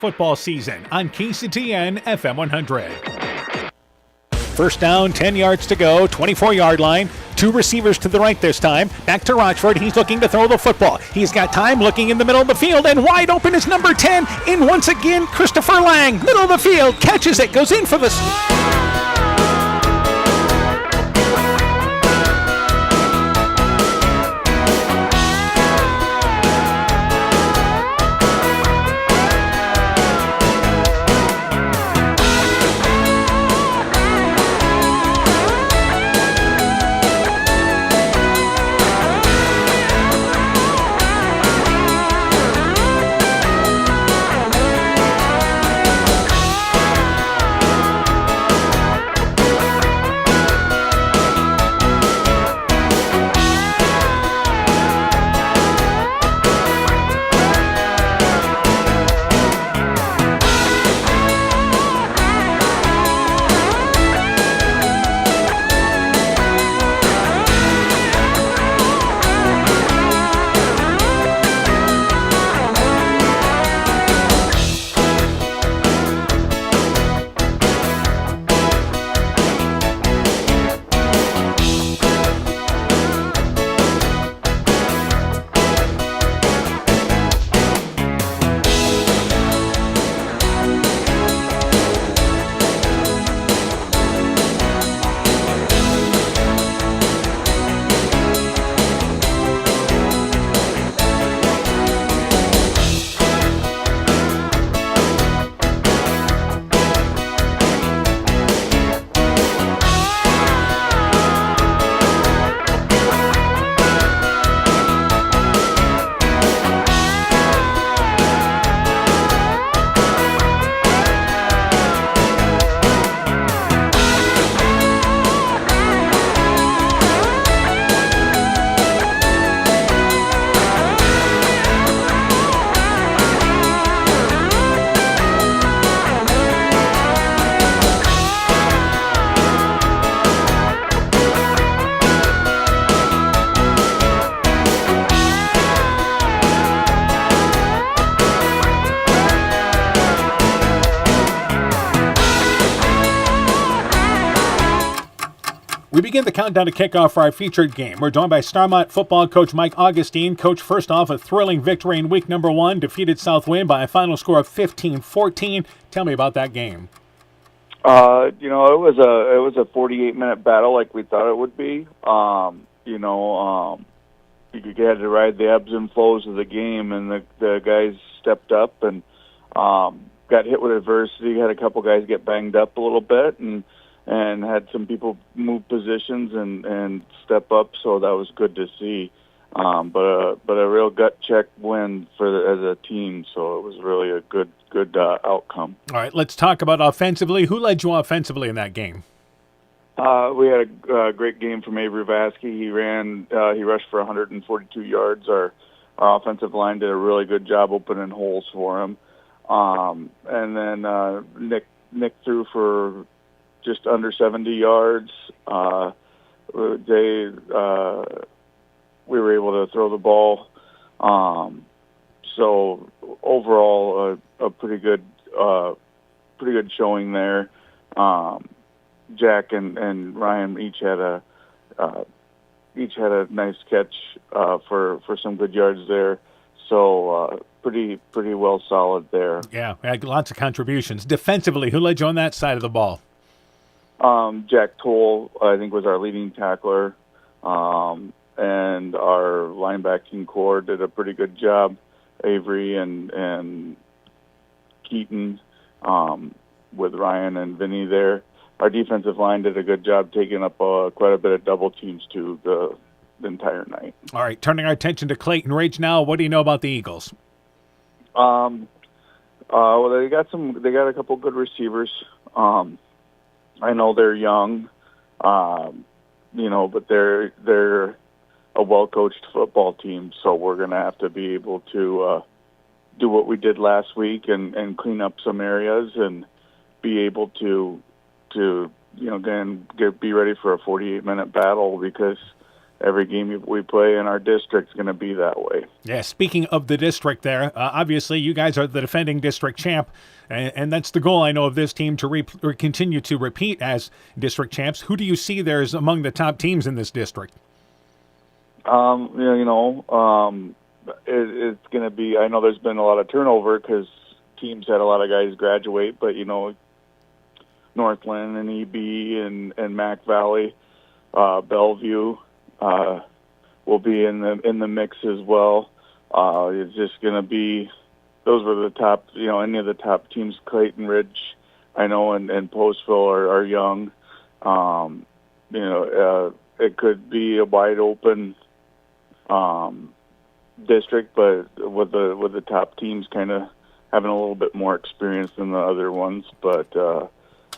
Football season on KCTN FM 100. First down, 10 yards to go, 24-yard line. Two receivers to the right this time. Back to Rochford. He's looking to throw the football. He's got time, looking in the middle of the field, and wide open is number 10. In once again, Christopher Lang. Middle of the field, catches it, goes in for the... We begin the countdown to kickoff for our featured game. We're joined by Starmont football coach Mike Augustine. Coach, first off, a thrilling victory in week number 1, defeated Southwind by a final score of 15-14. Tell me about that game. It was a 48-minute battle like we thought it would be. You had to ride the ebbs and flows of the game, and the guys stepped up and got hit with adversity. Had a couple guys get banged up a little bit, and had some people move positions and step up, so that was good to see. But a real gut check win as a team, so it was really a good outcome. All right, let's talk about offensively. Who led you offensively in that game? We had a great game from Avery Vasky. He rushed for 142 yards. Our offensive line did a really good job opening holes for him. And then Nick threw for just under 70 yards. We were able to throw the ball. So overall, a pretty good showing there. Jack and Ryan each had a nice catch for some good yards there. So pretty well solid there. Yeah, had lots of contributions. Defensively, who led you on that side of the ball? Jack Toll, I think, was our leading tackler, and our linebacking core did a pretty good job. Avery and Keaton with Ryan and Vinny there. Our defensive line did a good job taking up quite a bit of double teams too the entire night. All right, turning our attention to Clayton Ridge now. What do you know about the Eagles? Well, they got a couple good receivers. I know they're young, but they're a well-coached football team, so we're going to have to be able to do what we did last week and clean up some areas and be able to again be ready for a 48-minute battle, because every game we play in our district's going to be that way. Yeah, speaking of the district there, obviously you guys are the defending district champ, and that's the goal, I know, of this team to continue to repeat as district champs. Who do you see there as among the top teams in this district? It's going to be, I know there's been a lot of turnover because teams had a lot of guys graduate, but, Northland and EB and Mac Valley, Bellevue will be in the mix as well. It's just going to be, those were the top, any of the top teams. Clayton Ridge, I know, and Postville are young. It could be a wide open district, but with the top teams kind of having a little bit more experience than the other ones. But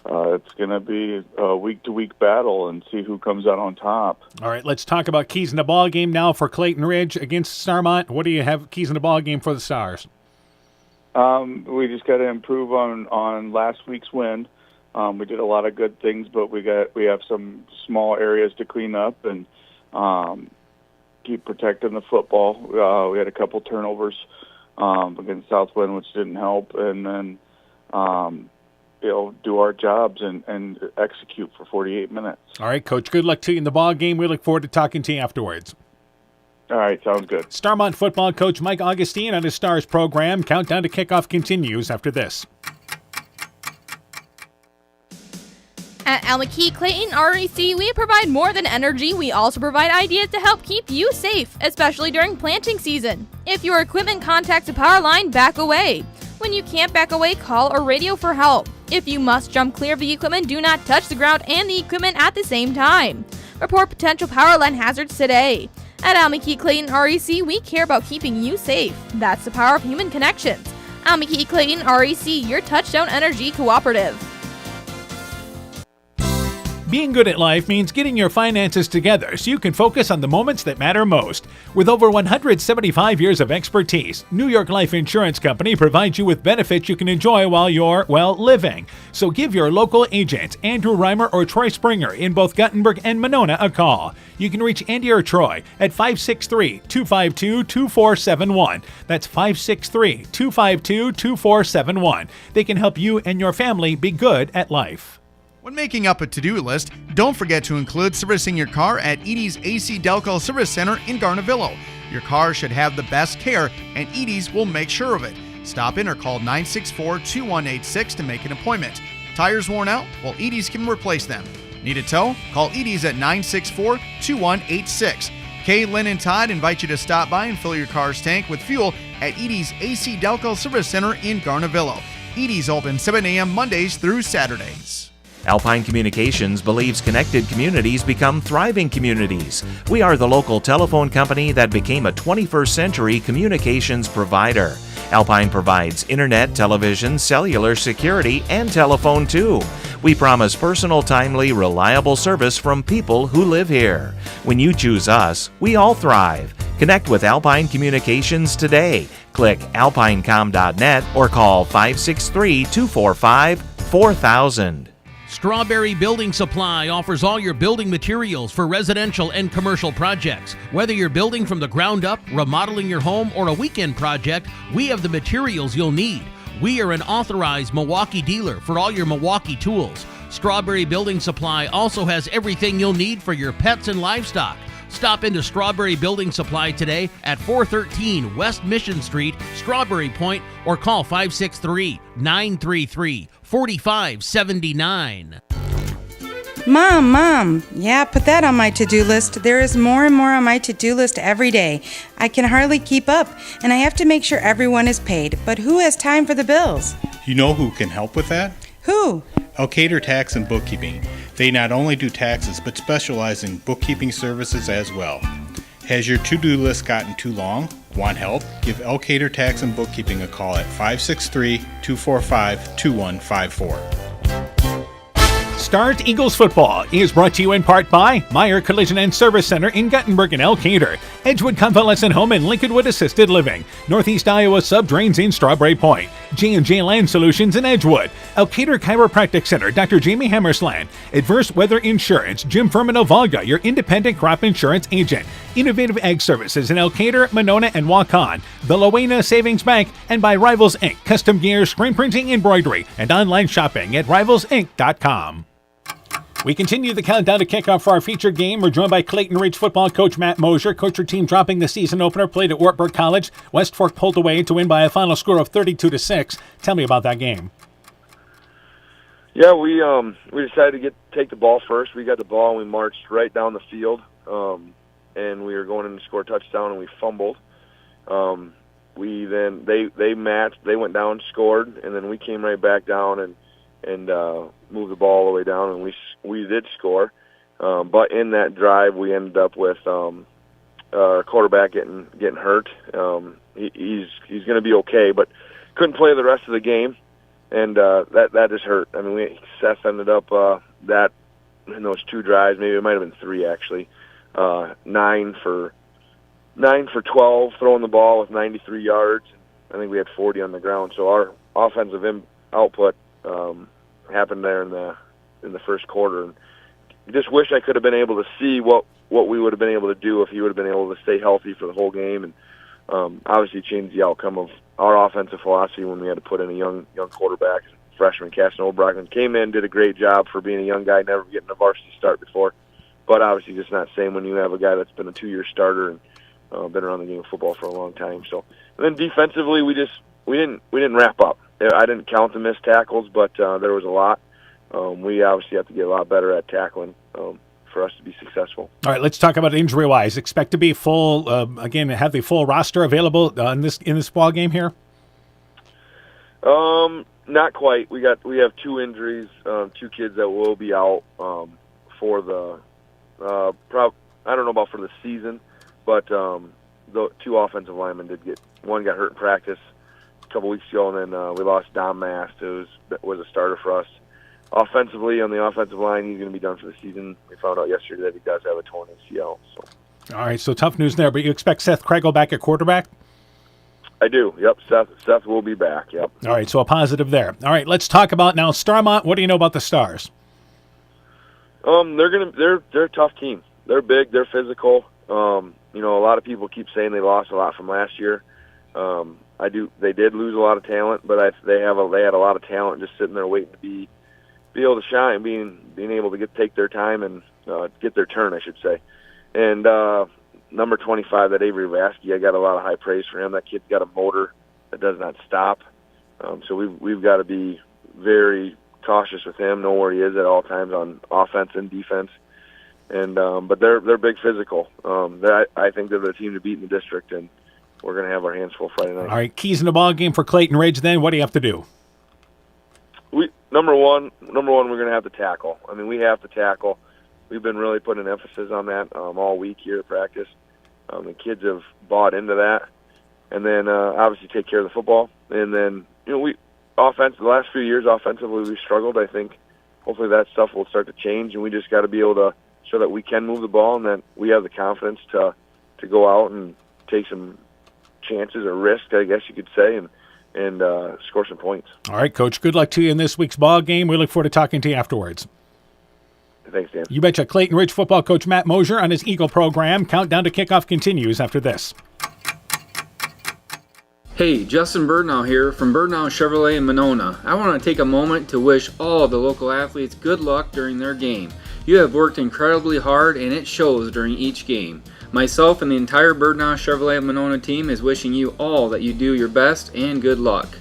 it's going to be a week-to-week battle and see who comes out on top. All right, let's talk about keys in the ball game now for Clayton Ridge against Starmont. What do you have keys in the ball game for the Stars? We just got to improve on last week's win. We did a lot of good things, but we have some small areas to clean up and keep protecting the football. We had a couple turnovers against Southwind, which didn't help, and then do our jobs and execute for 48 minutes. All right, Coach, good luck to you in the ball game. We look forward to talking to you afterwards. All right, sounds good. Starmont football coach Mike Augustine on his Stars program. Countdown to kickoff continues after this. At Almakee Clayton REC, we provide more than energy. We also provide ideas to help keep you safe, especially during planting season. If your equipment contacts a power line, back away. When you can't back away, call or radio for help. If you must jump clear of the equipment, do not touch the ground and the equipment at the same time. Report potential power line hazards today. At Almakee Clayton REC, we care about keeping you safe. That's the power of human connections. Almakee Clayton REC, your touchdown energy cooperative. Being good at life means getting your finances together so you can focus on the moments that matter most. With over 175 years of expertise, New York Life Insurance Company provides you with benefits you can enjoy while you're, living. So give your local agents, Andrew Reimer or Troy Springer in both Guttenberg and Monona, a call. You can reach Andy or Troy at 563-252-2471. That's 563-252-2471. They can help you and your family be good at life. When making up a to-do list, don't forget to include servicing your car at Edie's AC Delco Service Center in Garnavillo. Your car should have the best care, and Edie's will make sure of it. Stop in or call 964-2186 to make an appointment. Tires worn out? Well, Edie's can replace them. Need a tow? Call Edie's at 964-2186. Kay, Lynn, and Todd invite you to stop by and fill your car's tank with fuel at Edie's AC Delco Service Center in Garnavillo. Edie's open 7 a.m. Mondays through Saturdays. Alpine Communications believes connected communities become thriving communities. We are the local telephone company that became a 21st century communications provider. Alpine provides internet, television, cellular security, and telephone too. We promise personal, timely, reliable service from people who live here. When you choose us, we all thrive. Connect with Alpine Communications today. Click alpinecom.net or call 563-245-4000. Strawberry Building Supply offers all your building materials for residential and commercial projects. Whether you're building from the ground up, remodeling your home, or a weekend project, we have the materials you'll need. We are an authorized Milwaukee dealer for all your Milwaukee tools. Strawberry Building Supply also has everything you'll need for your pets and livestock. Stop into Strawberry Building Supply today at 413 West Mission Street, Strawberry Point, or call 563-933-4579. Mom, yeah, put that on my to-do list. There is more and more on my to-do list every day. I can hardly keep up, and I have to make sure everyone is paid. But who has time for the bills? You know who can help with that? Who? Alcator Tax and Bookkeeping. They not only do taxes, but specialize in bookkeeping services as well. Has your to-do list gotten too long? Want help? Give Alcator Tax and Bookkeeping a call at 563-245-2154. Start Eagles Football is brought to you in part by Meyer Collision and Service Center in Guttenberg and Elkader, Edgewood Convalescent Home and Lincolnwood Assisted Living, Northeast Iowa Sub-Drains in Strawberry Point, J&J Land Solutions in Edgewood, Elkader Chiropractic Center, Dr. Jamie Hammersland, Adverse Weather Insurance, Jim Furman of Volga, your independent crop insurance agent, Innovative Ag Services in Elkader, Monona, and Waukon, the Lowena Savings Bank, and by Rivals Inc., custom gear, screen printing, embroidery, and online shopping at rivalsinc.com. We continue the countdown to kickoff for our featured game. We're joined by Clayton Ridge football coach Matt Mosier. Coach, your team dropping the season opener, played at Wartburg College. West Fork pulled away to win by a final score of 32-6. Tell me about that game. Yeah, we decided to take the ball first. We got the ball and we marched right down the field, and we were going in to score a touchdown and we fumbled. They matched. They went down, scored, and then we came right back down and moved the ball all the way down, and we did score. But in that drive, we ended up with our quarterback getting hurt. He's going to be okay, but couldn't play the rest of the game, and that just hurt. I mean, Seth ended up that in those two drives, maybe it might have been three actually, 9 for 12 throwing the ball with 93 yards. I think we had 40 on the ground. So our offensive output happened there in the first quarter. And I just wish I could have been able to see what we would have been able to do if he would have been able to stay healthy for the whole game, and obviously change the outcome of our offensive philosophy when we had to put in a young quarterback. Freshman Caston O'Brien came in, did a great job for being a young guy, never getting a varsity start before, but obviously just not same when you have a guy that's been a 2-year starter and been around the game of football for a long time. So, and then defensively, we didn't wrap up. I didn't count the missed tackles, but there was a lot. We obviously have to get a lot better at tackling for us to be successful. All right, let's talk about injury-wise. Expect to be full again. Have the full roster available in this ball game here. Not quite. We have 2 injuries, 2 kids that will be out for the I don't know about for the season, but the 2 offensive linemen did get. One got hurt in practice a couple weeks ago, and then we lost Dom Mast, who was a starter for us. Offensively, on the offensive line, he's going to be done for the season. We found out yesterday that he does have a torn ACL. So. All right, so tough news there, but you expect Seth Kregel back at quarterback? I do, yep. Seth will be back, yep. All right, so a positive there. All right, let's talk about now Starmont. What do you know about the Stars? They're a tough team. They're big, they're physical. A lot of people keep saying they lost a lot from last year. They did lose a lot of talent, but they had a lot of talent just sitting there waiting to be able to shine, being able to take their time and get their turn, I should say. And number 25, that Avery Vasky, I got a lot of high praise for him. That kid's got a motor that does not stop. So we've got to be very cautious with him, know where he is at all times on offense and defense. And but they're big physical. I think they're the team to beat in the district, and we're going to have our hands full Friday night. All right, keys in the ball game for Clayton Ridge. Then what do you have to do? Number one, we're going to have to tackle. I mean, we have to tackle. We've been really putting an emphasis on that all week here at practice. The kids have bought into that, and then obviously take care of the football. And then the last few years offensively we've struggled. I think hopefully that stuff will start to change, and we just got to be able to show that we can move the ball and that we have the confidence to go out and take some chances or risk, I guess you could say, and score some points. All right, Coach. Good luck to you in this week's ball game. We look forward to talking to you afterwards. Thanks, Dan. You betcha. Clayton Ridge football coach Matt Mosier on his Eagle program. Countdown to kickoff continues after this. Hey, Justin Birdnow here from Birdnow Chevrolet in Monona. I want to take a moment to wish all the local athletes good luck during their game. You have worked incredibly hard and it shows during each game. Myself and the entire Birdnow Chevrolet Monona team is wishing you all that you do your best and good luck.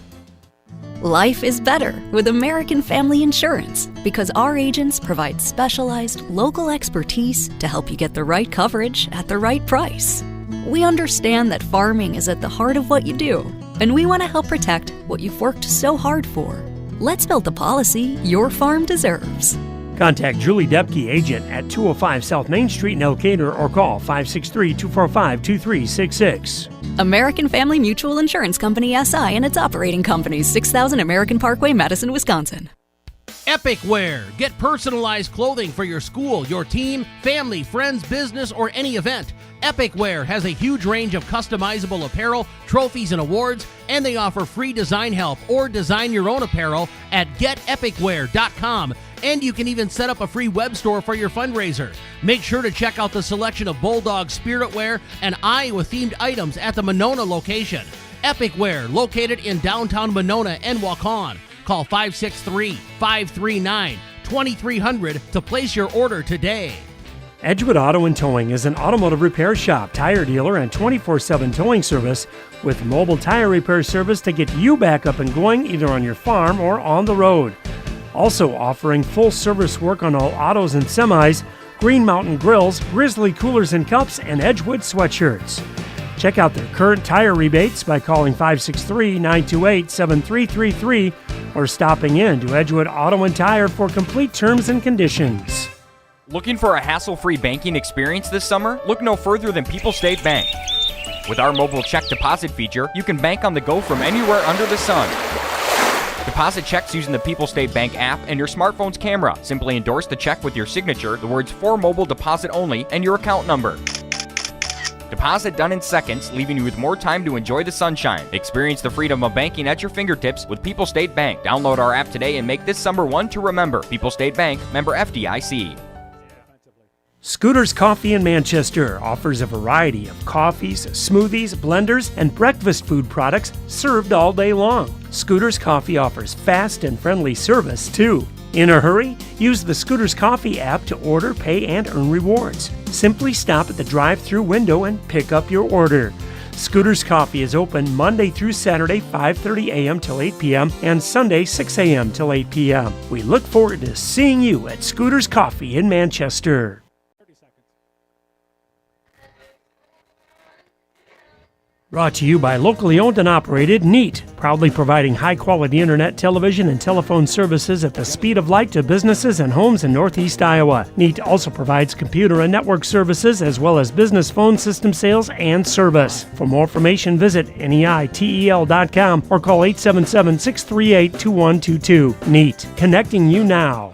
Life is better with American Family Insurance because our agents provide specialized local expertise to help you get the right coverage at the right price. We understand that farming is at the heart of what you do, and we want to help protect what you've worked so hard for. Let's build the policy your farm deserves. Contact Julie Depke, agent at 205 South Main Street in Elkader, or call 563-245-2366. American Family Mutual Insurance Company SI and its operating companies, 6000 American Parkway, Madison, Wisconsin. Epic Wear. Get personalized clothing for your school, your team, family, friends, business, or any event. Epic Wear has a huge range of customizable apparel, trophies, and awards, and they offer free design help or design your own apparel at getepicwear.com. And you can even set up a free web store for your fundraiser. Make sure to check out the selection of Bulldog Spirit Wear and Iowa-themed items at the Monona location. Epic Wear, located in downtown Monona and Waukon. Call 563-539-2300 to place your order today. Edgewood Auto and Towing is an automotive repair shop, tire dealer, and 24/7 towing service with mobile tire repair service to get you back up and going either on your farm or on the road. Also offering full service work on all autos and semis, Green Mountain Grills, Grizzly Coolers and Cups, and Edgewood Sweatshirts. Check out their current tire rebates by calling 563-928-7333 or stopping in to Edgewood Auto and Tire for complete terms and conditions. Looking for a hassle-free banking experience this summer? Look no further than People State Bank. With our mobile check deposit feature, you can bank on the go from anywhere under the sun. Deposit checks using the People State Bank app and your smartphone's camera. Simply endorse the check with your signature, the words "for mobile deposit only," and your account number. Deposit done in seconds, leaving you with more time to enjoy the sunshine. Experience the freedom of banking at your fingertips with People State Bank. Download our app today and make this summer one to remember. People State Bank, member FDIC. Scooter's Coffee in Manchester offers a variety of coffees, smoothies, blenders, and breakfast food products served all day long. Scooter's Coffee offers fast and friendly service, too. In a hurry? Use the Scooter's Coffee app to order, pay, and earn rewards. Simply stop at the drive-thru window and pick up your order. Scooter's Coffee is open Monday through Saturday, 5:30 a.m. till 8 p.m. and Sunday, 6 a.m. till 8 p.m. We look forward to seeing you at Scooter's Coffee in Manchester. Brought to you by locally owned and operated NEAT, proudly providing high-quality internet, television, and telephone services at the speed of light to businesses and homes in Northeast Iowa. NEAT also provides computer and network services as well as business phone system sales and service. For more information, visit NEITEL.com or call 877-638-2122. NEAT, connecting you now.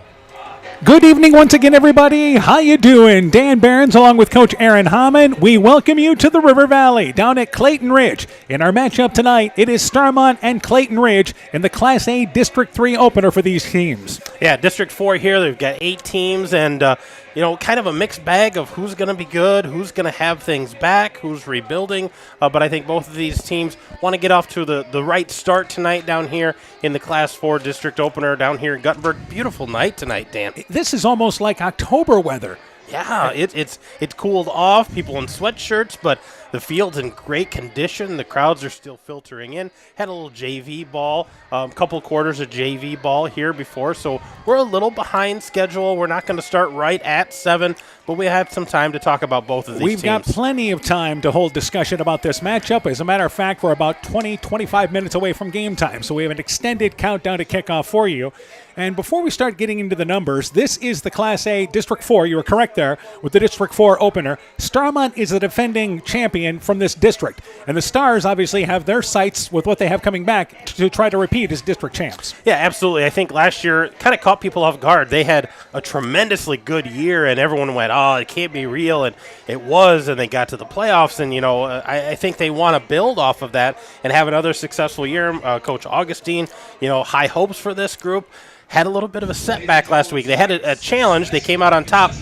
Good evening once again, everybody. How you doing? Dan Behrens along with Coach Aaron Hammond. We welcome you to the River Valley down at Clayton Ridge. In our matchup tonight, it is Starmont and Clayton Ridge in the Class A District 3 opener for these teams. Yeah, District 4 here. They've got 8 teams and, kind of a mixed bag of who's going to be good, who's going to have things back, who's rebuilding. But I think both of these teams want to get off to the right start tonight down here in the Class 4 District opener down here in Guttenberg. Beautiful night tonight, Dan. This is almost like October weather. Yeah, it's cooled off. People in sweatshirts, but the field's in great condition. The crowds are still filtering in. Had a little JV ball, a couple quarters of JV ball here before, so we're a little behind schedule. We're not going to start right at 7, but we have some time to talk about both of these We've teams. got plenty of time to hold discussion about this matchup. As a matter of fact, we're about 25 minutes away from game time, so we have an extended countdown to kickoff for you. And before we start getting into the numbers, this is the Class A District 4. You were correct there with the District 4 opener. Starmont is the defending champion from this district. And the Stars obviously have their sights with what they have coming back to try to repeat as district champs. Yeah, absolutely. I think last year kind of caught people off guard. They had a tremendously good year, and everyone went, oh, it can't be real. And it was, and they got to the playoffs. And, I think they want to build off of that and have another successful year. Coach Augustine, high hopes for this group. Had a little bit of a setback last week. They had a challenge. They came out on top.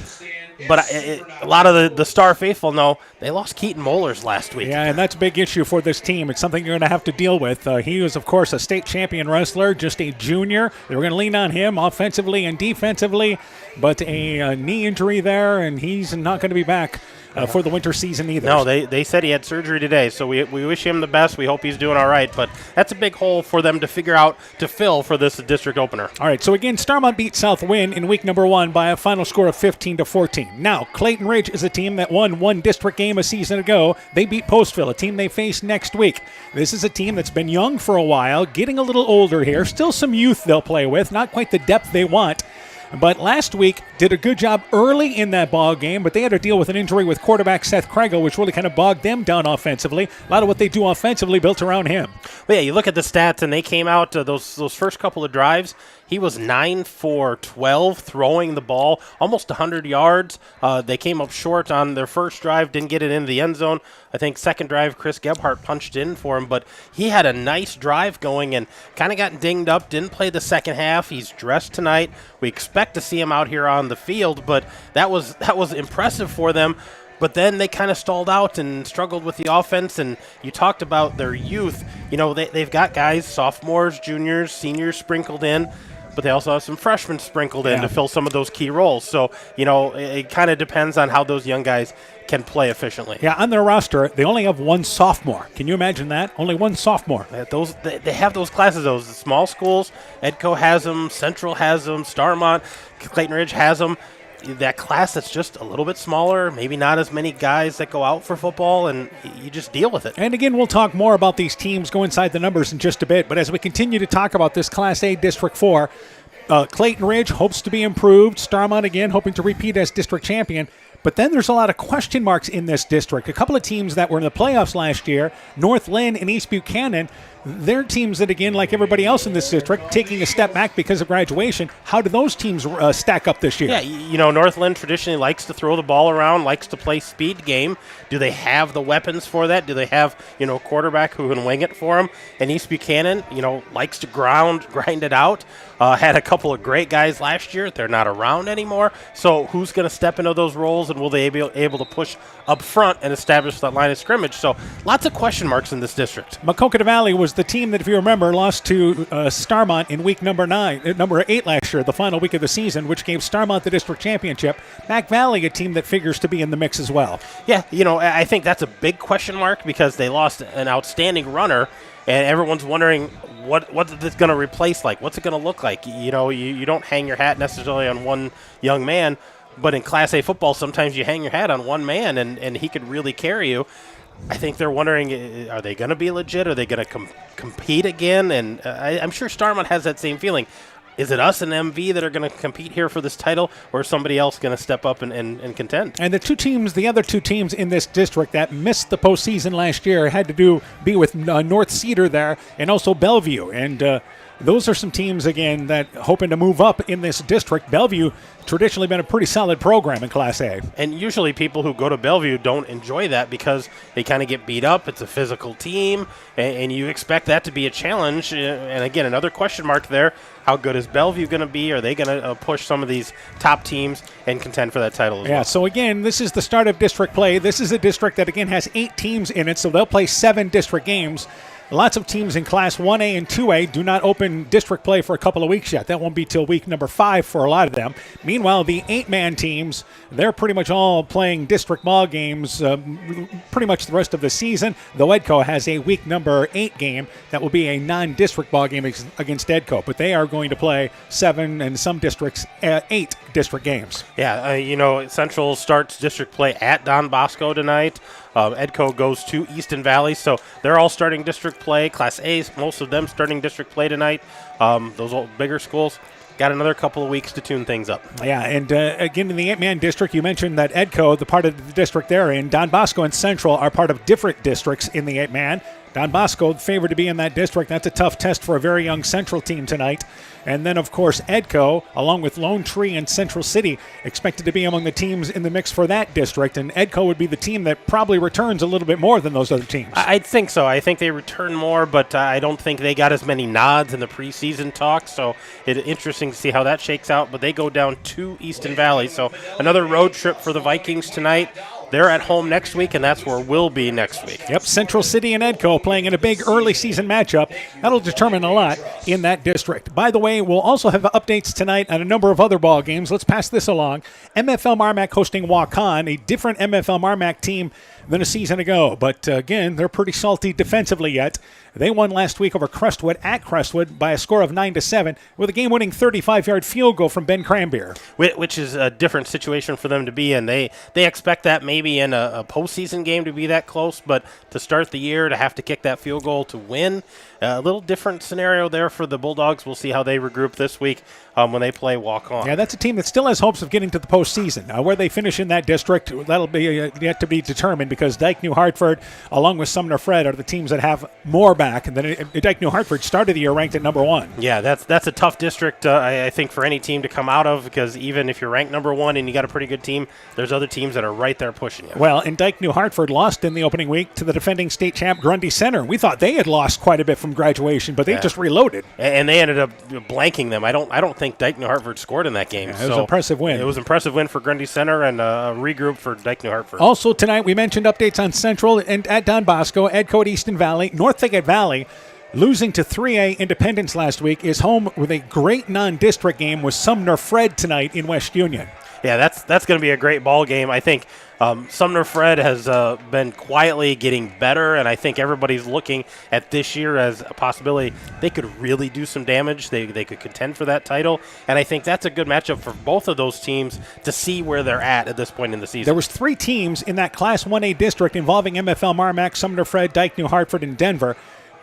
But a lot of the Star faithful know they lost Keaton Mollers last week. Yeah, and that's a big issue for this team. It's something you're going to have to deal with. He was, of course, a state champion wrestler, just a junior. They were going to lean on him offensively and defensively, but a knee injury there, and he's not going to be back for the winter season either. No, they said he had surgery today, so we wish him the best. We hope he's doing all right, but that's a big hole for them to figure out to fill for this district opener. All right, so again, Starmont beat South Wind in week number 1 by a final score of 15-14. Now, Clayton Ridge is a team that won one district game a season ago. They beat Postville, a team they face next week. This is a team that's been young for a while, getting a little older here. Still some youth they'll play with, not quite the depth they want. but last week did a good job early in that ball game, but they had to deal with an injury with quarterback Seth Kregel, which really kind of bogged them down offensively. A lot of what they do offensively built around him. Well, yeah, you look at the stats, and they came out those first couple of drives. He was 9 for 12 throwing the ball, almost 100 yards. They came up short on their first drive, didn't get it into the end zone. I think second drive, Chris Gebhardt punched in for him, but he had a nice drive going and kind of got dinged up, didn't play the second half. He's dressed tonight. We expect to see him out here on the field, but that was impressive for them. But then they kind of stalled out and struggled with the offense, and you talked about their youth. You know, they've got guys, sophomores, juniors, seniors sprinkled in, but they also have some freshmen sprinkled in to fill some of those key roles. So, you know, it kind of depends on how those young guys can play efficiently. Yeah, on their roster, they only have one sophomore. Can you imagine that? Only one sophomore. They have those classes, those small schools. Edco has them, Central has them, Starmont, Clayton Ridge has them. That class that's just a little bit smaller, maybe not as many guys that go out for football, and you just deal with it. And again, we'll talk more about these teams, go inside the numbers in just a bit, but as we continue to talk about this Class A District 4, Clayton Ridge hopes to be improved. Starmont, again, hoping to repeat as district champion. But then there's a lot of question marks in this district. A couple of teams that were in the playoffs last year, North Lynn and East Buchanan, they're teams that, again, like everybody else in this district, taking a step back because of graduation. How do those teams stack up this year? Yeah, you know, North Lynn traditionally likes to throw the ball around, likes to play speed game. Do they have the weapons for that? Do they have, you know, a quarterback who can wing it for them? And East Buchanan, you know, likes to grind it out. Had a couple of great guys last year. They're not around anymore. So who's going to step into those roles, and will they be able to push up front and establish that line of scrimmage? So lots of question marks in this district. Maquoketa Valley was the team that, if you remember, lost to Starmont in week number 8 last year, the final week of the season, which gave Starmont the district championship. Mac Valley, a team that figures to be in the mix as well. Yeah, you know, I think that's a big question mark because they lost an outstanding runner, and everyone's wondering what's this going to replace like? What's it going to look like? You know, you don't hang your hat necessarily on one young man, but in Class A football, sometimes you hang your hat on one man, and he could really carry you. I think they're wondering, are they going to be legit? Are they going to compete again? And I'm sure Starmont has that same feeling. Is it us and MV that are going to compete here for this title, or is somebody else going to step up and contend? And the other two teams in this district that missed the postseason last year had to be with North Cedar there and also Bellevue. And those are some teams, again, that hoping to move up in this district. Bellevue traditionally been a pretty solid program in Class A. And usually people who go to Bellevue don't enjoy that because they kind of get beat up. It's a physical team, and you expect that to be a challenge. And again, another question mark there. How good is Bellevue going to be? Are they going to push some of these top teams and contend for that title as well? Yeah, so again, this is the start of district play. This is a district that, again, has 8 teams in it, so they'll play 7 district games. Lots of teams in Class 1A and 2A do not open district play for a couple of weeks yet. That won't be till week number 5 for a lot of them. Meanwhile, the 8-man teams, they're pretty much all playing district ball games pretty much the rest of the season, though Edco has a week number 8 game that will be a non-district ball game against Edco. But they are going to play 7 and some districts 8 district games. Yeah, you know, Central starts district play at Don Bosco tonight. Edco goes to Easton Valley, so they're all starting district play. Class A's, most of them starting district play tonight. Those old bigger schools got another couple of weeks to tune things up. Yeah, and again, in the 8-man district, you mentioned that Edco, the part of the district they're in, Don Bosco and Central are part of different districts in the 8-man. Don Bosco favored to be in that district. That's a tough test for a very young Central team tonight. And then, of course, Edco, along with Lone Tree and Central City, expected to be among the teams in the mix for that district. And Edco would be the team that probably returns a little bit more than those other teams. I think so. I think they return more, but I don't think they got as many nods in the preseason talk. So it's interesting to see how that shakes out. But they go down to Easton Valley. So another road trip for the Vikings tonight. They're at home next week, and that's where we'll be next week. Yep, Central City and Edco playing in a big early season matchup. That'll determine a lot in that district. By the way, we'll also have updates tonight on a number of other ball games. Let's pass this along. MFL Marmac hosting Waukon, a different MFL Marmac team than a season ago. But again, they're pretty salty defensively yet. They won last week over Crestwood at Crestwood by a score of 9-7 with a game-winning 35-yard field goal from Ben Cranbeer. Which is a different situation for them to be in. They expect that maybe in a postseason game to be that close, but to start the year, to have to kick that field goal to win, a little different scenario there for the Bulldogs. We'll see how they regroup this week when they play walk-on. Yeah, that's a team that still has hopes of getting to the postseason. Where they finish in that district, that'll be yet to be determined, because Dike New Hartford, along with Sumner Fred, are the teams that have more back. And then Dike New Hartford started the year ranked at number 1. Yeah, that's a tough district, I think, for any team to come out of, because even if you're ranked number 1 and you got a pretty good team, there's other teams that are right there pushing you. Well, and Dike New Hartford lost in the opening week to the defending state champ Grundy Center. We thought they had lost quite a bit from graduation, but they just reloaded. And they ended up blanking them. I don't think Dike New Hartford scored in that game. Yeah, it was an impressive win. It was an impressive win for Grundy Center and a regroup for Dike New Hartford. Also tonight, we mentioned updates on Central and at Don Bosco, Edco at Easton Valley, North Thicket Valley. Losing to 3A Independence last week is home with a great non-district game with Sumner Fred tonight in West Union. Yeah, that's going to be a great ball game. I think Sumner Fred has been quietly getting better, and I think everybody's looking at this year as a possibility they could really do some damage. They could contend for that title, and I think that's a good matchup for both of those teams to see where they're at this point in the season. There was 3 teams in that Class 1A district involving MFL Marmac, Sumner Fred, Dike New Hartford, and Denver.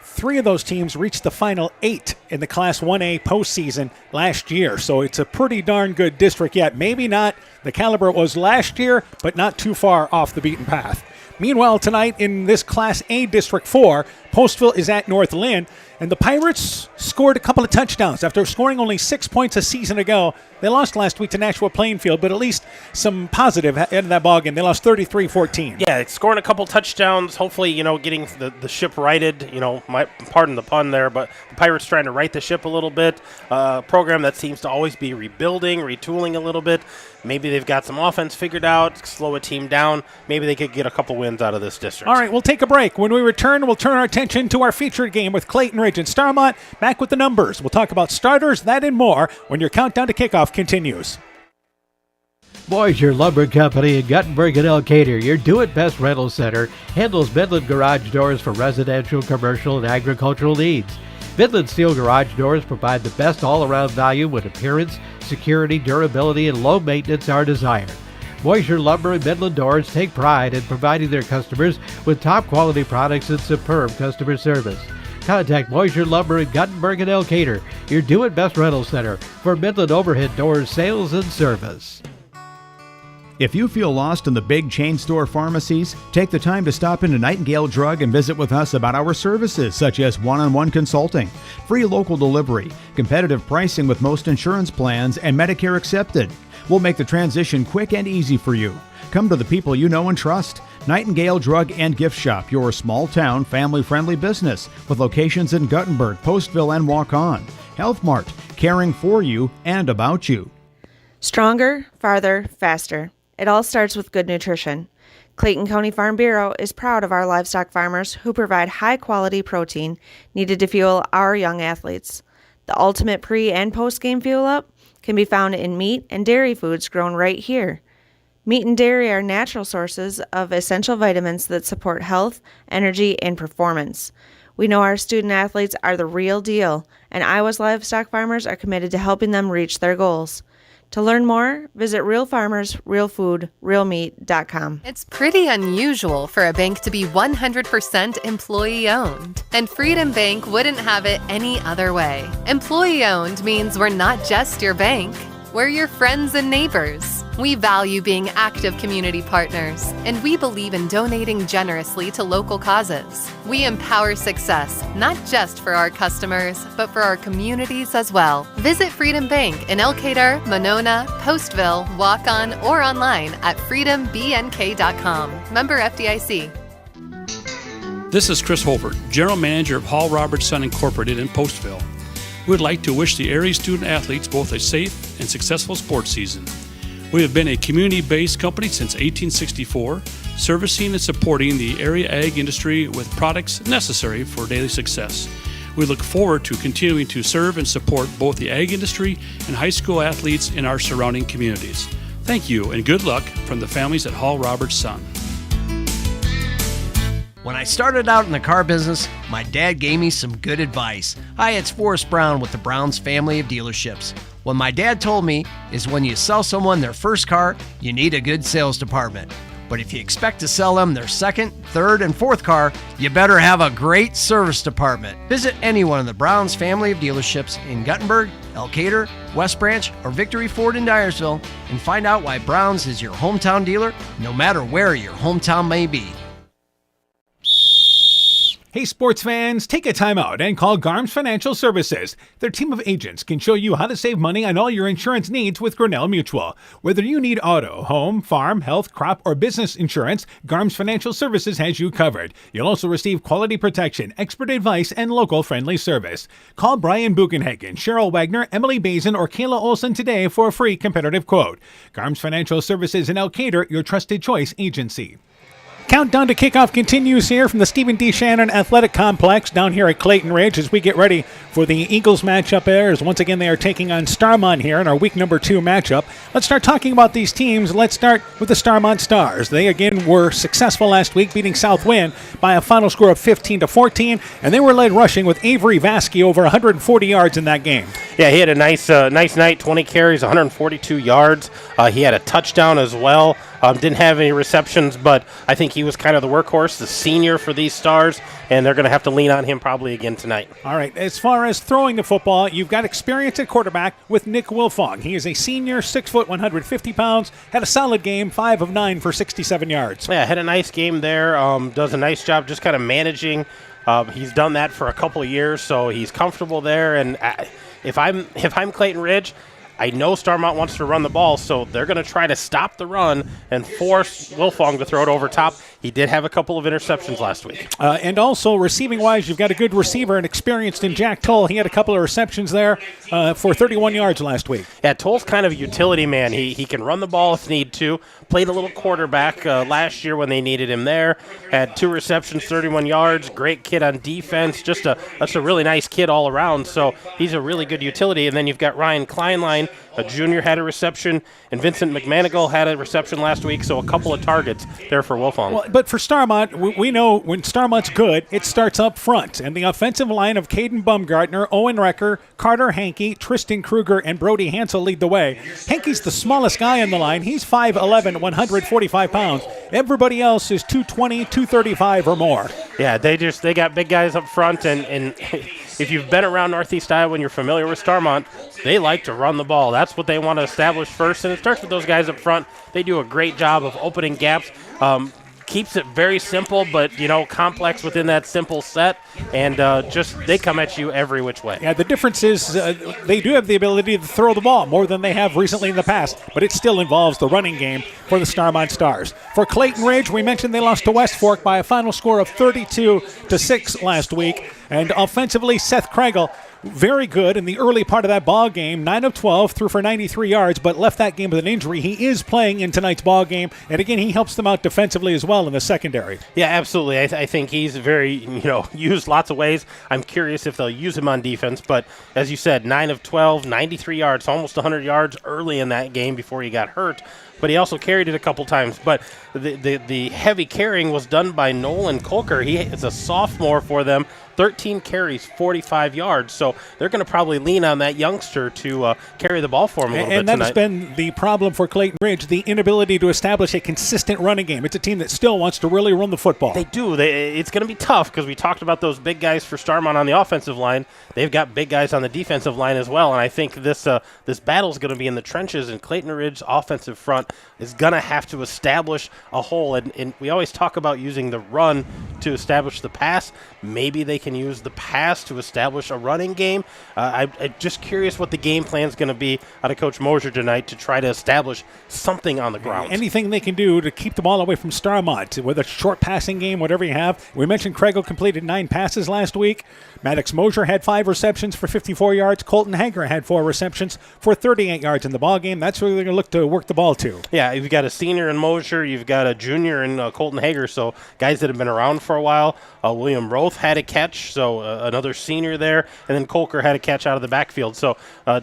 3 of those teams reached the final 8 in the Class 1A postseason last year. So it's a pretty darn good district yet. Maybe not the caliber it was last year, but not too far off the beaten path. Meanwhile, tonight in this Class A District 4, Postville is at North Lynn, and the Pirates scored a couple of touchdowns. After scoring only 6 points a season ago, they lost last week to Nashua Plainfield, but at least some positive in that ballgame. They lost 33-14. Yeah, scoring a couple touchdowns, hopefully, getting the ship righted. Pardon the pun there, but the Pirates trying to right the ship a little bit. A program that seems to always be rebuilding, retooling a little bit. Maybe they've got some offense figured out, slow a team down. Maybe they could get a couple wins out of this district. All right, we'll take a break. When we return, we'll turn our attention to our featured game with Clayton Ridge and Starmont. Back with the numbers. We'll talk about starters, that and more when your countdown to kickoff continues. Boisier Lumber Company in Guttenberg and Elkader, your do-it-best rental center, handles Midland garage doors for residential, commercial, and agricultural needs. Midland Steel garage doors provide the best all-around value when appearance, security, durability, and low maintenance are desired. Boisier Lumber and Midland Doors take pride in providing their customers with top-quality products and superb customer service. Contact Boisier Lumber in Guttenberg and Elkader, your do-it-best rental center, for Midland overhead doors sales and service. If you feel lost in the big chain store pharmacies, take the time to stop into Nightingale Drug and visit with us about our services such as one-on-one consulting, free local delivery, competitive pricing with most insurance plans, and Medicare accepted. We'll make the transition quick and easy for you. Come to the people you know and trust. Nightingale Drug and Gift Shop, your small-town, family-friendly business with locations in Guttenberg, Postville, and Waukon. Health Mart, caring for you and about you. Stronger, farther, faster. It all starts with good nutrition. Clayton County Farm Bureau is proud of our livestock farmers who provide high-quality protein needed to fuel our young athletes. The ultimate pre- and post-game fuel-up can be found in meat and dairy foods grown right here. Meat and dairy are natural sources of essential vitamins that support health, energy, and performance. We know our student athletes are the real deal, and Iowa's livestock farmers are committed to helping them reach their goals. To learn more, visit realfarmers.realfood.realmeat.com. It's pretty unusual for a bank to be 100% employee-owned, and Freedom Bank wouldn't have it any other way. Employee-owned means we're not just your bank, we're your friends and neighbors. We value being active community partners, and we believe in donating generously to local causes. We empower success, not just for our customers, but for our communities as well. Visit Freedom Bank in Elkader, Monona, Postville, Waukon, or online at freedombnk.com. Member FDIC. This is Chris Holbert, General Manager of Hall Robertson Incorporated in Postville. We would like to wish the area student athletes both a safe and successful sports season. We have been a community-based company since 1864, servicing and supporting the area ag industry with products necessary for daily success. We look forward to continuing to serve and support both the ag industry and high school athletes in our surrounding communities. Thank you and good luck from the families at Hall Roberts Son. When I started out in the car business, my dad gave me some good advice. Hi, it's Forrest Brown with the Browns family of dealerships. What my dad told me is when you sell someone their first car, you need a good sales department. But if you expect to sell them their second, third, and fourth car, you better have a great service department. Visit any one of the Browns family of dealerships in Guttenberg, Elkader, West Branch, or Victory Ford in Dyersville and find out why Browns is your hometown dealer, no matter where your hometown may be. Hey sports fans, take a time out and call Garms Financial Services. Their team of agents can show you how to save money on all your insurance needs with Grinnell Mutual. Whether you need auto, home, farm, health, crop, or business insurance, Garms Financial Services has you covered. You'll also receive quality protection, expert advice, and local friendly service. Call Brian Buchenhagen, Cheryl Wagner, Emily Bazin, or Kayla Olson today for a free competitive quote. Garms Financial Services in Elkader, your trusted choice agency. Countdown to kickoff continues here from the Stephen D. Shannon Athletic Complex down here at Clayton Ridge as we get ready for the Eagles matchup there. As once again they are taking on Starmont here in our week number 2 matchup. Let's start talking about these teams. Let's start with the Starmont Stars. They again were successful last week, beating Southwind by a final score of 15-14, and they were led rushing with Avery Vasky over 140 yards in that game. Yeah, he had a nice night, 20 carries, 142 yards. He had a touchdown as well. Didn't have any receptions, but I think he was kind of the workhorse, the senior for these Stars, and they're going to have to lean on him probably again tonight. All right, as far as throwing the football, you've got experience at quarterback with Nick Wilfong. He is a senior, 6 foot, 150 pounds, had a solid game, 5 of 9 for 67 yards. Yeah, had a nice game there, does a nice job just kind of managing. He's done that for a couple of years, so he's comfortable there, and if I'm Clayton Ridge, I know Starmont wants to run the ball, so they're going to try to stop the run and force Wilfong to throw it over top. He did have a couple of interceptions last week. And also, receiving-wise, you've got a good receiver and experienced in Jack Toll. He had a couple of receptions there for 31 yards last week. Yeah, Toll's kind of a utility man. He can run the ball if need to. Played a little quarterback last year when they needed him there. Had 2 receptions, 31 yards. Great kid on defense. That's a really nice kid all around. So he's a really good utility. And then you've got Ryan Kleinlein, a junior, had a reception, and Vincent McManigal had a reception last week, so a couple of targets there for Wilfong. Well, but for Starmont, we know when Starmont's good, it starts up front. And the offensive line of Caden Bumgartner, Owen Recker, Carter Hankey, Tristan Kruger, and Brody Hansel lead the way. Hankey's the smallest guy on the line. He's 5'11", 145 pounds. Everybody else is 220, 235 or more. Yeah, they got big guys up front, and if you've been around Northeast Iowa and you're familiar with Starmont, they like to run the ball. That's what they want to establish first, and it starts with those guys up front. They do a great job of opening gaps. Keeps it very simple, but, complex within that simple set, and they come at you every which way. Yeah, the difference is they do have the ability to throw the ball more than they have recently in the past, but it still involves the running game for the Starmont Stars. For Clayton Ridge, we mentioned they lost to West Fork by a final score of 32-6 last week, and offensively, Seth Kregel, very good in the early part of that ball game. 9 of 12, threw for 93 yards, but left that game with an injury. He is playing in tonight's ball game, and again, he helps them out defensively as well in the secondary. Yeah, absolutely. I think he's very, used lots of ways. I'm curious if they'll use him on defense, but as you said, 9 of 12, 93 yards, almost 100 yards early in that game before he got hurt. But he also carried it a couple times. But the heavy carrying was done by Nolan Kolker. He is a sophomore for them. 13 carries, 45 yards. So they're going to probably lean on that youngster to carry the ball for him a little bit tonight. And that's been the problem for Clayton Ridge, the inability to establish a consistent running game. It's a team that still wants to really run the football. They do. It's going to be tough because we talked about those big guys for Starmont on the offensive line. They've got big guys on the defensive line as well. And I think this battle is going to be in the trenches, and Clayton Ridge's offensive front is going to have to establish a hole. And we always talk about using the run to establish the pass. Maybe they can use the pass to establish a running game. I'm just curious what the game plan is going to be out of Coach Mosier tonight to try to establish something on the ground. Anything they can do to keep the ball away from Starmont, with a short passing game, whatever you have. We mentioned Kregel completed 9 passes last week. Maddox Mosier had 5 receptions for 54 yards. Colton Hager had 4 receptions for 38 yards in the ball game. That's where they're going to look to work the ball to. Yeah, you've got a senior in Mosier. You've got a junior in Colton Hager, so guys that have been around for a while. William Roth had a catch, so another senior there. And then Kolker had a catch out of the backfield. So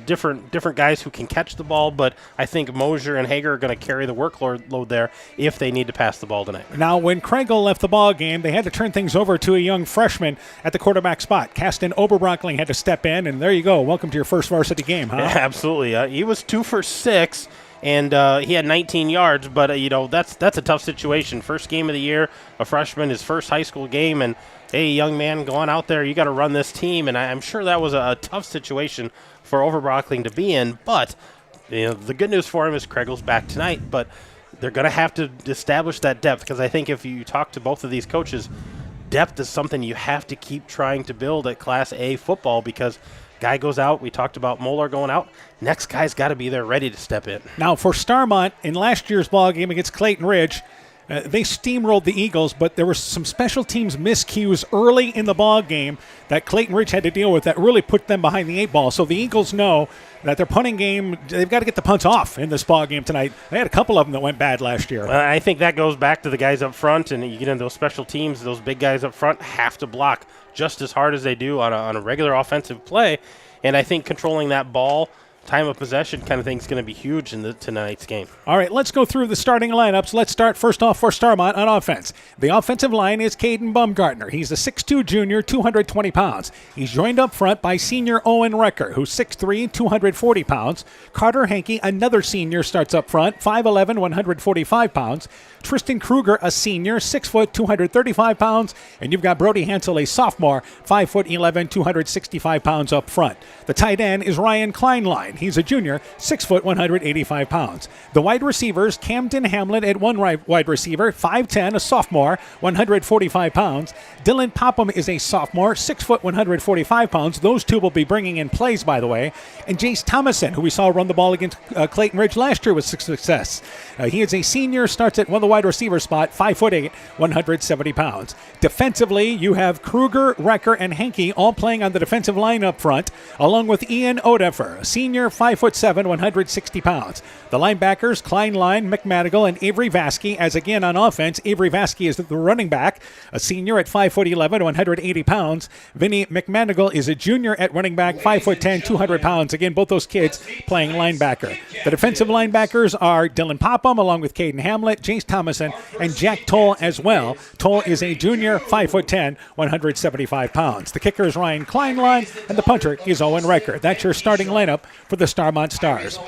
different guys who can catch the ball, but I think Mosier and Hager are going to carry the workload there if they need to pass the ball tonight. Now, when Kregel left the ball game, they had to turn things over to a young freshman at the quarterback spot. Kasten Oberbrockling had to step in, and there you go. Welcome to your first varsity game, huh? Yeah, absolutely. He was 2 for 6. and he had 19 yards. But that's a tough situation. First game of the year, a freshman, his first high school game, and hey, young man, going out there, you got to run this team. And I'm sure that was a tough situation for Overbrockling to be in. But the good news for him is Kregel's back tonight. But they're going to have to establish that depth, because I think if you talk to both of these coaches, depth is something you have to keep trying to build at Class A football, because guy goes out. We talked about Moeller going out. Next guy's got to be there ready to step in. Now for Starmont, in last year's ball game against Clayton Ridge, they steamrolled the Eagles, but there were some special teams miscues early in the ball game that Clayton Ridge had to deal with that really put them behind the 8 ball. So the Eagles know that their punting game, they've got to get the punts off in this ball game tonight. They had a couple of them that went bad last year. I think that goes back to the guys up front, and you get into those special teams, those big guys up front have to block just as hard as they do on a regular offensive play. And I think controlling that ball, time of possession kind of thing is going to be huge in tonight's game. All right, let's go through the starting lineups. Let's start first off for Starmont on offense. The offensive line is Caden Bumgartner. He's a 6'2 junior, 220 pounds. He's joined up front by senior Owen Recker, who's 6'3, 240 pounds. Carter Hankey, another senior, starts up front, 5'11", 145 pounds. Tristan Kruger, a senior, 6 foot, 235 pounds. And you've got Brody Hansel, a sophomore, 5'11", 265 pounds up front. The tight end is Ryan Kleinlein. He's a junior, 6 foot, 185 pounds. The wide receivers, Camden Hamlet at one wide receiver, 5'10", a sophomore, 145 pounds. Dylan Popham is a sophomore, 6 foot, 145 pounds. Those two will be bringing in plays, by the way. And Jace Thomason, who we saw run the ball against Clayton Ridge last year with success. He is a senior, starts at one of the wide receiver spot, 5'8", 170 pounds. Defensively, you have Kruger, Recker, and Hankey all playing on the defensive line up front, along with Ian Odefer, a senior, 5'7", 160 pounds. The linebackers, Kleinlein, McManigal, and Avery Vasky, as again on offense, Avery Vasky is the running back, a senior at 5'11", 180 pounds. Vinny McManigal is a junior at running back, 5'10", 200 pounds. Again, both those kids playing linebacker. The defensive linebackers are Dylan Popham, along with Caden Hamlet, Jace Thomason, and Jack Toll as well. Toll is a junior, 5'10", 175 pounds. The kicker is Ryan Kleinlein, and the punter is Owen Recker. That's your starting lineup for the Starmont Stars.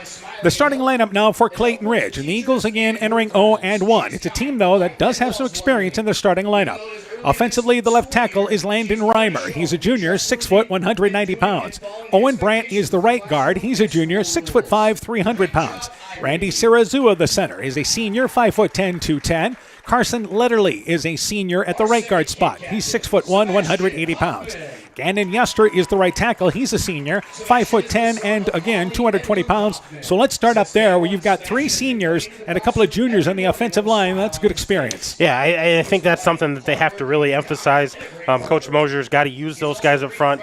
The starting lineup now for Clayton Ridge, and the Eagles again entering 0-1. It's a team, though, that does have some experience in the starting lineup. Offensively, the left tackle is Landon Reimer. He's a junior, 6 foot, 190 pounds. Owen Brandt is the right guard. He's a junior, 6'5", 300 pounds. Randy Sirazua, the center, is a senior, 5'10", 210. Carson Letterly is a senior at the right guard spot. He's 6'1", 180 pounds. Gannon Yuster is the right tackle. He's a senior, 5'10", and again, 220 pounds. So let's start up there where you've got 3 seniors and a couple of juniors on the offensive line. That's good experience. Yeah, I think that's something that they have to really emphasize. Coach Mosier's got to use those guys up front,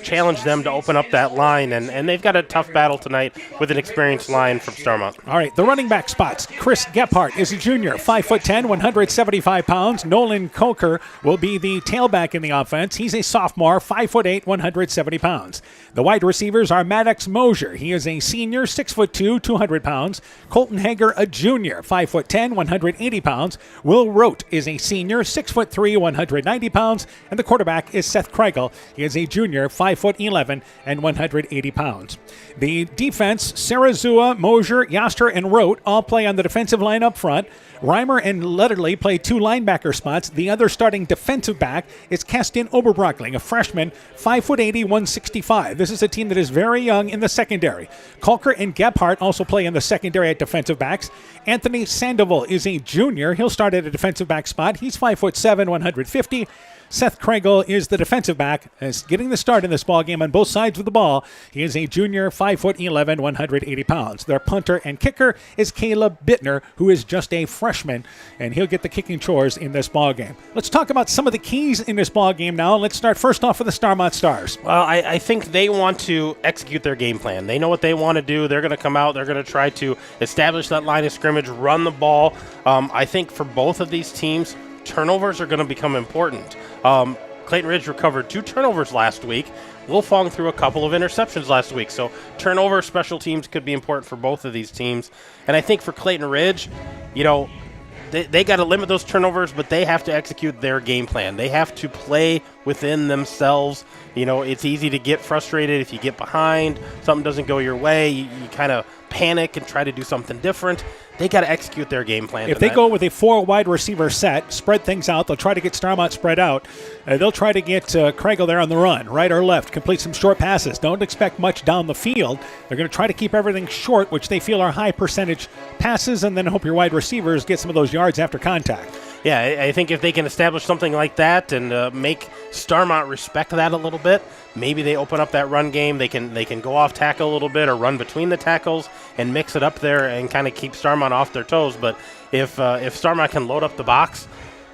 challenge them to open up that line, and they've got a tough battle tonight with an experienced line from Starmont. All right, the running back spots. Chris Gephardt is a junior, 5'10", 175 pounds. Nolan Coker will be the tailback in the offense. He's a sophomore, 5'8", 170 pounds. The wide receivers are Maddox Mosier. He is a senior, 6'2", 200 pounds. Colton Hager, a junior, 5'10", 180 pounds. Will Rote is a senior, 6'3", 190 pounds. And the quarterback is Seth Kreigel. He is a junior, 5'11", and 180 pounds. The defense, Sarazua, Mosier, Yaster, and Rote all play on the defensive line up front. Reimer and Letterly play 2 linebacker spots. The other starting defensive back is Keston Oberbrockling, a freshman, 5'80", 165. This is a team that is very young in the secondary. Kalker and Gebhardt also play in the secondary at defensive backs. Anthony Sandoval is a junior. He'll start at a defensive back spot. He's 5'7", 150. Seth Kreigel is the defensive back, is getting the start in this ball game on both sides of the ball. He is a junior, 5'11", 180 pounds. Their punter and kicker is Caleb Bittner, who is just a freshman, and he'll get the kicking chores in this ball game. Let's talk about some of the keys in this ball game now. Let's start first off with the Starmont Stars. Well, I think they want to execute their game plan. They know what they want to do. They're going to come out. They're going to try to establish that line of scrimmage, run the ball. I think for both of these teams, turnovers are going to become important. Clayton Ridge recovered 2 turnovers last week. Wilfong threw a couple of interceptions last week. So turnover, special teams could be important for both of these teams. And I think for Clayton Ridge, they got to limit those turnovers, but they have to execute their game plan. They have to play within themselves. You know, it's easy to get frustrated if you get behind, something doesn't go your way, you kind of panic and try to do something different. They got to execute their game plan. If they go with a 4 wide receiver set, spread things out, they'll try to get Starmont spread out. They'll try to get Craigle there on the run, right or left, complete some short passes. Don't expect much down the field. They're going to try to keep everything short, which they feel are high percentage passes, and then hope your wide receivers get some of those yards after contact. Yeah, I think if they can establish something like that and make Starmont respect that a little bit, maybe they open up that run game. They can go off tackle a little bit or run between the tackles and mix it up there and kind of keep Starmont off their toes. But if Starmont can load up the box,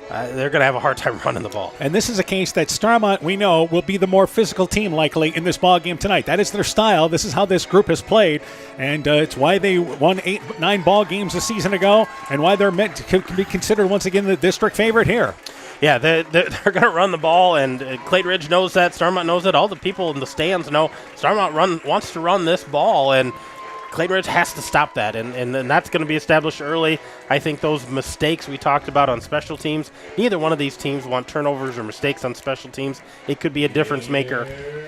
they're going to have a hard time running the ball. And this is a case that Starmont, we know, will be the more physical team likely in this ball game tonight. That is their style. This is how this group has played, and it's why they won 8-9 ball games a season ago, and why they're meant to be considered once again the district favorite here. Yeah, they're going to run the ball, and Clayton Ridge knows that. Starmont knows that. All the people in the stands know Starmont wants to run this ball, and Clayton Ridge has to stop that, and that's going to be established early. I think those mistakes we talked about on special teams, neither one of these teams want turnovers or mistakes on special teams. It could be a difference maker.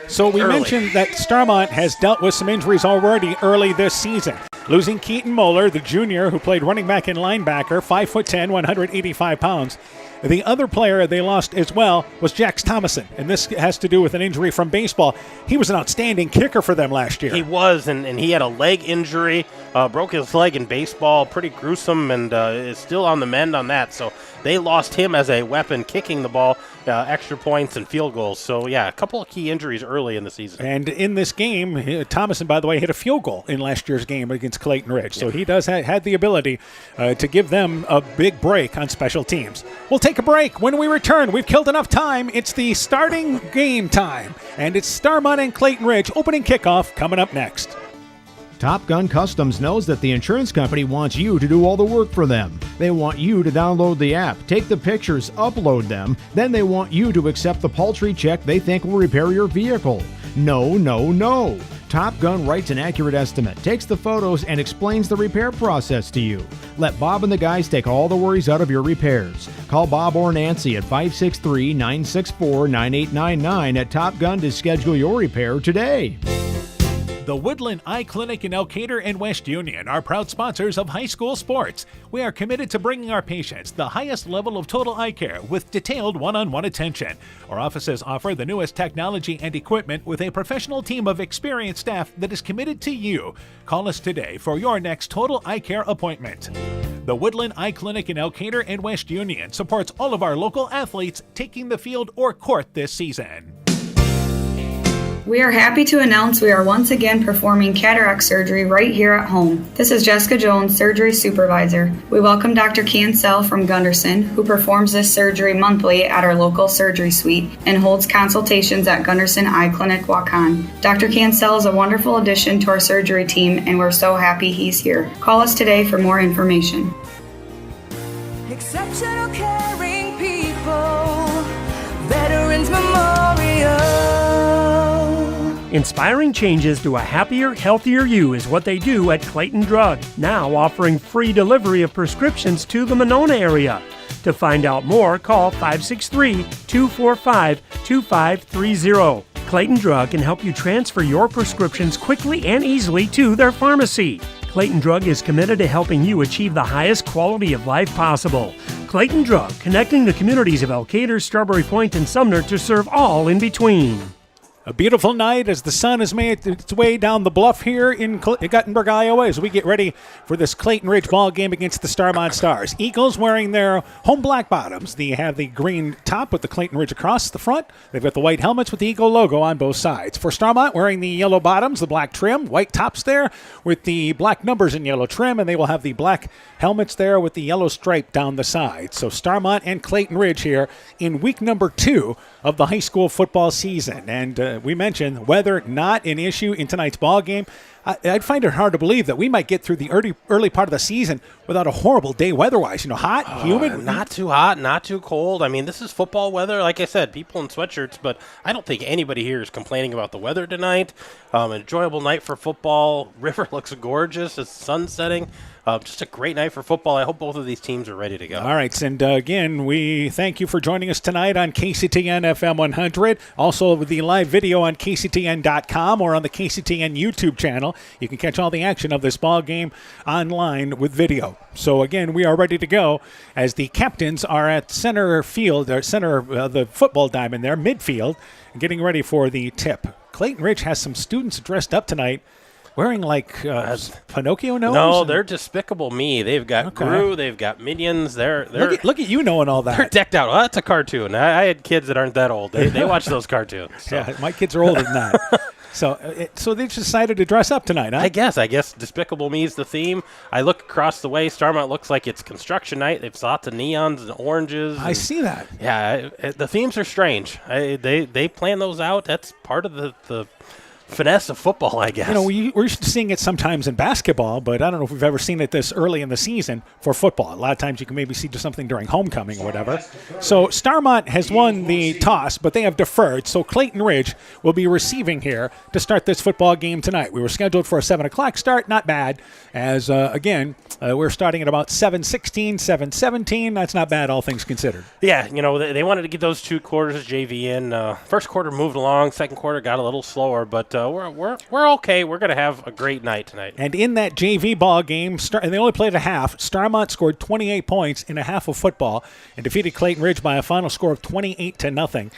So we mentioned that Starmont has dealt with some injuries already early this season. Losing Keaton Moeller, the junior who played running back and linebacker, 5'10", 185 pounds. The other player they lost as well was Jax Thomason, and this has to do with an injury from baseball. He was an outstanding kicker for them last year. He was, and he had a leg injury, broke his leg in baseball, pretty gruesome, and is still on the mend on that. So they lost him as a weapon, kicking the ball, extra points and field goals. So, yeah, a couple of key injuries early in the season. And in this game, Thomason, by the way, hit a field goal in last year's game against Clayton Ridge. So he does had the ability to give them a big break on special teams. We'll take a break. When we return, we've killed enough time. It's the starting game time. And it's Starmont and Clayton Ridge opening kickoff coming up next. Top Gun Customs knows that the insurance company wants you to do all the work for them. They want you to download the app, take the pictures, upload them, then they want you to accept the paltry check they think will repair your vehicle. No, no, no. Top Gun writes an accurate estimate, takes the photos, and explains the repair process to you. Let Bob and the guys take all the worries out of your repairs. Call Bob or Nancy at 563-964-9899 at Top Gun to schedule your repair today. The Woodland Eye Clinic in Elkader and West Union are proud sponsors of high school sports. We are committed to bringing our patients the highest level of total eye care with detailed one-on-one attention. Our offices offer the newest technology and equipment with a professional team of experienced staff that is committed to you. Call us today for your next total eye care appointment. The Woodland Eye Clinic in Elkader and West Union supports all of our local athletes taking the field or court this season. We are happy to announce we are once again performing cataract surgery right here at home. This is Jessica Jones, surgery supervisor. We welcome Dr. Cancel from Gunderson, who performs this surgery monthly at our local surgery suite and holds consultations at Gunderson Eye Clinic, Waukon. Dr. Cancel is a wonderful addition to our surgery team, and we're so happy he's here. Call us today for more information. Exceptional caring people, Veterans Memorial. Inspiring changes to a happier, healthier you is what they do at Clayton Drug, now offering free delivery of prescriptions to the Monona area. To find out more, call 563-245-2530. Clayton Drug can help you transfer your prescriptions quickly and easily to their pharmacy. Clayton Drug is committed to helping you achieve the highest quality of life possible. Clayton Drug, connecting the communities of Elkader, Strawberry Point, and Sumner to serve all in between. A beautiful night as the sun has made its way down the bluff here in Guttenberg, Iowa, as we get ready for this Clayton Ridge ball game against the Starmont Stars. Eagles wearing their home black bottoms. They have the green top with the Clayton Ridge across the front. They've got the white helmets with the Eagle logo on both sides. For Starmont, wearing the yellow bottoms, the black trim, white tops there with the black numbers in yellow trim, and they will have the black helmets there with the yellow stripe down the side. So Starmont and Clayton Ridge here in week number 2 of the high school football season. And we mentioned weather not an issue in tonight's ball game. I'd find it hard to believe that we might get through the early part of the season without a horrible day weather-wise. Hot, humid. Not too hot, not too cold. I mean, this is football weather. Like I said, people in sweatshirts, but I don't think anybody here is complaining about the weather tonight. Enjoyable night for football. River looks gorgeous. It's sun setting. Just a great night for football. I hope both of these teams are ready to go. All right, and again, we thank you for joining us tonight on KCTN FM 100. Also, with the live video on KCTN.com or on the KCTN YouTube channel. You can catch all the action of this ball game online with video. So, again, we are ready to go as the captains are at center field, or center the football diamond there, midfield, getting ready for the tip. Clayton Ridge has some students dressed up tonight wearing like Pinocchio nose? No, they're Despicable Me. They've got Gru, they've got Minions. They're look at you knowing all that. They're decked out. Well, that's a cartoon. I had kids that aren't that old. They watch those cartoons. So. Yeah, my kids are older than that. So they decided to dress up tonight, huh? I guess Despicable Me is the theme. I look across the way. Starmont looks like it's construction night. They've lots of neons and oranges. I see that. Yeah, the themes are strange. They plan those out. That's part of the finesse of football, I guess. We're used to seeing it sometimes in basketball, but I don't know if we've ever seen it this early in the season for football. A lot of times you can maybe see something during homecoming or whatever. So Starmont has won the toss, but they have deferred. So Clayton Ridge will be receiving here to start this football game tonight. We were scheduled for a 7 o'clock start. Not bad, as, again, we're starting at about 7:16, 7:17. That's not bad, all things considered. Yeah, they wanted to get those 2 quarters of JV in. First quarter moved along. Second quarter got a little slower, but we're okay. We're going to have a great night tonight. And in that JV ball game, and they only played a half, Starmont scored 28 points in a half of football and defeated Clayton Ridge by a final score of 28-0.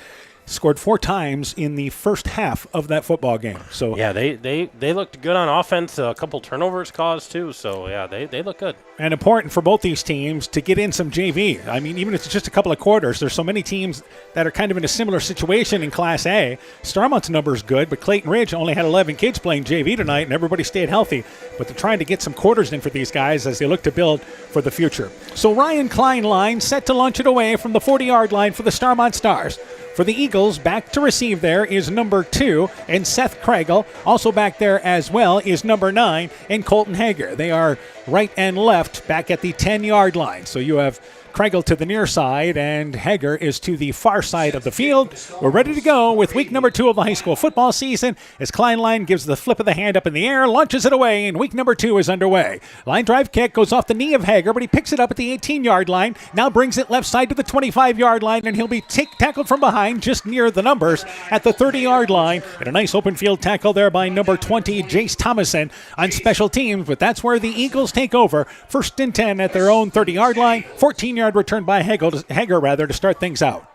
Scored 4 times in the first half of that football game. So yeah, they looked good on offense. A couple turnovers caused too. So yeah, they look good. And important for both these teams to get in some JV. I mean, even if it's just a couple of quarters, there's so many teams that are kind of in a similar situation in Class A. Starmont's number is good, but Clayton Ridge only had 11 kids playing JV tonight, and everybody stayed healthy. But they're trying to get some quarters in for these guys as they look to build for the future. So Ryan Kleinlein set to launch it away from the 40-yard line for the Starmont Stars. For the Eagles, back to receive there is number 2, and Seth Kregel. Also back there as well is number 9, and Colton Hager. They are right and left back at the 10-yard line. So you have Kregel to the near side, and Hager is to the far side of the field. We're ready to go with week number 2 of the high school football season as Kleinlein gives the flip of the hand up in the air, launches it away, and week number 2 is underway. Line drive kick goes off the knee of Hager, but he picks it up at the 18-yard line, now brings it left side to the 25-yard line, and he'll be tackled from behind just near the numbers at the 30-yard line. And a nice open field tackle there by number 20, Jace Thomason, on special teams, but that's where the Eagles take over. 1st and 10 at their own 30-yard line, 14-yard return by Hager to start things out.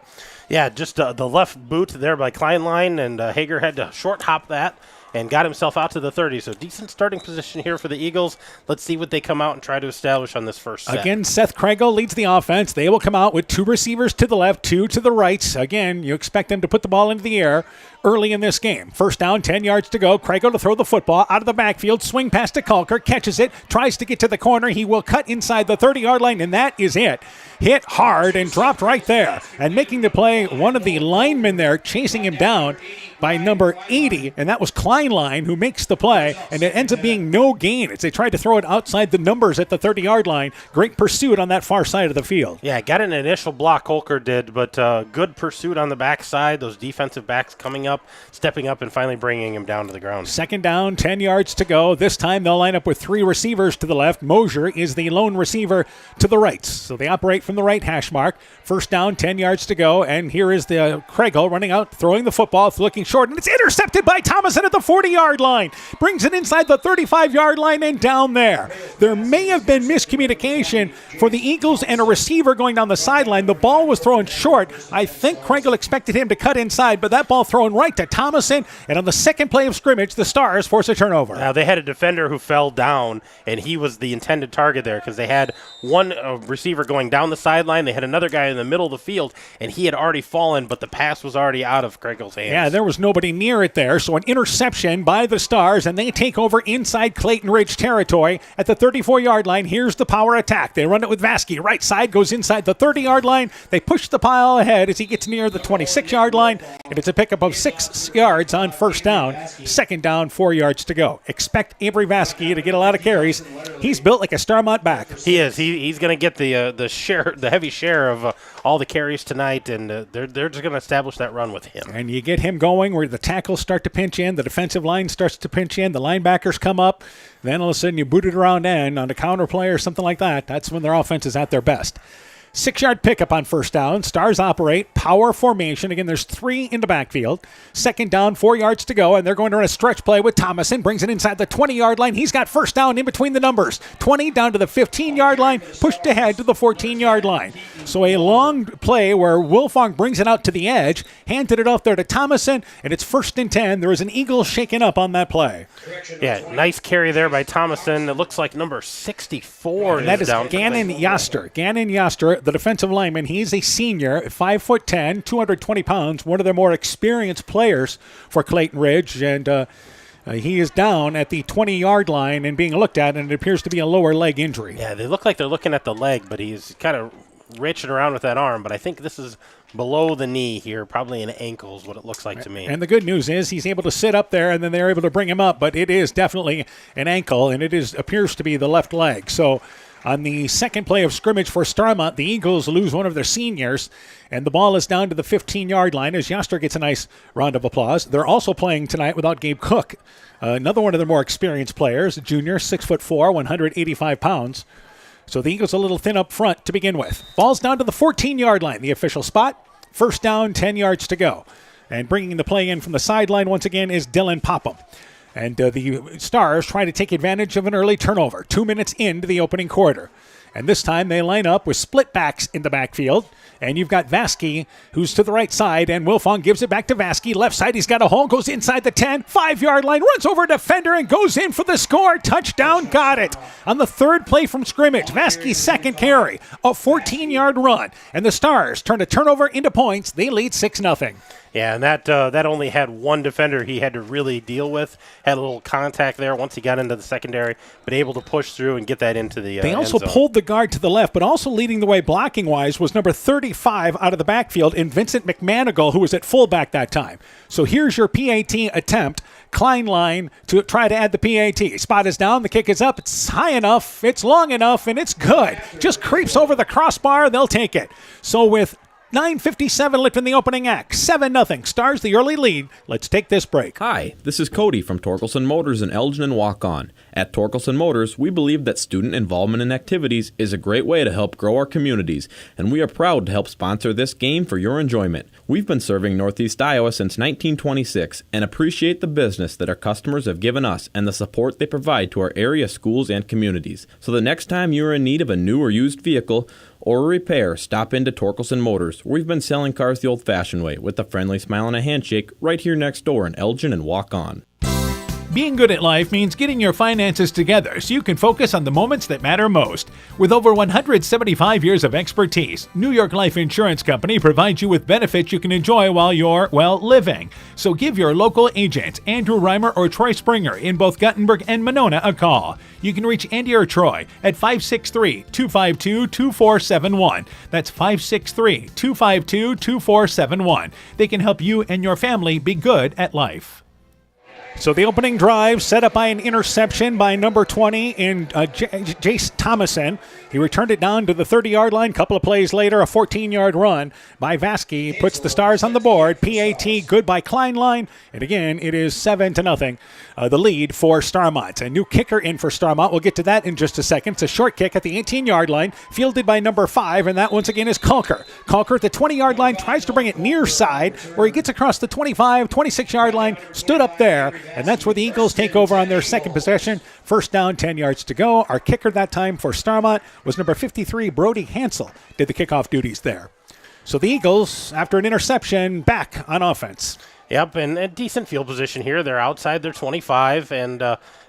Yeah, just the left boot there by Kleinlein, and Hager had to short hop that and got himself out to the 30. So decent starting position here for the Eagles. Let's see what they come out and try to establish on this first set. Again, Seth Kregel leads the offense. They will come out with 2 receivers to the left, 2 to the right. Again, you expect them to put the ball into the air early in this game. 1st down, 10 yards to go. Kregel to throw the football out of the backfield. Swing pass to Kalker. Catches it. Tries to get to the corner. He will cut inside the 30-yard line, and that is it. Hit hard and dropped right there. And making the play, one of the linemen there chasing him down by number 80, and that was Kleinlein who makes the play, and it ends up being no gain as they tried to throw it outside the numbers at the 30-yard line. Great pursuit on that far side of the field. Yeah, got an initial block, Holker did, but good pursuit on the backside. Those defensive backs coming up, stepping up, and finally bringing him down to the ground. 2nd down, 10 yards to go. This time they'll line up with 3 receivers to the left. Mosier is the lone receiver to the right. So they operate from the right hash mark. 1st down, 10 yards to go, and here is the Kregel running out, throwing the football, looking short, and it's intercepted by Thomason at the 40-yard line. Brings it inside the 35-yard line and down there. There may have been miscommunication for the Eagles and a receiver going down the sideline. The ball was thrown short. I think Kregel expected him to cut inside, but that ball thrown right to Thomason, and on the second play of scrimmage, the Stars force a turnover. Now, they had a defender who fell down, and he was the intended target there because they had one receiver going down the sideline. They had another guy in the middle of the field, and he had already fallen, but the pass was already out of Kregel's hands. Yeah, there was nobody near it there, so an interception by the Stars, and they take over inside Clayton Ridge territory at the 34-yard line. Here's the power attack. They run it with Vasky. Right side goes inside the 30-yard line. They push the pile ahead as he gets near the 26-yard line, and it's a pickup of 6 yards on first down. Second down, 4 yards to go. Expect Avery Vasky to get a lot of carries. He's built like a Starmont back. He is. He's going to get the heavy share of all the carries tonight, and they're just going to establish that run with him. And you get him going where the tackles start to pinch in, the defensive line starts to pinch in, the linebackers come up, then all of a sudden you boot it around in on a counter play or something like that. That's when their offense is at their best. 6-yard pickup on first down. Stars operate. Power formation. Again, there's 3 in the backfield. Second down, 4 yards to go, and they're going to run a stretch play with Thomason. Brings it inside the 20-yard line. He's got first down in between the numbers. 20 down to the 15-yard line, pushed ahead to the 14-yard line. So a long play where Wilfong brings it out to the edge, handed it off there to Thomason, and it's 1st and 10. There is an Eagle shaken up on that play. Yeah, nice carry there by Thomason. It looks like number 64 and that is down. Gannon Yoster. Gannon Yoster, the defensive lineman. He's a senior, 5'10", 220 pounds, one of their more experienced players for Clayton Ridge, and he is down at the 20-yard line and being looked at, and it appears to be a lower leg injury. Yeah, they look like they're looking at the leg, but he's kind of reaching around with that arm, but I think this is below the knee here, probably an ankle is what it looks like to me. And the good news is he's able to sit up there, and then they're able to bring him up, but it is definitely an ankle, and it appears to be the left leg. So on the second play of scrimmage for Starmont, the Eagles lose one of their seniors, and the ball is down to the 15-yard line as Yoster gets a nice round of applause. They're also playing tonight without Gabe Cook, another one of their more experienced players, a junior, 6'4", 185 pounds. So the Eagles a little thin up front to begin with. Ball's down to the 14-yard line, the official spot. First down, 10 yards to go. And bringing the play in from the sideline once again is Dylan Popham. And the Stars try to take advantage of an early turnover, 2 minutes into the opening quarter. And this time they line up with split backs in the backfield. And you've got Vasky, who's to the right side, and Wilfong gives it back to Vasky. Left side, he's got a hole, goes inside the 10, 5-yard line, runs over a defender, and goes in for the score. Touchdown, got it. On the third play from scrimmage, Vasky's second carry, a 14-yard run. And the Stars turn a turnover into points. They lead 6-0. Yeah, and that only had one defender he had to really deal with. Had a little contact there once he got into the secondary, but able to push through and get that into the They also end zone. pulled the guard to the left, but also leading the way blocking-wise was number 35 out of the backfield in Vincent McManigal, who was at fullback that time. So here's your PAT attempt. Klein line to try to add the PAT. Spot is down, the kick is up, it's high enough, it's long enough, and it's good. Just creeps over the crossbar, they'll take it. So with 9:57 left in the opening act. 7-0. Stars the early lead. Let's take this break. Hi, this is Cody from Torkelson Motors in Elgin and Walk-On. At Torkelson Motors, we believe that student involvement in activities is a great way to help grow our communities, and we are proud to help sponsor this game for your enjoyment. We've been serving Northeast Iowa since 1926 and appreciate the business that our customers have given us and the support they provide to our area schools and communities. So the next time you are in need of a new or used vehicle or a repair, stop into Torkelson Motors. We've been selling cars the old-fashioned way with a friendly smile and a handshake right here next door in Elgin and Walk-On. Being good at life means getting your finances together so you can focus on the moments that matter most. With over 175 years of expertise, New York Life Insurance Company provides you with benefits you can enjoy while you're, living. So give your local agents, Andrew Reimer or Troy Springer in both Guttenberg and Monona, a call. You can reach Andy or Troy at 563-252-2471. That's 563-252-2471. They can help you and your family be good at life. So the opening drive set up by an interception by number 20 in Jace Thomason. He returned it down to the 30-yard line. Couple of plays later, a 14-yard run by Vasky puts the Stars on the board. PAT good by Kleinlein. And again, it is 7-0. The lead for Starmont. A new kicker in for Starmont. We'll get to that in just a second. It's a short kick at the 18-yard line, fielded by number 5, and that once again is Kalker. Kalker at the 20-yard line tries to bring it near side, where he gets across the 25, 26-yard line, stood up there, and that's where the Eagles take over on their second possession. First down, 10 yards to go. Our kicker that time for Starmont was number 53, Brody Hansel, did the kickoff duties there. So the Eagles, after an interception, back on offense. Yep, and a decent field position here. They're outside their 25, and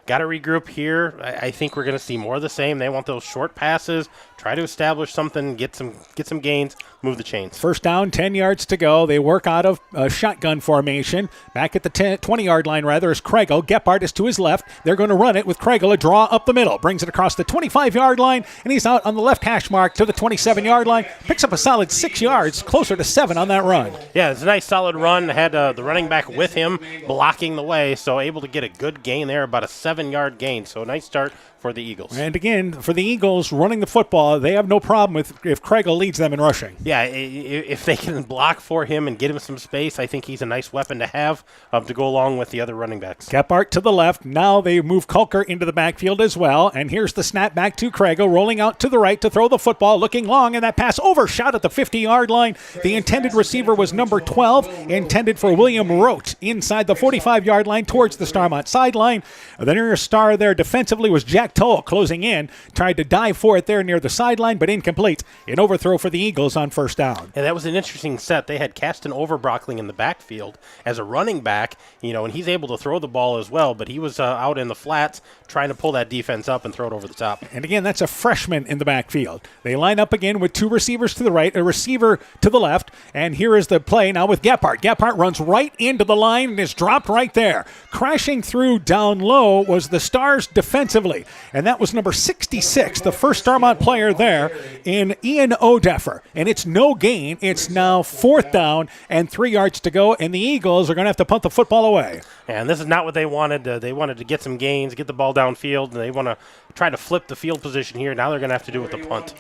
got to regroup here. I think we're going to see more of the same. They want those short passes, try to establish something, get some gains, move the chains. First down, 10 yards to go. They work out of shotgun formation. Back at the 20-yard line, rather, is Kregel. Gephardt is to his left. They're going to run it with Kregel, a draw up the middle. Brings it across the 25-yard line, and he's out on the left hash mark to the 27-yard line. Picks up a solid 6 yards, closer to 7 on that run. Yeah, it's a nice solid run. Had the running back with him blocking the way, so able to get a good gain there, about a 7-yard gain. So a nice start for the Eagles. And again, for the Eagles running the football, they have no problem with if Kregel leads them in rushing. Yeah, if they can block for him and get him some space, I think he's a nice weapon to have to go along with the other running backs. Gephardt to the left. Now they move Kulker into the backfield as well. And here's the snap back to Kregel, rolling out to the right to throw the football, looking long, and that pass overshot at the 50-yard line. The intended receiver was number 12, intended for William Rote, inside the 45-yard line towards the Starmont sideline. The nearest star there defensively was Jack Toll, closing in. Tried to dive for it there near the sideline, but incomplete. An overthrow for the Eagles on first down. And that was an interesting set. They had Kasten Overbrockling in the backfield as a running back, and he's able to throw the ball as well, but he was out in the flats trying to pull that defense up and throw it over the top. And again, that's a freshman in the backfield. They line up again with two receivers to the right, a receiver to the left, and here is the play now with Gephardt. Gephardt runs right into the line and is dropped right there. Crashing through down low was the Stars defensively, and that was number 66, the first Starmont player there in Ian Odeffer. And it's no gain. It's now fourth down and 3 yards to go, and the Eagles are going to have to punt the football away. And this is not what they wanted. They wanted to get some gains, get the ball downfield, and they want to try to flip the field position here. Now they're going to have to do it with the punt.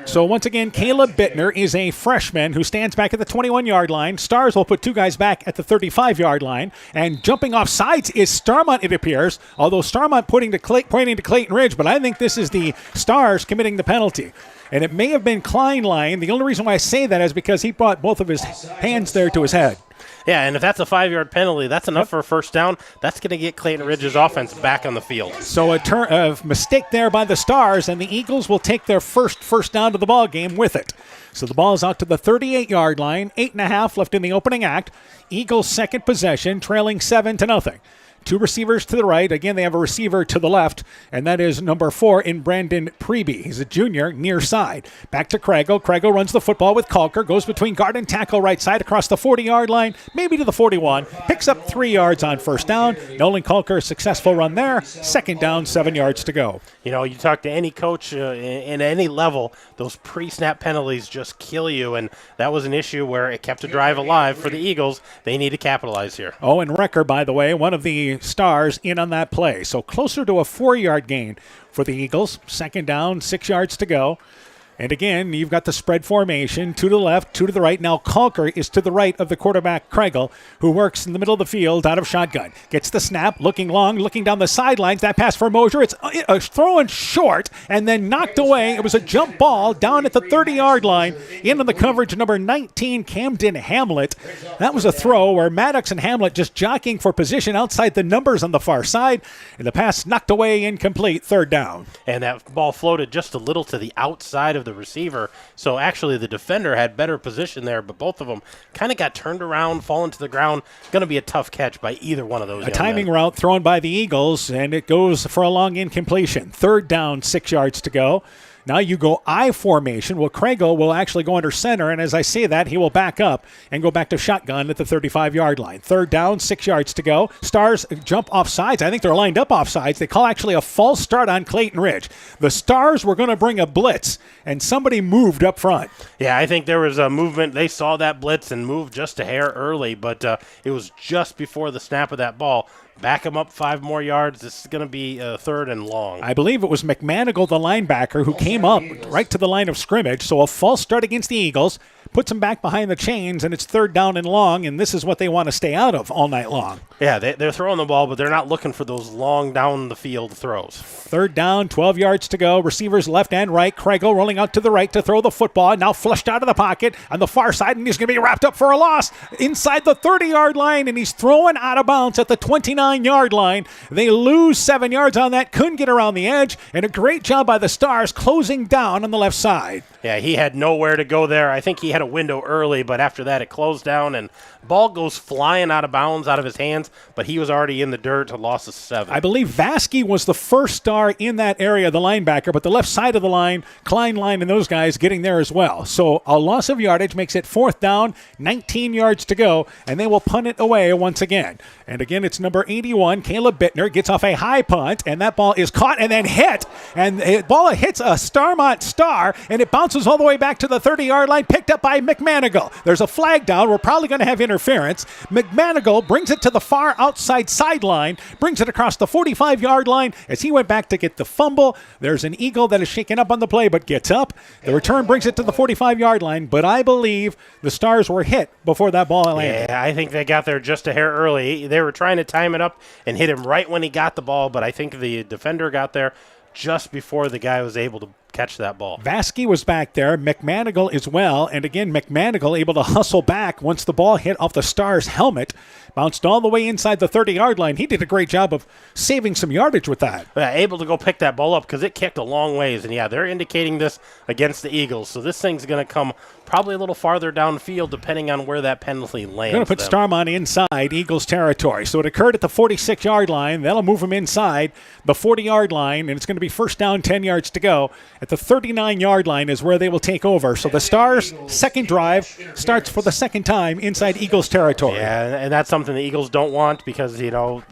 So once again, Caleb Bittner is a freshman who stands back at the 21-yard line. Stars will put two guys back at the 35-yard line. And jumping off sides is Starmont, it appears, although Starmont pointing to Clayton Ridge, but I think this is the Stars committing the penalty. And it may have been Kleinlein. The only reason why I say that is because he brought both of his hands there to his head. Yeah, and if that's a 5-yard penalty, that's enough for a first down. That's going to get Clayton Ridge's offense back on the field. So a mistake there by the Stars, and the Eagles will take their first down to the ball game with it. So the ball is out to the 38-yard line, 8.5 left in the opening act. Eagles' second possession, trailing 7-0. Two receivers to the right. Again, they have a receiver to the left, and that is number 4 in Brandon Preby. He's a junior, near side. Back to Kregel. Kregel runs the football with Kulker, goes between guard and tackle right side across the 40-yard line, maybe to the 41, picks up 3 yards on first down. Nolan Kulker, successful run there. Second down, 7 yards to go. You talk to any coach in any level, those pre-snap penalties just kill you, and that was an issue where it kept a drive alive for the Eagles. They need to capitalize here. Oh, and Recker, by the way, one of the Stars in on that play. So closer to a 4-yard gain for the Eagles. Second down, 6 yards to go. And again, you've got the spread formation, 2 to the left, 2 to the right. Now Kulker is to the right of the quarterback, Kregel, who works in the middle of the field out of shotgun. Gets the snap, looking long, looking down the sidelines. That pass for Mosier. It's thrown short and then knocked away. It was a jump ball down at the 30-yard line. Into the coverage, number 19, Camden Hamlet. That was a throw where Maddox and Hamlet just jockeying for position outside the numbers on the far side. And the pass knocked away, incomplete, third down. And that ball floated just a little to the outside of the receiver, so actually the defender had better position there, but both of them kind of got turned around, fallen to the ground. Going to be a tough catch by either one of those. A timing route thrown by the Eagles, and it goes for a long incompletion. Third down, 6 yards to go. Now you go I formation. Well, Kregel will actually go under center, and as I say that, he will back up and go back to shotgun at the 35-yard line. Third down, 6 yards to go. Stars jump off sides. I think they're lined up off sides. They call actually a false start on Clayton Ridge. The Stars were going to bring a blitz, and somebody moved up front. Yeah, I think there was a movement. They saw that blitz and moved just a hair early, but it was just before the snap of that ball. Back him up 5 more yards. This is going to be third and long. I believe it was McManigal, the linebacker, who came up right to the line of scrimmage. So a false start against the Eagles puts them back behind the chains, and it's third down and long, and this is what they want to stay out of all night long. Yeah, they're throwing the ball, but they're not looking for those long down the field throws. Third down, 12 yards to go. Receivers left and right. Kregel rolling out to the right to throw the football. Now flushed out of the pocket on the far side, and he's going to be wrapped up for a loss inside the 30-yard line, and he's throwing out of bounds at the 29-yard line. They lose 7 yards on that. Couldn't get around the edge, and a great job by the Stars closing down on the left side. Yeah, he had nowhere to go there. I think he had a a window early, but after that it closed down, and ball goes flying out of bounds out of his hands, but he was already in the dirt, a loss of 7. I believe Vasky was the first star in that area, the linebacker, but the left side of the line, Kleinlein and those guys getting there as well. So a loss of yardage makes it 4th down, 19 yards to go, and they will punt it away once again. And again, it's number 81, Caleb Bittner, gets off a high punt, and that ball is caught and then hit. And the ball hits a Starmont star, and it bounces all the way back to the 30-yard line, picked up by McManigal. There's a flag down. We're probably going to have interference. McManigal brings it to the far outside sideline, brings it across the 45-yard line as he went back to get the fumble. There's an Eagle that is shaken up on the play but gets up. The return brings it to the 45-yard line, but I believe the Stars were hit before that ball landed. Yeah, I think they got there just a hair early. They were trying to time it up and hit him right when he got the ball, but I think the defender got there just before the guy was able to catch that ball. Vasky was back there, McManigal as well, and again, McManigal able to hustle back once the ball hit off the Stars' helmet, bounced all the way inside the 30-yard line. He did a great job of saving some yardage with that. Yeah, able to go pick that ball up because it kicked a long ways, and yeah, they're indicating this against the Eagles, so this thing's going to come probably a little farther downfield depending on where that penalty lands. Going to put Starmont inside Eagles territory. So it occurred at the 46-yard line. That'll move him inside the 40-yard line, and it's going to be 1st down, 10 yards to go. At the 39-yard line is where they will take over. So the Stars' second drive starts for the second time inside Eagles territory. Yeah, and that's something the Eagles don't want because, you know,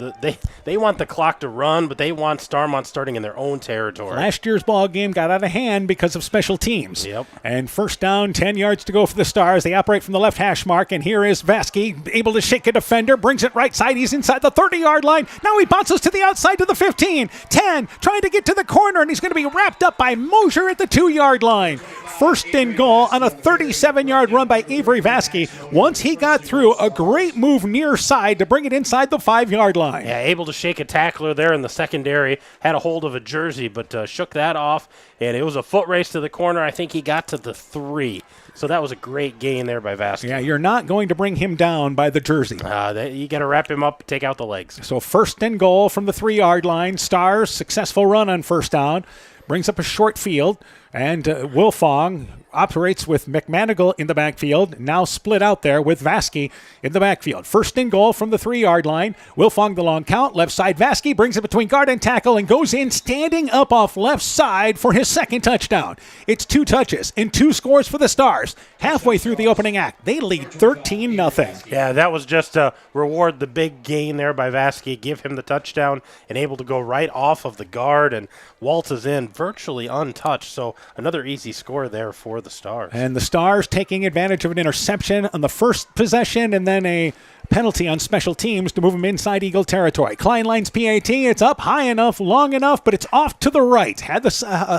they want the clock to run, but they want Starmont starting in their own territory. Last year's ball game got out of hand because of special teams. Yep. And 1st down, 10 yards to go for the Stars. They operate from the left hash mark, and here is Vasky able to shake a defender, brings it right side. He's inside the 30-yard line. Now he bounces to the outside to the 15, 10, trying to get to the corner, and he's going to be wrapped up by Mosier at the 2-yard line. 1st and goal on a 37-yard run by Avery Vasky. Once he got through, a great move near side to bring it inside the 5-yard line. Yeah, able to shake a tackler there in the secondary. Had a hold of a jersey, but shook that off, and it was a foot race to the corner. I think he got to the 3. So that was a great gain there by Vasky. Yeah, you're not going to bring him down by the jersey. You got to wrap him up, take out the legs. So 1st and goal from the 3-yard line. Stars, successful run on 1st down. Brings up a short field, and Wilfong operates with McManigal in the backfield, now split out there with Vasky in the backfield. 1st and goal from the 3-yard line. Wilfong the long count, left side Vasky brings it between guard and tackle and goes in standing up off left side for his 2nd touchdown. It's 2 touches and 2 scores for the Stars. Halfway through the opening act, they lead 13-0. Yeah, that was just to reward the big gain there by Vasky, give him the touchdown, and able to go right off of the guard and waltzes in virtually untouched. So another easy score there for the Stars. And the Stars taking advantage of an interception on the first possession and then a penalty on special teams to move them inside Eagle territory. Kleinlein's PAT, it's up high enough, long enough, but it's off to the right. Had the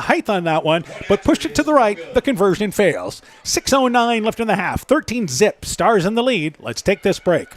height on that one, but pushed it to the right. The conversion fails. 6:09 left in the half. 13-zip. Stars in the lead. Let's take this break.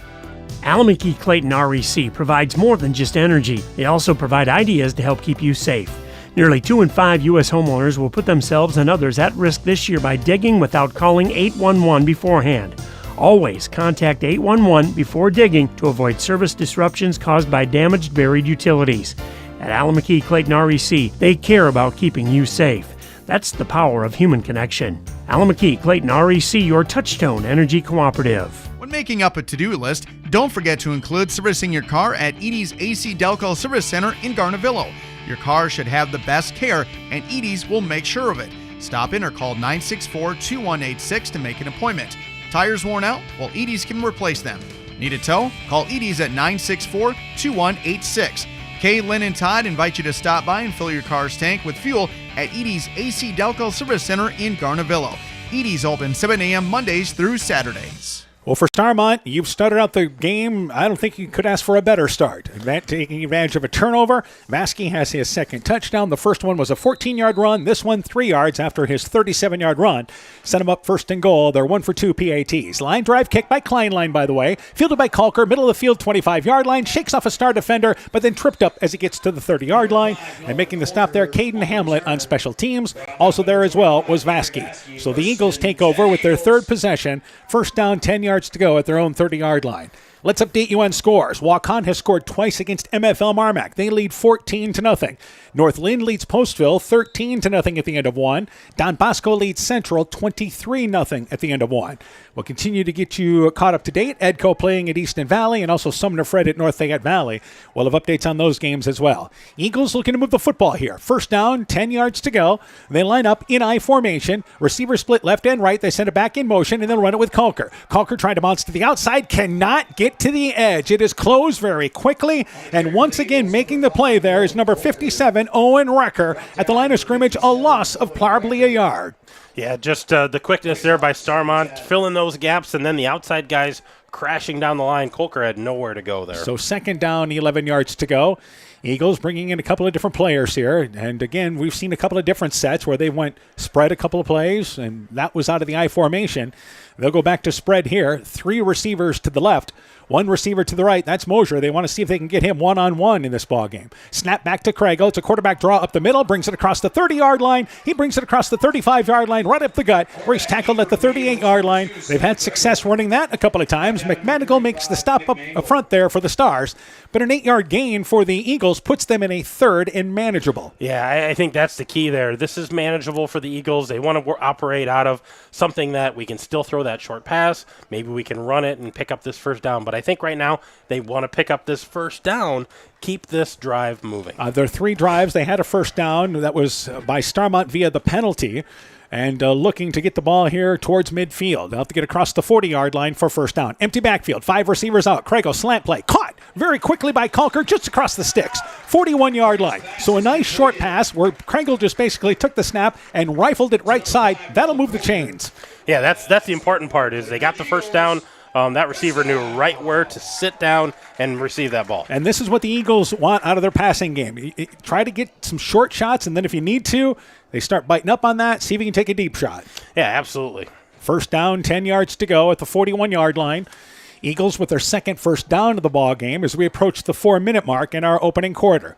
Alameda Clayton REC provides more than just energy. They also provide ideas to help keep you safe. Nearly 2 in 5 U.S. homeowners will put themselves and others at risk this year by digging without calling 811 beforehand. Always contact 811 before digging to avoid service disruptions caused by damaged buried utilities. At Alameda Clayton REC, they care about keeping you safe. That's the power of human connection. Alameda Clayton REC, your Touchstone Energy Cooperative. When making up a to-do list, don't forget to include servicing your car at Edie's AC Delco Service Center in Garnavillo. Your car should have the best care, and Edie's will make sure of it. Stop in or call 964-2186 to make an appointment. Tires worn out? Well, Edie's can replace them. Need a tow? Call Edie's at 964-2186. Kay, Lynn, and Todd invite you to stop by and fill your car's tank with fuel at Edie's AC Delco Service Center in Garnavillo. Edie's open 7 a.m. Mondays through Saturdays. Well, for Starmont, you've started out the game. I don't think you could ask for a better start. Taking advantage of a turnover. Vasky has his 2nd touchdown. The first one was a 14-yard run. This one, 3 yards after his 37-yard run. Set him up 1st and goal. They're 1 for 2 PATs. Line drive kick by Kleinlein, by the way. Fielded by Kalker. Middle of the field, 25-yard line. Shakes off a star defender, but then tripped up as he gets to the 30-yard line. And making the stop there, Caden Hamlet on special teams. Also there as well was Vasky. So the Eagles take over with their 3rd possession. 1st down, 10 yards to go at their own 30-yard line. Let's update you on scores. Waukon has scored twice against MFL Marmac. They lead 14-0. North Lynn leads Postville 13-0 at the end of one. Don Bosco leads Central 23-0 at the end of one. We'll continue to get you caught up to date. Edco playing at Easton Valley and also Sumner Fred at North Fayette Valley. We'll have updates on those games as well. Eagles looking to move the football here. First down, 10 yards to go. They line up in I formation. Receiver split left and right. They send it back in motion and then run it with Kalker. Kalker trying to bounce to the outside. Cannot get to the edge. It is closed very quickly. And once again, making the play there is number 57, Owen Wrecker. At the line of scrimmage, a loss of probably a yard. Yeah, just the quickness there by Starmont, filling those gaps, and then the outside guys crashing down the line. Colker had nowhere to go there. So second down, 11 yards to go. Eagles bringing in a couple of different players here. And again, we've seen a couple of different sets where they went spread a couple of plays, and that was out of the I formation. They'll go back to spread here. 3 receivers to the left, 1 receiver to the right. That's Mosier. They want to see if they can get him one-on-one in this ballgame. Snap back to Craigle. It's a quarterback draw up the middle. Brings it across the 30-yard line. He brings it across the 35-yard line, right up the gut, where he's tackled at the 38-yard line. They've had success running that a couple of times. McManigal makes the stop up front there for the Stars. But an 8-yard gain for the Eagles puts them in a third and manageable. Yeah, I think that's the key there. This is manageable for the Eagles. They want to operate out of something that we can still throw that short pass. Maybe we can run it and pick up this first down. But I think right now they want to pick up this first down, keep this drive moving. There are 3 drives. They had a first down that was by Starmont via the penalty. And looking to get the ball here towards midfield. They'll have to get across the 40-yard line for first down. Empty backfield. 5 receivers out. Craigle slant play. Caught very quickly by Kalker just across the sticks. 41-yard line. So a nice short pass where Craigle just basically took the snap and rifled it right side. That'll move the chains. Yeah, that's the important part is they got the first down. That receiver knew right where to sit down and receive that ball. And this is what the Eagles want out of their passing game. Try to get some short shots, and then if you need to, they start biting up on that, see if you can take a deep shot. Yeah, absolutely. First down, 10 yards to go at the 41-yard line. Eagles with their second first down of the ball game as we approach the 4-minute mark in our opening quarter.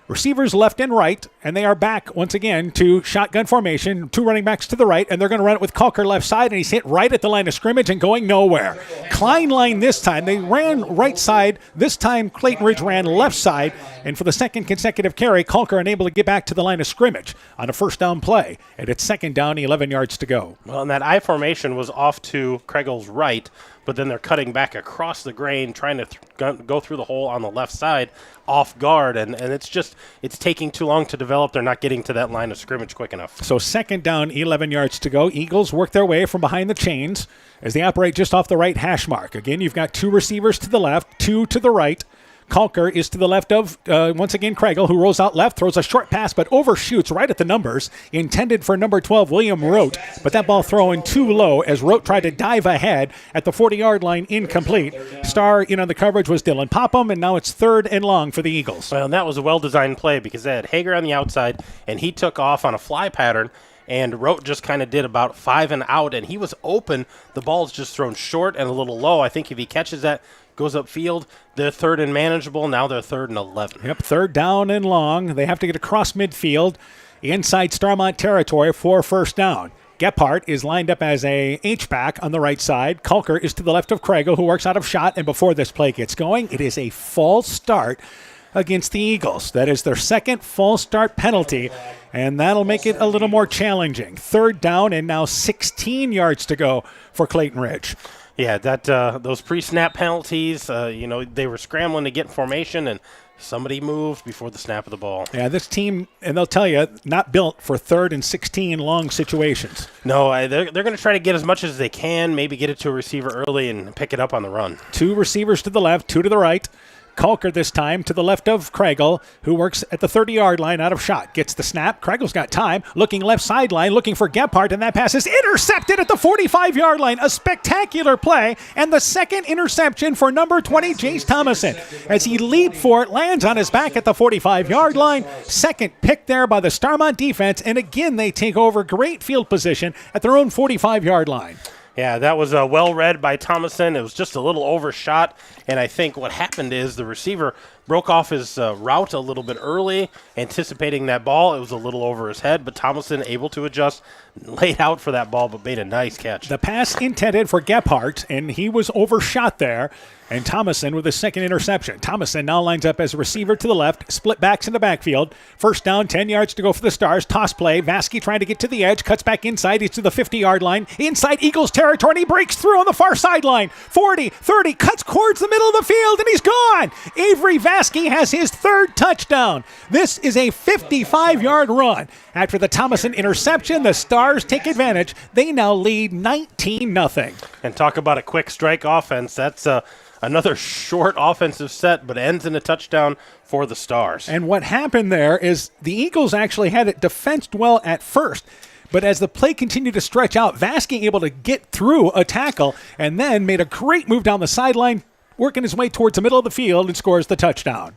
Receivers left and right, and they are back once again to shotgun formation. 2 running backs to the right, and they're going to run it with Kalker left side, and he's hit right at the line of scrimmage and going nowhere. Klein line this time. They ran right side. This time, Clayton Ridge ran left side, and for the second consecutive carry, Kalker unable to get back to the line of scrimmage on a first down play. And it's second down, 11 yards to go. Well, and that I formation was off to Craigle's right, but then they're cutting back across the grain, trying to go through the hole on the left side off guard, and it's taking too long to develop. They're not getting to that line of scrimmage quick enough. So second down, 11 yards to go. Eagles work their way from behind the chains as they operate just off the right hash mark. Again, you've got 2 receivers to the left, 2 to the right. Kalker is to the left of, once again, Craigle, who rolls out left, throws a short pass, but overshoots right at the numbers, intended for number 12, William Rote, but that ball thrown too low as Rote tried to dive ahead at the 40-yard line, incomplete. Star in on the coverage was Dylan Popham, and now it's third and long for the Eagles. Well, and that was a well-designed play because they had Hager on the outside, and he took off on a fly pattern, and Rote just kind of did about 5 and out, and he was open. The ball's just thrown short and a little low. I think if he catches that, goes upfield, they're third and manageable. Now they're third and 11. Yep, third down and long. They have to get across midfield inside Starmont territory for first down. Gephardt is lined up as a H-back on the right side. Kalker is to the left of Craigle, who works out of shot. And before this play gets going, it is a false start against the Eagles. That is their second false start penalty, and that'll make it a little more challenging. Third down and now 16 yards to go for Clayton Ridge. Yeah, that those pre-snap penalties, they were scrambling to get in formation, and somebody moved before the snap of the ball. Yeah, this team, and they'll tell you, not built for third and 16 long situations. No, they're going to try to get as much as they can, maybe get it to a receiver early and pick it up on the run. 2 receivers to the left, 2 to the right. Kalker this time to the left of Craigle, who works at the 30-yard line out of shot. Gets the snap. Craigle's got time. Looking left sideline, looking for Gephardt, and that pass is intercepted at the 45-yard line. A spectacular play, and the second interception for number 20, Jace Thomason. As he leaped for it, lands on his back at the 45-yard line. Second pick there by the Starmont defense, and again they take over great field position at their own 45-yard line. Yeah, that was well read by Thomason. It was just a little overshot, and I think what happened is the receiver broke off his route a little bit early, anticipating that ball. It was a little over his head, but Thomason able to adjust, laid out for that ball, but made a nice catch. The pass intended for Gephardt, and he was overshot there. And Thomason with a second interception. Thomason now lines up as a receiver to the left, split backs in the backfield. First down, 10 yards to go for the Stars. Toss play. Vasky trying to get to the edge, cuts back inside. He's to the 50-yard line. Inside Eagles territory, and he breaks through on the far sideline. 40, 30, cuts towards the middle of the field, and he's gone. Avery Vasky has his third touchdown. This is a 55-yard run. After the Thomason interception, the Stars take advantage. They now lead 19-0. And talk about a quick strike offense. That's another short offensive set, but ends in a touchdown for the Stars. And what happened there is the Eagles actually had it defensed well at first, but as the play continued to stretch out, Vasky able to get through a tackle and then made a great move down the sideline, working his way towards the middle of the field and scores the touchdown.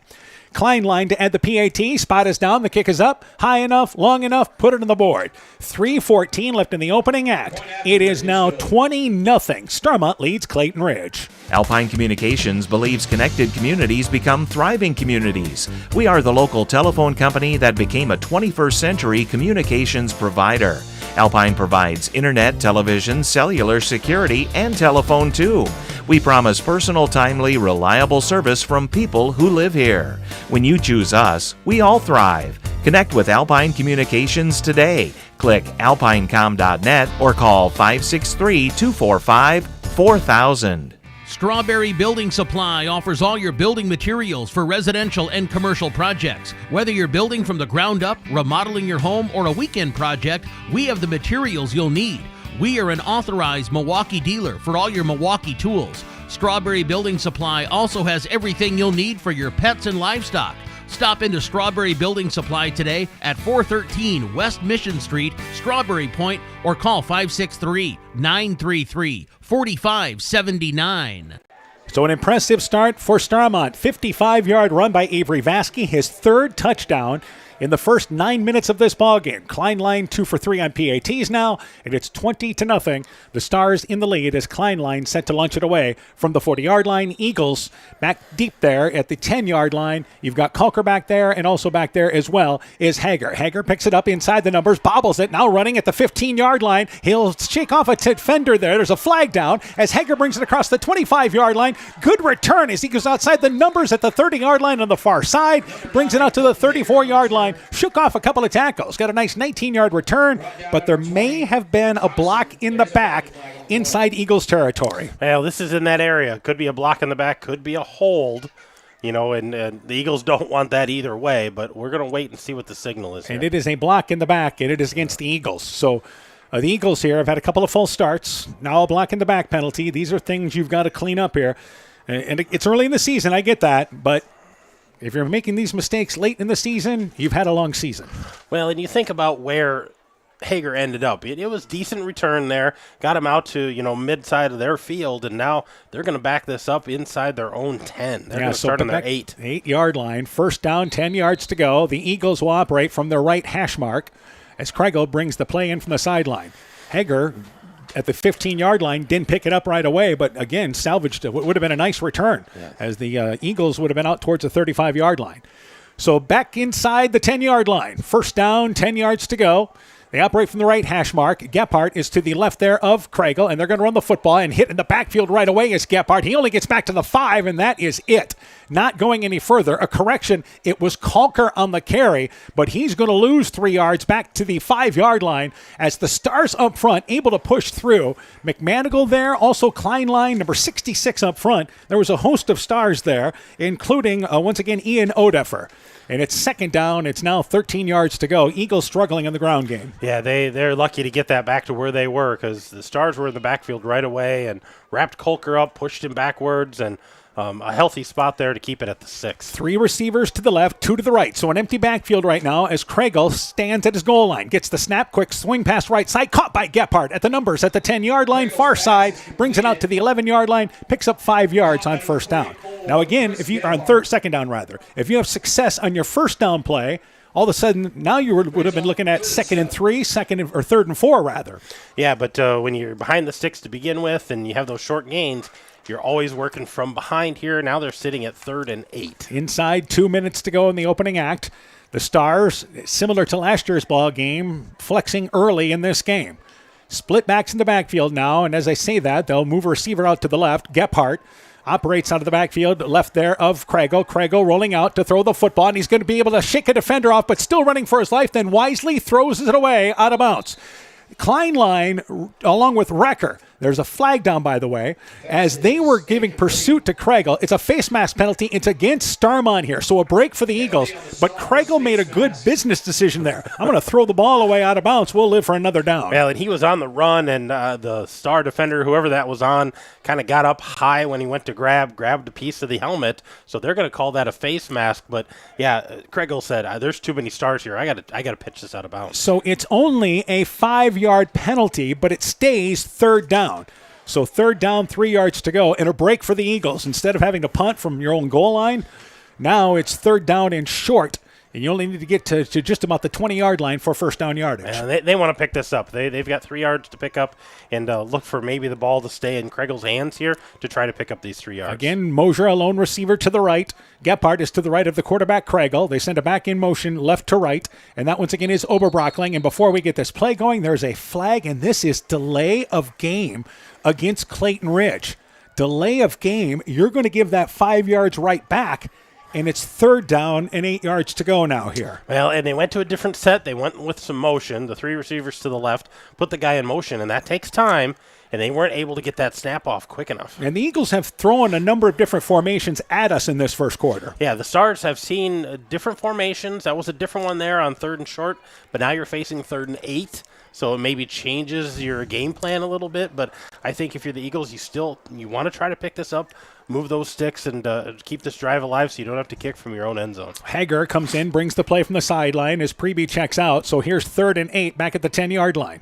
Kleinlein to add the PAT. Spot is down. The kick is up. High enough, long enough. Put it on the board. 3:14 left in the opening act. It is now 20-0. Starmont leads Clayton Ridge. Alpine Communications believes connected communities become thriving communities. We are the local telephone company that became a 21st century communications provider. Alpine provides internet, television, cellular security, and telephone too. We promise personal, timely, reliable service from people who live here. When you choose us, we all thrive. Connect with Alpine Communications today. Click alpinecom.net or call 563-245-4000. Strawberry Building Supply offers all your building materials for residential and commercial projects. Whether you're building from the ground up, remodeling your home, or a weekend project, we have the materials you'll need. We are an authorized Milwaukee dealer for all your Milwaukee tools. Strawberry Building Supply also has everything you'll need for your pets and livestock. Stop into Strawberry Building Supply today at 413 West Mission Street, Strawberry Point, or call 563-933-4579. So an impressive start for Starmont. 55-yard run by Avery Vasky, his third touchdown in the first 9 minutes of this ballgame. Kleinlein 2 for 3 on PATs now, and it's 20-0. The Stars in the lead as Kleinlein set to lunch it away from the 40-yard line. Eagles back deep there at the 10-yard line. You've got Kulker back there, and also back there as well is Hager. Hager picks it up inside the numbers, bobbles it, now running at the 15-yard line. He'll shake off a defender there. There's a flag down as Hager brings it across the 25-yard line. Good return as he goes outside the numbers at the 30-yard line on the far side. Brings it out to the 34-yard line. Shook off a couple of tackles. Got a nice 19-yard return, but there may have been a block in the back inside Eagles territory. Well, this is in that area. Could be a block in the back, could be a hold. You know, and the Eagles don't want that either way, but we're going to wait and see what the signal is here. And it is a block in the back, and it is against the Eagles. So the Eagles here have had a couple of false starts. Now a block in the back penalty. These are things you've got to clean up here. And it's early in the season, I get that, but if you're making these mistakes late in the season, you've had a long season. Well, and you think about where Hager ended up. It was decent return there. Got him out to, mid-side of their field, and now they're going to back this up inside their own 10. They're going to start on their 8. 8-yard line. First down, 10 yards to go. The Eagles will operate from their right hash mark as Kregel brings the play in from the sideline. Hager at the 15-yard line didn't pick it up right away, but again, salvaged it. Would have been a nice return as the Eagles would have been out towards the 35-yard line. So back inside the 10-yard line. First down, 10 yards to go. They operate from the right hash mark. Gephardt is to the left there of Kregel, and they're going to run the football and hit in the backfield right away is Gephardt. He only gets back to the 5, and that is it. Not going any further. A correction, it was Kulker on the carry, but he's going to lose 3 yards back to the 5-yard line as the Stars up front able to push through. McManigal there, also Kleinlein, number 66 up front. There was a host of Stars there, including, once again, Ian Odeffer. And it's second down. It's now 13 yards to go. Eagles struggling in the ground game. Yeah, they're lucky to get that back to where they were because the Stars were in the backfield right away and wrapped Kulker up, pushed him backwards, and a healthy spot there to keep it at the 6. 3 receivers to the left, 2 to the right. So an empty backfield right now as Kregel stands at his goal line. Gets the snap, quick swing pass right side, caught by Gephardt at the numbers at the 10-yard line, far side, brings it out to the 11-yard line, picks up 5 yards on first down. Now again, if you are on second down rather, if you have success on your first down play, all of a sudden now you would have been looking at 2nd and 3, or 3rd and 4 rather. Yeah, but when you're behind the sticks to begin with and you have those short gains, You're always working from behind here. Now they're sitting at 3rd and 8. Inside 2 minutes to go in the opening act. The Stars, similar to last year's ball game, flexing early in this game. Split backs in the backfield now, and as I say that, they'll move a receiver out to the left. Gephardt operates out of the backfield, left there of Kragle. Kragle rolling out to throw the football, and he's going to be able to shake a defender off, but still running for his life, then wisely throws it away out of bounds. Kleinlein, along with Recker, there's a flag down, by the way, as they were giving pursuit to Kragle. It's a face mask penalty. It's against Starmont here, so a break for the Eagles. But Kragle made a good business decision there. I'm going to throw the ball away out of bounds. We'll live for another down. Well, and he was on the run, and the Star defender, whoever that was on, kind of got up high when he went to grabbed a piece of the helmet. So they're going to call that a face mask. But, yeah, Kragle said, there's too many Stars here. I got to pitch this out of bounds. So it's only a 5-yard penalty, but it stays 3rd down. So 3rd down, 3 yards to go, and a break for the Eagles. Instead of having to punt from your own goal line, now it's 3rd down and short, and you only need to get to just about the 20-yard line for first down yardage. Yeah, they want to pick this up. They've got 3 yards to pick up and look for maybe the ball to stay in Kragle's hands here to try to pick up these 3 yards. Again, Mosier, a lone receiver to the right. Gephardt is to the right of the quarterback, Kragle. They send it back in motion left to right, and that once again is Oberbrockling. And before we get this play going, there's a flag, and this is delay of game against Clayton Ridge. Delay of game, you're going to give that 5 yards right back, and it's 3rd down and 8 yards to go now here. Well, and they went to a different set. They went with some motion. The 3 receivers to the left put the guy in motion, and that takes time, and they weren't able to get that snap off quick enough. And the Eagles have thrown a number of different formations at us in this first quarter. Yeah, the Stars have seen different formations. That was a different one there on 3rd and short, but now you're facing 3rd and 8. So it maybe changes your game plan a little bit, but I think if you're the Eagles, you want to try to pick this up, move those sticks, and keep this drive alive so you don't have to kick from your own end zone. Hager comes in, brings the play from the sideline as Preby checks out. So here's 3rd and 8 back at the 10-yard line.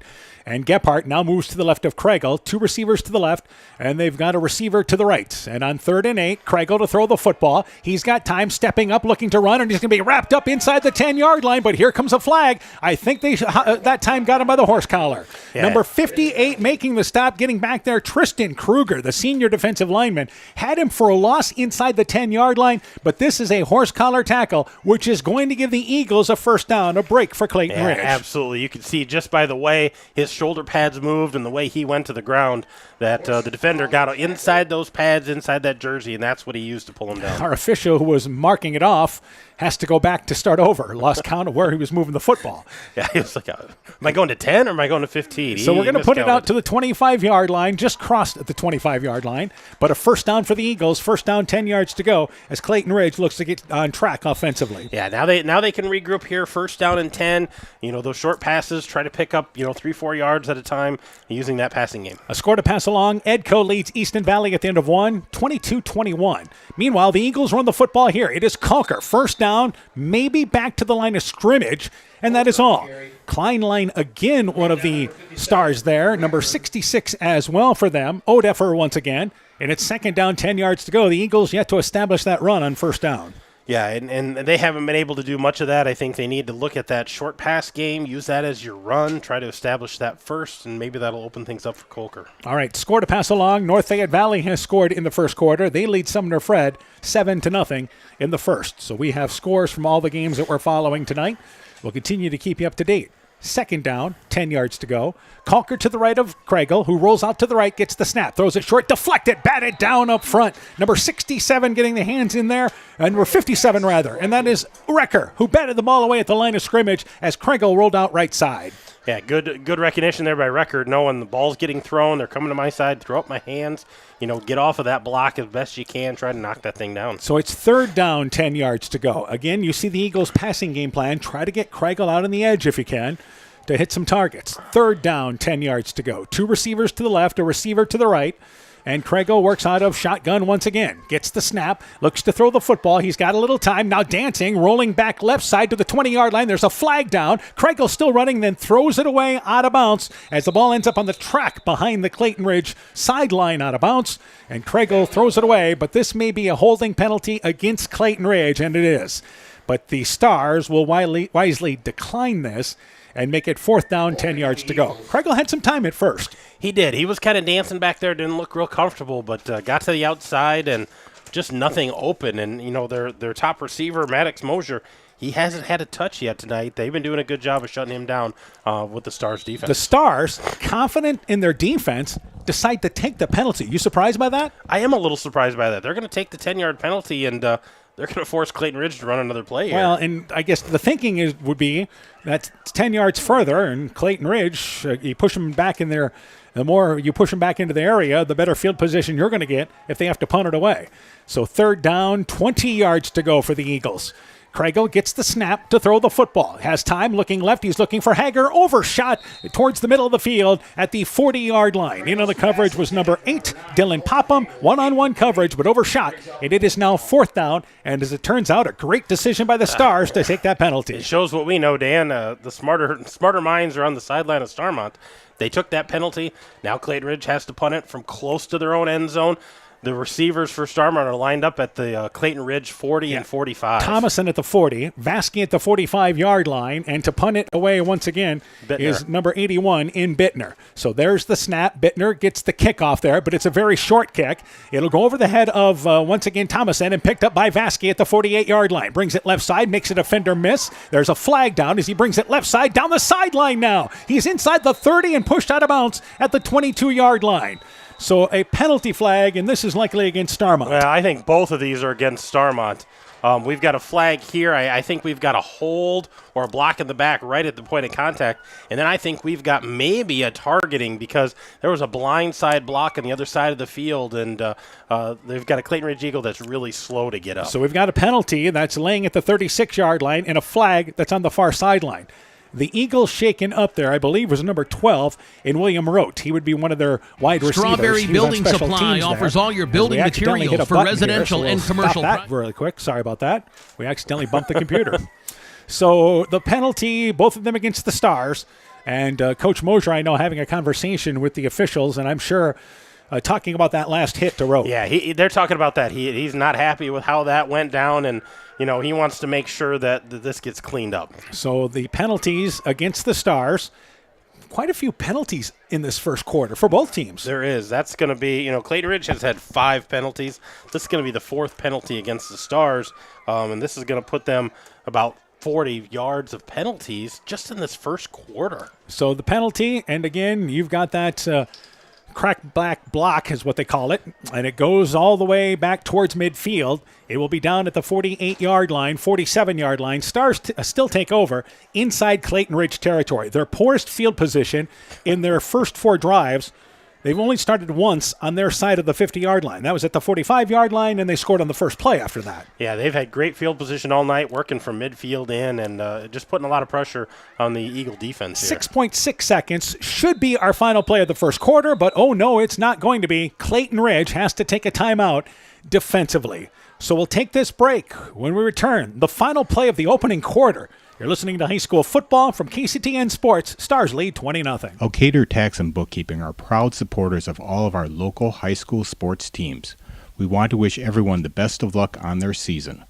And Gephardt now moves to the left of Kragle. 2 receivers to the left, and they've got a receiver to the right. And on 3rd and 8, Kragle to throw the football. He's got time, stepping up, looking to run, and he's going to be wrapped up inside the 10-yard line. But here comes a flag. I think they that time got him by the horse collar. Yeah. Number 58 making the stop, getting back there. Tristan Kruger, the senior defensive lineman, had him for a loss inside the 10-yard line. But this is a horse collar tackle, which is going to give the Eagles a first down, a break for Clayton Ridge. Absolutely. You can see just by the way his shoulder pads moved and the way he went to the ground that the defender got inside those pads, inside that jersey, and that's what he used to pull him down. Our official, who was marking it off, has to go back to start over. Lost count of where he was moving the football. Yeah, he was like, am I going to 10 or am I going to 15? So we're going to put it out to the 25-yard line, just crossed at the 25-yard line, but a first down for the Eagles, first down, 10 yards to go, as Clayton Ridge looks to get on track offensively. Yeah, now they can regroup here, first down and 10. Those short passes, try to pick up, 3-4 yards at a time using that passing game. A score to pass along. Edco leads Easton Valley at the end of one, 22-21. Meanwhile, the Eagles run the football here. It is Kalker, first down, maybe back to the line of scrimmage, and that is all. Kleinlein again, one of the Stars there, number 66 as well for them. Odefer once again, and it's 2nd down, 10 yards to go. The Eagles yet to establish that run on first down. Yeah, and they haven't been able to do much of that. I think they need to look at that short pass game, use that as your run, try to establish that first, and maybe that'll open things up for Kolker. All right, score to pass along. North Fayette Valley has scored in the first quarter. They lead Sumner Fred 7-0 in the first. So we have scores from all the games that we're following tonight. We'll continue to keep you up to date. 2nd down, 10 yards to go. Kalker to the right of Kragle, who rolls out to the right, gets the snap, throws it short, deflected, batted down up front. Number 67 getting the hands in there, and we're 57 rather, and that is Recker, who batted the ball away at the line of scrimmage as Kragle rolled out right side. Yeah, good recognition there by Recker, knowing the ball's getting thrown, they're coming to my side, throw up my hands, get off of that block as best you can, try to knock that thing down. So it's 3rd down, 10 yards to go. Again, you see the Eagles' passing game plan. Try to get Kragle out on the edge if you can to hit some targets. 3rd down, 10 yards to go. 2 receivers to the left, a receiver to the right. And Kragle works out of shotgun once again. Gets the snap, looks to throw the football. He's got a little time. Now dancing, rolling back left side to the 20-yard line. There's a flag down. Kragle still running, then throws it away out of bounds as the ball ends up on the track behind the Clayton Ridge sideline out of bounds. And Kragle throws it away, but this may be a holding penalty against Clayton Ridge, and it is. But the Stars will wisely decline this and make it 4th down, 10 yards to go. Craigle had some time at first. He did. He was kind of dancing back there, didn't look real comfortable, but got to the outside and just nothing open. And, their top receiver, Maddox Mosier, he hasn't had a touch yet tonight. They've been doing a good job of shutting him down with the Stars' defense. The Stars, confident in their defense, decide to take the penalty. You surprised by that? I am a little surprised by that. They're going to take the 10-yard penalty, and they're going to force Clayton Ridge to run another play here. Well, and I guess the thinking would be that's 10 yards further, and Clayton Ridge, you push them back in there. The more you push them back into the area, the better field position you're going to get if they have to punt it away. So 3rd down, 20 yards to go for the Eagles. Craigle gets the snap to throw the football. Has time, looking left. He's looking for Hager. Overshot towards the middle of the field at the 40-yard line. In on the coverage was number 8, Dylan Popham. One-on-one coverage, but overshot. And it is now 4th down. And as it turns out, a great decision by the Stars to take that penalty. It shows what we know, Dan. The smarter minds are on the sideline of Starmont. They took that penalty. Now Clayton Ridge has to punt it from close to their own end zone. The receivers for Starmont are lined up at the Clayton Ridge 40 and 45. Thomason at the 40, Vasky at the 45-yard line, and to punt it away once again is number 81 in Bittner. So there's the snap. Bittner gets the kickoff there, but it's a very short kick. It'll go over the head of, once again, Thomason, and picked up by Vasky at the 48-yard line. Brings it left side, makes it a fender miss. There's a flag down as he brings it left side down the sideline now. He's inside the 30 and pushed out of bounds at the 22-yard line. So a penalty flag, and this is likely against Starmont. Well, I think both of these are against Starmont. We've got a flag here. I think we've got a hold or a block in the back right at the point of contact. And then I think we've got maybe a targeting because there was a blindside block on the other side of the field, and they've got a Clayton Ridge Eagle that's really slow to get up. So we've got a penalty that's laying at the 36-yard line and a flag that's on the far sideline. The Eagles shaken up there, I believe, was number 12 in William Rote. He would be one of their wide receivers. Strawberry Building Supply offers all your building materials for residential and commercial. Stop that really quick. Sorry about that. We accidentally bumped the computer. So the penalty, both of them against the Stars. And Coach Mosier, I know, having a conversation with the officials, and I'm sure talking about that last hit to Rote. Yeah, they're talking about that. He's not happy with how that went down, and he wants to make sure that this gets cleaned up. So the penalties against the Stars, quite a few penalties in this first quarter for both teams. There is. That's going to be, Clayton Ridge has had 5 penalties. This is going to be the 4th penalty against the Stars, and this is going to put them about 40 yards of penalties just in this first quarter. So the penalty, and again, you've got that crack back block is what they call it, and it goes all the way back towards midfield. It will be down at the 48-yard line, 47-yard line. Stars still take over inside Clayton Ridge territory. Their poorest field position in their first 4 drives. They've only started once on their side of the 50-yard line. That was at the 45-yard line, and they scored on the first play after that. Yeah, they've had great field position all night, working from midfield in, and just putting a lot of pressure on the Eagle defense here. 6.6 seconds should be our final play of the first quarter, but oh no, it's not going to be. Clayton Ridge has to take a timeout defensively. So we'll take this break. When we return, the final play of the opening quarter. You're listening to high school football from KCTN Sports. Stars lead 20-0. Elkader Tax and Bookkeeping are proud supporters of all of our local high school sports teams. We want to wish everyone the best of luck on their season.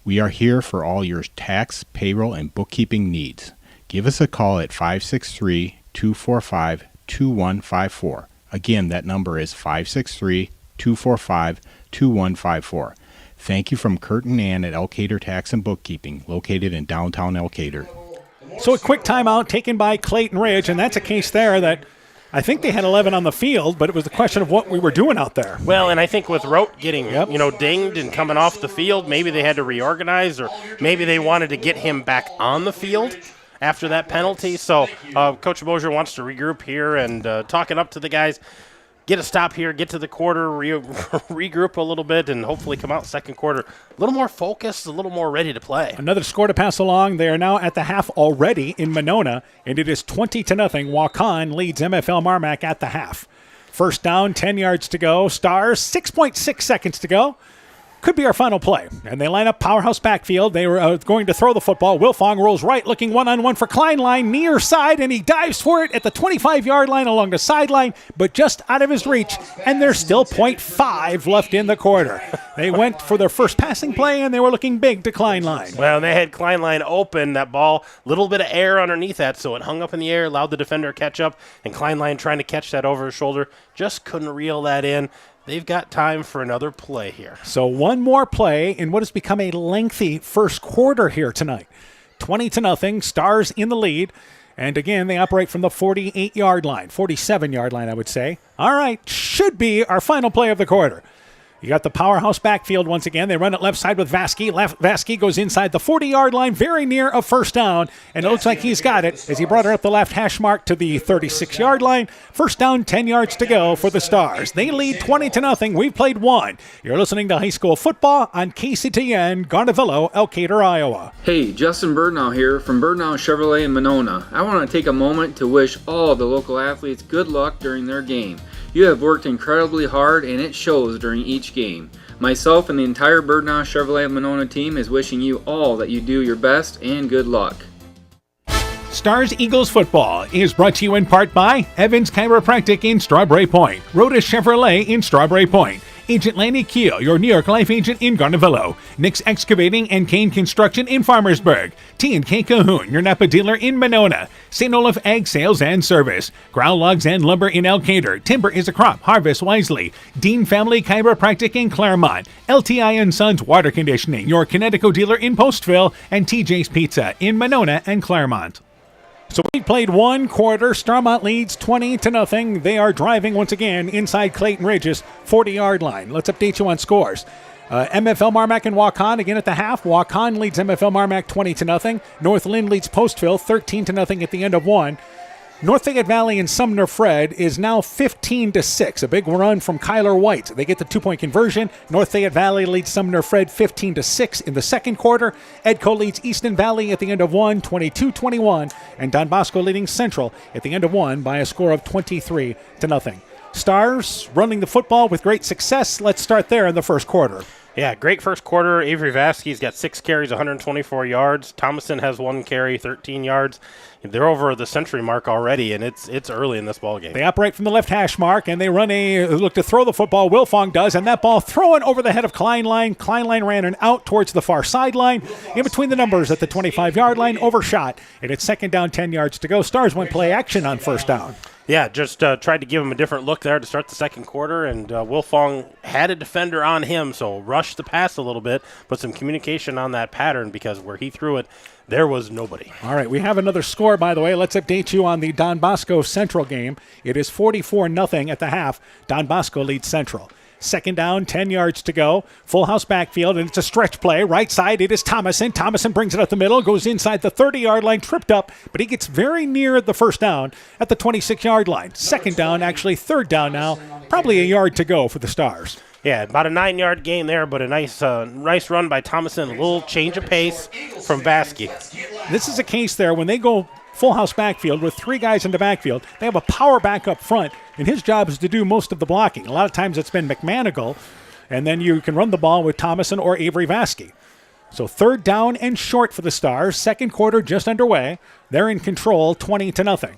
We are here for all your tax, payroll, and bookkeeping needs. Give us a call at 563-245-2154. Again, that number is 563-245-2154. Thank you from Kurt and Ann at Elkader Tax and Bookkeeping, located in downtown Elkader. So a quick timeout taken by Clayton Ridge, and that's a case there that I think they had 11 on the field, but it was the question of what we were doing out there. Well, and I think with Rote getting dinged and coming off the field, maybe they had to reorganize, or maybe they wanted to get him back on the field after that penalty. So Coach Mosier wants to regroup here and talking up to the guys. Get a stop here, get to the quarter, regroup a little bit, and hopefully come out second quarter a little more focused, a little more ready to play. Another score to pass along. They are now at the half already in Monona, and it is 20-0. Waukon leads MFL Marmac at the half. First down, 10 yards to go. Stars, 6.6 seconds to go. could be our final play. And they line up powerhouse backfield. They were going to throw the football. Wilfong rolls right, looking one-on-one for Kleinline, near side, and he dives for it at the 25-yard line along the sideline, but just out of his reach. And there's still 0.5 left in the quarter. They went for their first passing play, and they were looking big to Kleinline. Well, they had Kleinline open. That ball, little bit of air underneath that, so it hung up in the air, allowed the defender to catch up, and Kleinline trying to catch that over his shoulder, just couldn't reel that in. They've got time for another play here. So one more play in what has become a lengthy first quarter here tonight. 20-0, Stars in the lead. And again, they operate from the 48-yard line, 47-yard line, I would say. All right, should be our final play of the quarter. You got the powerhouse backfield once again. They run it left side with Vasky. Vasky goes inside the 40-yard line, very near a first down. And it looks like he's got it as he brought her up the left hash mark to the 36-yard line. First down, 10 yards to go for the Stars. They lead 20-0. We've played one. You're listening to high school football on KCTN, Garnavillo, Elkader, Iowa. Hey, Justin Birdnow here from Birdnow Chevrolet in Monona. I want to take a moment to wish all the local athletes good luck during their game. You have worked incredibly hard, and it shows during each game. Myself and the entire Birdnow Chevrolet Monona team is wishing you all that you do your best and good luck. Stars Eagles football is brought to you in part by Evans Chiropractic in Strawberry Point, Rhoda Chevrolet in Strawberry Point, Agent Lanny Keel, your New York Life agent in Garnavillo, Nick's Excavating and Kane Construction in Farmersburg, T&K Cahoon, your Napa dealer in Monona, St. Olaf Ag Sales and Service, Ground Logs and Lumber in Elkader, Timber is a Crop, Harvest Wisely, Dean Family Chiropractic in Claremont, LTI & Sons Water Conditioning, your Connecticut dealer in Postville, and TJ's Pizza in Monona and Claremont. So we played one quarter. Starmont leads 20-0. They are driving once again inside Clayton Ridge's 40-yard line. Let's update you on scores. MFL Marmac and Waukon again at the half. Waukon leads MFL Marmac 20-0. North Lynn leads Postville 13-0 at the end of one. North Fayette Valley and Sumner Fred is now 15-6. A big run from Kyler White. They get the 2-point conversion. North Fayette Valley leads Sumner Fred 15-6 in the second quarter. Edco leads Easton Valley at the end of one, 22-21. And Don Bosco leading Central at the end of one by a score of 23-0. Stars running the football with great success. Let's start there in the first quarter. Yeah, great first quarter. Avery Vasky's got 6 carries, 124 yards. Thomason has 1 carry, 13 yards. They're over the century mark already, and it's early in this ball game. They operate from the left hash mark, and they look to throw the football. Wilfong does, and that ball thrown over the head of Kleinline. Kleinline ran an out towards the far sideline. In between the numbers at the 25-yard line, overshot. And it's second down, 10 yards to go. Stars went play action on first down. Yeah, just tried to give him a different look there to start the second quarter, and Wilfong had a defender on him, so rushed the pass a little bit, but some communication on that pattern because where he threw it, there was nobody. All right, we have another score, by the way. Let's update you on the Don Bosco Central game. It is 44-0 at the half. Don Bosco leads Central. Second down, 10 yards to go. Full house backfield, and it's a stretch play. Right side, it is Thomason. Thomason brings it up the middle, goes inside the 30-yard line, tripped up, but he gets very near the first down at the 26-yard line. Second down, actually third down now. Probably a yard to go for the Stars. Yeah, about a 9-yard gain there, but a nice run by Thomason. A little change of pace from Vasky. This is a case there when they go full house backfield with 3 guys in the backfield. They have a power back up front, and his job is to do most of the blocking. A lot of times it's been McManigal, and then you can run the ball with Thomason or Avery Vasky. So third down and short for the Stars. Second quarter just underway. They're in control, 20-0.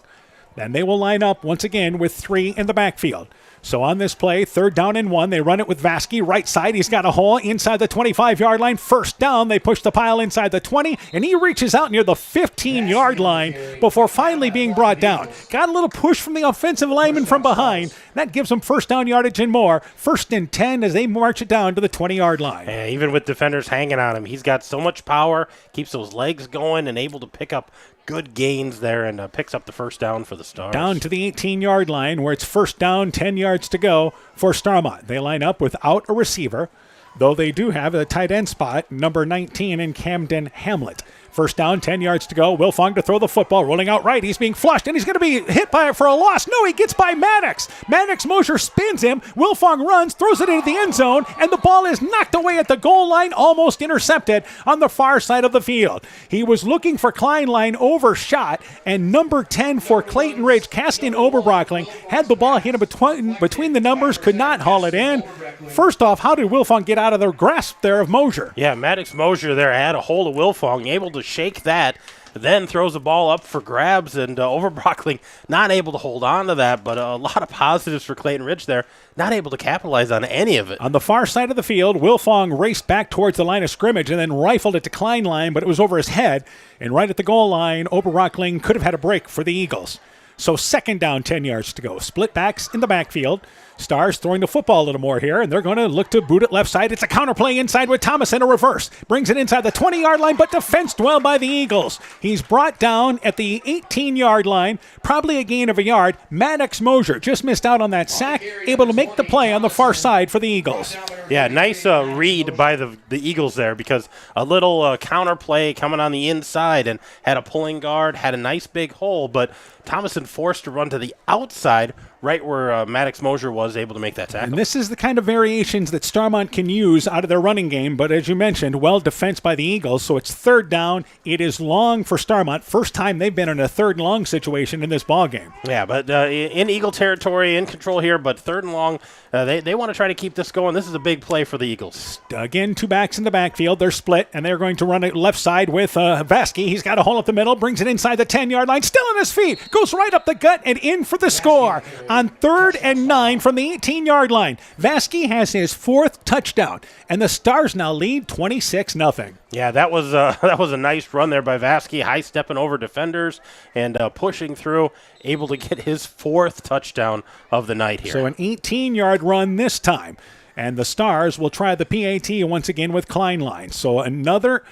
Then they will line up once again with 3 in the backfield. So on this play, third down and 1, they run it with Vasky. Right side, he's got a hole inside the 25-yard line. First down, they push the pile inside the 20, and he reaches out near the 15-yard line before finally being brought down. Got a little push from the offensive lineman from behind. That gives them first down yardage and more. First and 10 as they march it down to the 20-yard line. Yeah, even with defenders hanging on him, he's got so much power, keeps those legs going, and able to pick up good gains there and picks up the first down for the Stars. Down to the 18-yard line where it's first down, 10 yards to go for Starmont. They line up without a receiver, though they do have a tight end spot, number 19 in Camden Hamlet. First down, 10 yards to go. Wilfong to throw the football, rolling out right. He's being flushed, and he's going to be hit by it for a loss. No, he gets by Maddox. Maddox Mosier spins him. Wilfong runs, throws it into the end zone, and the ball is knocked away at the goal line, almost intercepted on the far side of the field. He was looking for Kleinlein, overshot, and number 10 for Clayton Ridge, Castin Oberbrockling, had the ball hit him between the numbers, could not haul it in. First off, how did Wilfong get out of the grasp there of Mosier? Yeah, Maddox Mosier there had a hold of Wilfong, able to shake that, then throws the ball up for grabs, and Overbrockling not able to hold on to that, but a lot of positives for Clayton Ridge there, not able to capitalize on any of it. On the far side of the field, Wilfong raced back towards the line of scrimmage and then rifled it to Kleinlein, but it was over his head, and right at the goal line, Oberbrockling could have had a break for the Eagles. So second down, 10 yards to go. Split backs in the backfield. Stars throwing the football a little more here, and they're going to look to boot it left side. It's a counter play inside with Thomas in a reverse. Brings it inside the 20-yard line, but defensed well by the Eagles. He's brought down at the 18-yard line, probably a gain of a yard. Maddox Mosier just missed out on that sack, able to make the play on the far side for the Eagles. Yeah, nice read by the Eagles there, because a little counter play coming on the inside and had a pulling guard, had a nice big hole, but Thomason forced to run to the outside, right where Maddox Mosier was able to make that tackle. And this is the kind of variations that Starmont can use out of their running game, but as you mentioned, well defensed by the Eagles, so it's third down. It is long for Starmont. First time they've been in a third and long situation in this ball game. Yeah, but in Eagle territory, in control here, but third and long, they want to try to keep this going. This is a big play for the Eagles. Again, two backs in the backfield. They're split, and they're going to run it left side with Vasky. He's got a hole up the middle, brings it inside the 10-yard line, still on his feet, goes right up the gut and in for the score. On 3rd and 9 from the 18-yard line, Vasky has his 4th touchdown, and the Stars now lead 26-0. Yeah, that was a nice run there by Vasky, high stepping over defenders and pushing through, able to get his 4th touchdown of the night here. So an 18-yard run this time, and the Stars will try the PAT once again with Kleinlein. So another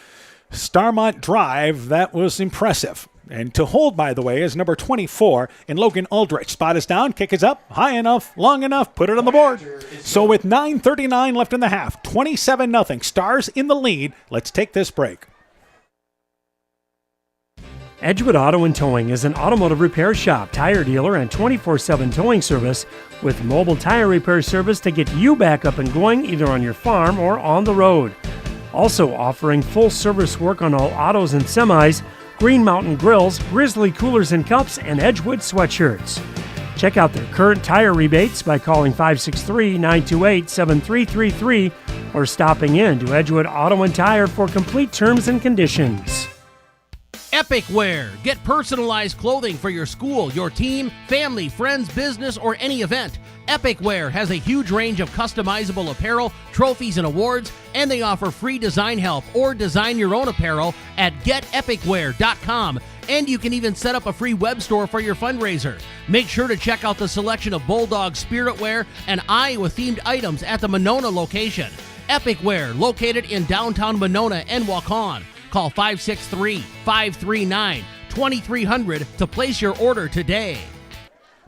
Starmont drive that was impressive. And to hold, by the way, is number 24 in Logan Aldrich. Spot is down, kick is up, high enough, long enough, put it on the board. So with 9:39 left in the half, 27-0, Stars in the lead. Let's take this break. Edgewood Auto and Towing is an automotive repair shop, tire dealer, and 24/7 towing service with mobile tire repair service to get you back up and going either on your farm or on the road. Also offering full service work on all autos and semis, Green Mountain Grills, Grizzly Coolers and Cups, and Edgewood Sweatshirts. Check out their current tire rebates by calling 563-928-7333 or stopping in to Edgewood Auto and Tire for complete terms and conditions. Epic Wear. Get personalized clothing for your school, your team, family, friends, business, or any event. Epic Wear has a huge range of customizable apparel, trophies, and awards, and they offer free design help or design your own apparel at getepicwear.com. And you can even set up a free web store for your fundraiser. Make sure to check out the selection of Bulldog Spirit Wear and Iowa-themed items at the Monona location. Epic Wear, located in downtown Monona and Waukon. Call 563-539-2300 to place your order today.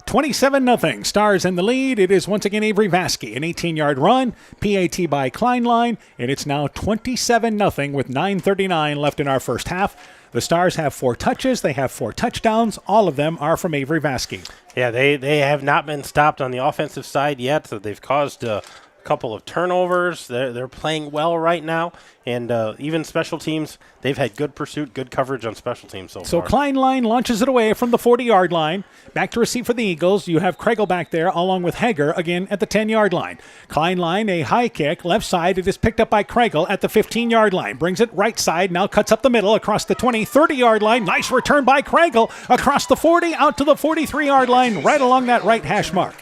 27-0, Stars in the lead. It is once again Avery Vasky, an 18-yard run, PAT by Kleinlein, and it's now 27-0 with 9:39 left in our first half. The Stars have 4 touches. They have 4 touchdowns. All of them are from Avery Vasky. Yeah, they have not been stopped on the offensive side yet, so they've caused a couple of turnovers. They're playing well right now, and even special teams, they've had good pursuit, good coverage on special teams so far. So Kleinlein launches it away from the 40-yard line. Back to receive for the Eagles. You have Kregel back there along with Hager again at the 10-yard line. Kleinlein, a high kick, left side. It is picked up by Kregel at the 15-yard line. Brings it right side, now cuts up the middle across the 20, 30-yard line. Nice return by Kregel across the 40, out to the 43-yard line, right along that right hash mark.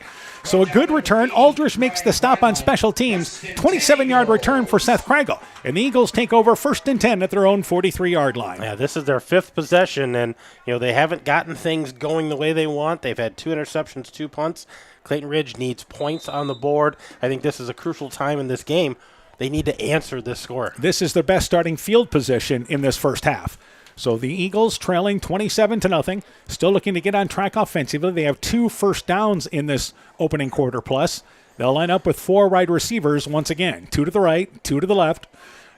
So a good return. Aldrich makes the stop on special teams. 27-yard return for Seth Kregel. And the Eagles take over 1st and 10 at their own 43-yard line. Yeah, this is their 5th possession, and they haven't gotten things going the way they want. They've had 2 interceptions, 2 punts. Clayton Ridge needs points on the board. I think this is a crucial time in this game. They need to answer this score. This is their best starting field position in this first half. So the Eagles trailing 27-0, still looking to get on track offensively. They have 2 first downs in this opening quarter plus. They'll line up with 4 wide receivers once again, 2 to the right, 2 to the left.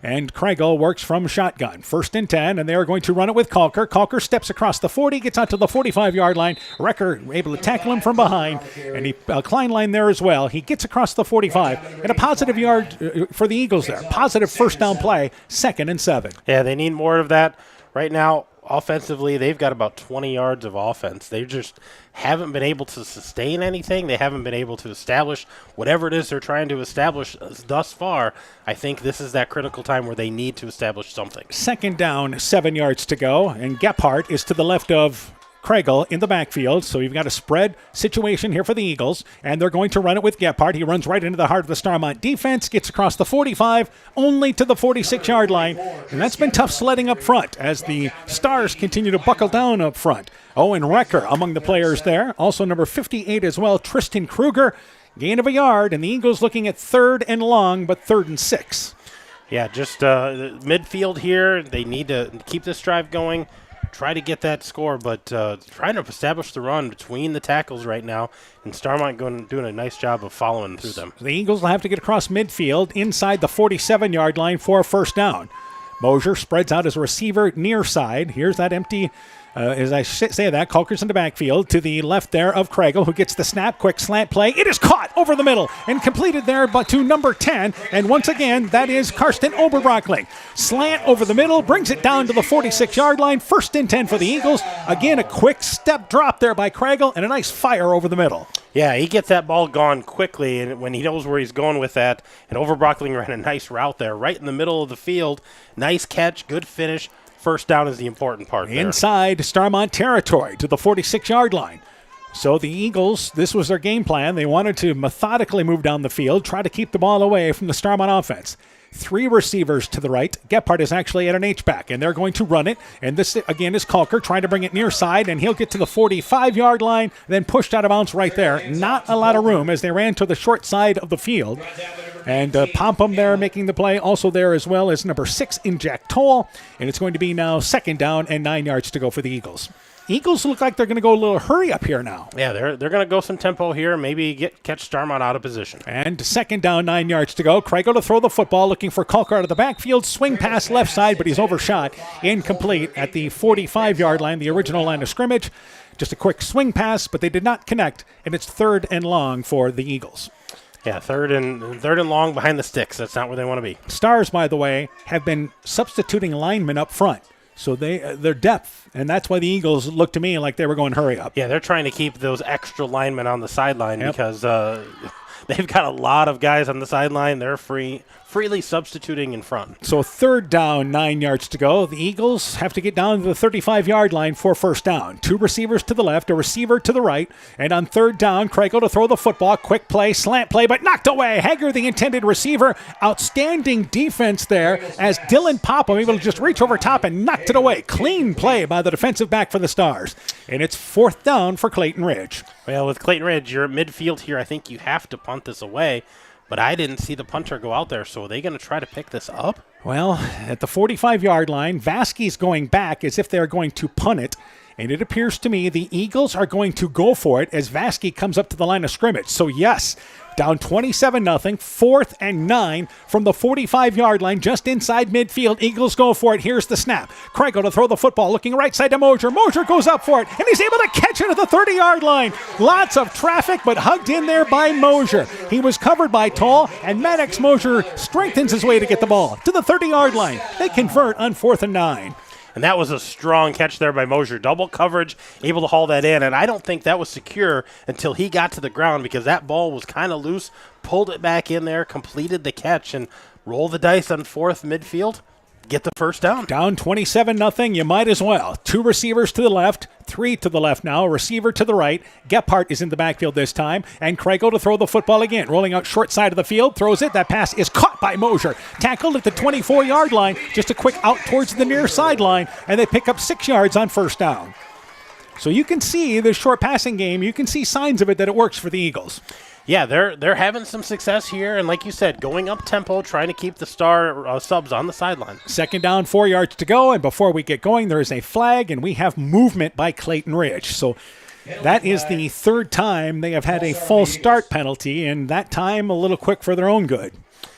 And Kregel works from shotgun. 1st and 10, and they are going to run it with Kalker. Kalker steps across the 40, gets out to the 45-yard line. Recker able to tackle him from behind, and he Kleinlein there as well. He gets across the 45, and a positive yard for the Eagles there. Positive first down play, 2nd and 7. Yeah, they need more of that. Right now, offensively, they've got about 20 yards of offense. They just haven't been able to sustain anything. They haven't been able to establish whatever it is they're trying to establish thus far. I think this is that critical time where they need to establish something. 2nd down, 7 yards to go, and Gephardt is to the left of Kregel in the backfield, so you've got a spread situation here for the Eagles, and they're going to run it with Gephardt. He runs right into the heart of the Starmont defense, gets across the 45, only to the 46-yard line, and that's been tough sledding up front as the Stars continue to buckle down up front. Oh, and Recker among the players there, also number 58 as well, Tristan Kruger, gain of a yard, and the Eagles looking at 3rd and long, but 3rd and 6. Yeah, just midfield here. They need to keep this drive going. Try to get that score, but trying to establish the run between the tackles right now, and Starmont doing a nice job of following through them. The Eagles will have to get across midfield inside the 47-yard line for a first down. Mosier spreads out as a receiver near side. Here's that empty, as I say that, Kalker's in the backfield to the left there of Kregel, who gets the snap, quick slant play. It is caught over the middle and completed there but to number 10. And once again, that is Karsten Oberbrockling. Slant over the middle, brings it down to the 46-yard line. 1st and 10 for the Eagles. Again, a quick step drop there by Kregel and a nice fire over the middle. Yeah, he gets that ball gone quickly, and when he knows where he's going with that, and Oberbrockling ran a nice route there, right in the middle of the field. Nice catch, good finish. First down is the important part there. Inside Starmont territory to the 46-yard line. So the Eagles, this was their game plan. They wanted to methodically move down the field, try to keep the ball away from the Starmont offense. 3 receivers to the right. Gephardt is actually at an H-back, and they're going to run it. And this, again, is Kalker trying to bring it near side, and he'll get to the 45-yard line, then pushed out of bounds right there. Not a lot of room as they ran to the short side of the field. And Pompum there making the play. Also there as well as number 6 in Jack Toll. And it's going to be now 2nd down and 9 yards to go for the Eagles. Eagles look like they're going to go a little hurry up here now. Yeah, they're going to go some tempo here, maybe catch Starmont out of position. And 2nd down, 9 yards to go. Kregel to throw the football, looking for Kalker out of the backfield. Swing pass left side, but he's overshot. Incomplete at the 45-yard line, the original line of scrimmage. Just a quick swing pass, but they did not connect, and it's 3rd and long for the Eagles. Yeah, third and long behind the sticks. That's not where they want to be. Stars, by the way, have been substituting linemen up front. So their depth, and that's why the Eagles looked to me like they were going hurry up. Yeah, they're trying to keep those extra linemen on the sideline because they've got a lot of guys on the sideline. They're freely substituting in front. So 3rd down, 9 yards to go. The Eagles have to get down to the 35-yard line for first down. 2 receivers to the left, a receiver to the right. And on 3rd down, Kregel to throw the football. Quick play, slant play, but knocked away. Hager, the intended receiver. Outstanding defense there as Dylan Popham able to just reach over top and knocked it away. Clean play by the defensive back for the Stars. And it's 4th down for Clayton Ridge. Well, with Clayton Ridge, you're at midfield here. I think you have to punt this away. But I didn't see the punter go out there, so are they going to try to pick this up? Well, at the 45-yard line, Vasquez going back as if they're going to punt it. And it appears to me the Eagles are going to go for it as Vasquez comes up to the line of scrimmage. So, yes, down 27-0, 4th and 9 from the 45-yard line, just inside midfield. Eagles go for it. Here's the snap. Kregel to throw the football, looking right side to Mosier. Mosier goes up for it, and he's able to catch it at the 30-yard line. Lots of traffic, but hugged in there by Mosier. He was covered by Tall, and Maddox Mosier strengthens his way to get the ball to the 30-yard line. They convert on 4th and 9. And that was a strong catch there by Mosier. Double coverage, able to haul that in. And I don't think that was secure until he got to the ground because that ball was kind of loose, pulled it back in there, completed the catch, and roll the dice on 4th midfield. Get the first down. Down 27-0, you might as well. 2 receivers to the left, 3 to the left now, a receiver to the right. Gephardt is in the backfield this time, and Kregel to throw the football again. Rolling out short side of the field, throws it. That pass is caught by Mosier. Tackled at the 24-yard line, just a quick out towards the near sideline, and they pick up 6 yards on first down. So you can see this short passing game, you can see signs of it that it works for the Eagles. Yeah, they're having some success here, and like you said, going up tempo, trying to keep the Star subs on the sideline. 2nd down, 4 yards to go, and before we get going, there is a flag, and we have movement by Clayton Ridge. So that is the 3rd time they have had a false start penalty, and that time a little quick for their own good.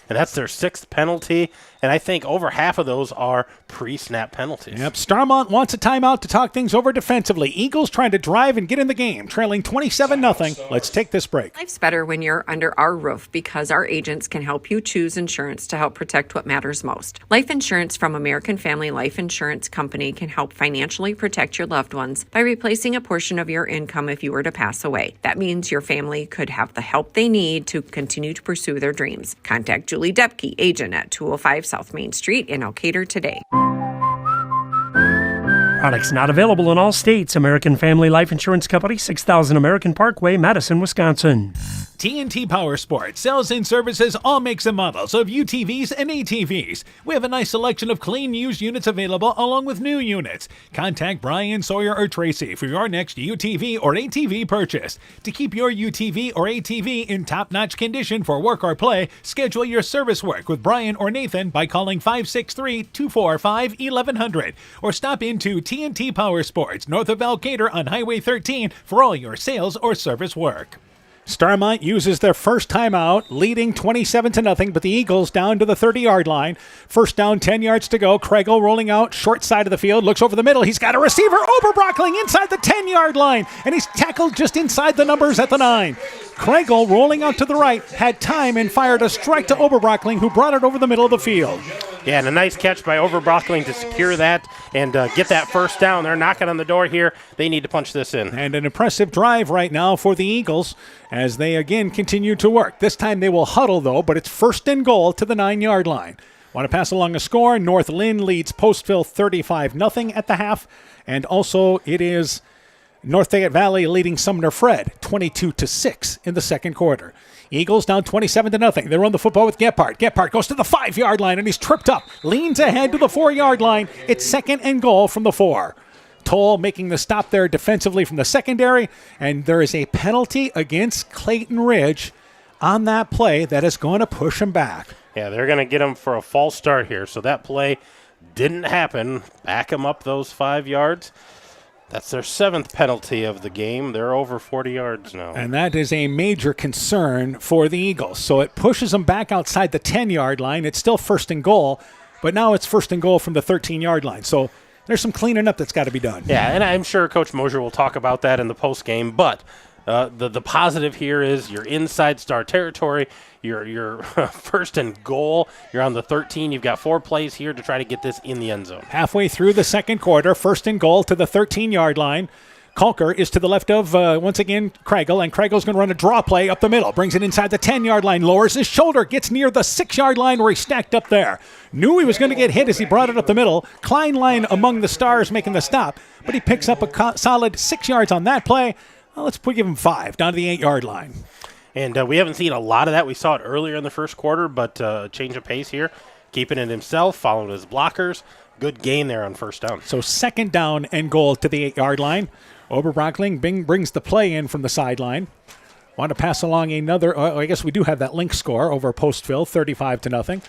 And that's their 6th penalty. and I think over half of those are pre-snap penalties. Yep, Starmont wants a timeout to talk things over defensively. Eagles trying to drive and get in the game, trailing 27-0. Let's take this break. Life's better when you're under our roof because our agents can help you choose insurance to help protect what matters most. Life insurance from American Family Life Insurance Company can help financially protect your loved ones by replacing a portion of your income if you were to pass away. That means your family could have the help they need to continue to pursue their dreams. Contact Julie Depke, agent at 205 South Main Street in Elkader today. Products not available in all states. American Family Life Insurance Company, 6000 American Parkway, Madison, Wisconsin. TNT Power Sports sells and services all makes and models of UTVs and ATVs. We have a nice selection of clean used units available along with new units. Contact Brian, Sawyer, or Tracy for your next UTV or ATV purchase. To keep your UTV or ATV in top-notch condition for work or play, schedule your service work with Brian or Nathan by calling 563-245-1100 or stop into TNT Power Sports north of Elkader on Highway 13 for all your sales or service work. Starmont uses their first timeout, leading 27-0, but the Eagles down to the 30-yard line. First down, 10 yards to go. Kregel rolling out, short side of the field, looks over the middle. He's got a receiver, Oberbrockling inside the 10-yard line, and he's tackled just inside the numbers at the 9. Kregel rolling out to the right, had time and fired a strike to Oberbrockling, who brought it over the middle of the field. Yeah, and a nice catch by Oberbrockling to secure that and get that first down. They're knocking on the door here. They need to punch this in. And an impressive drive right now for the Eagles as they again continue to work. This time they will huddle, though, but it's first and goal to the 9-yard line. Want to pass along a score? North Lynn leads Postville 35-0 at the half. And also it is North Fayette Valley leading Sumner Fred 22-6 in the second quarter. Eagles down 27-0. They run the football with Gephardt. Gephardt goes to the 5-yard line, and he's tripped up. Leans ahead to the 4-yard line. It's second and goal from the 4. Toll making the stop there defensively from the secondary, and there is a penalty against Clayton Ridge on that play that is going to push him back. Yeah, they're going to get him for a false start here, so that play didn't happen. Back him up those 5 yards. That's their 7th penalty of the game. They're over 40 yards now. And that is a major concern for the Eagles. So it pushes them back outside the 10-yard line. It's still first and goal, but now it's first and goal from the 13-yard line. So there's some cleaning up that's got to be done. Yeah, and I'm sure Coach Mosier will talk about that in the postgame, but the positive here is you're inside Star territory. You're first and goal. You're on the 13. You've got 4 plays here to try to get this in the end zone. Halfway through the second quarter, first and goal to the 13-yard line. Kalker is to the left of, once again, Kregel, and Kregel's going to run a draw play up the middle. Brings it inside the 10-yard line, lowers his shoulder, gets near the 6-yard line where he stacked up there. Knew he was going to get hit as he brought it up the middle. Kleinlein among the stars making the stop, but he picks up a solid 6 yards on that play. Well, let's give him 5, down to the 8-yard line. And we haven't seen a lot of that. We saw it earlier in the first quarter, but change of pace here. Keeping it himself, following his blockers. Good gain there on first down. So second down and goal to the 8-yard line. Oberbrockling brings the play in from the sideline. Want to pass along another, I guess we do have that link score over Postville, 35-0.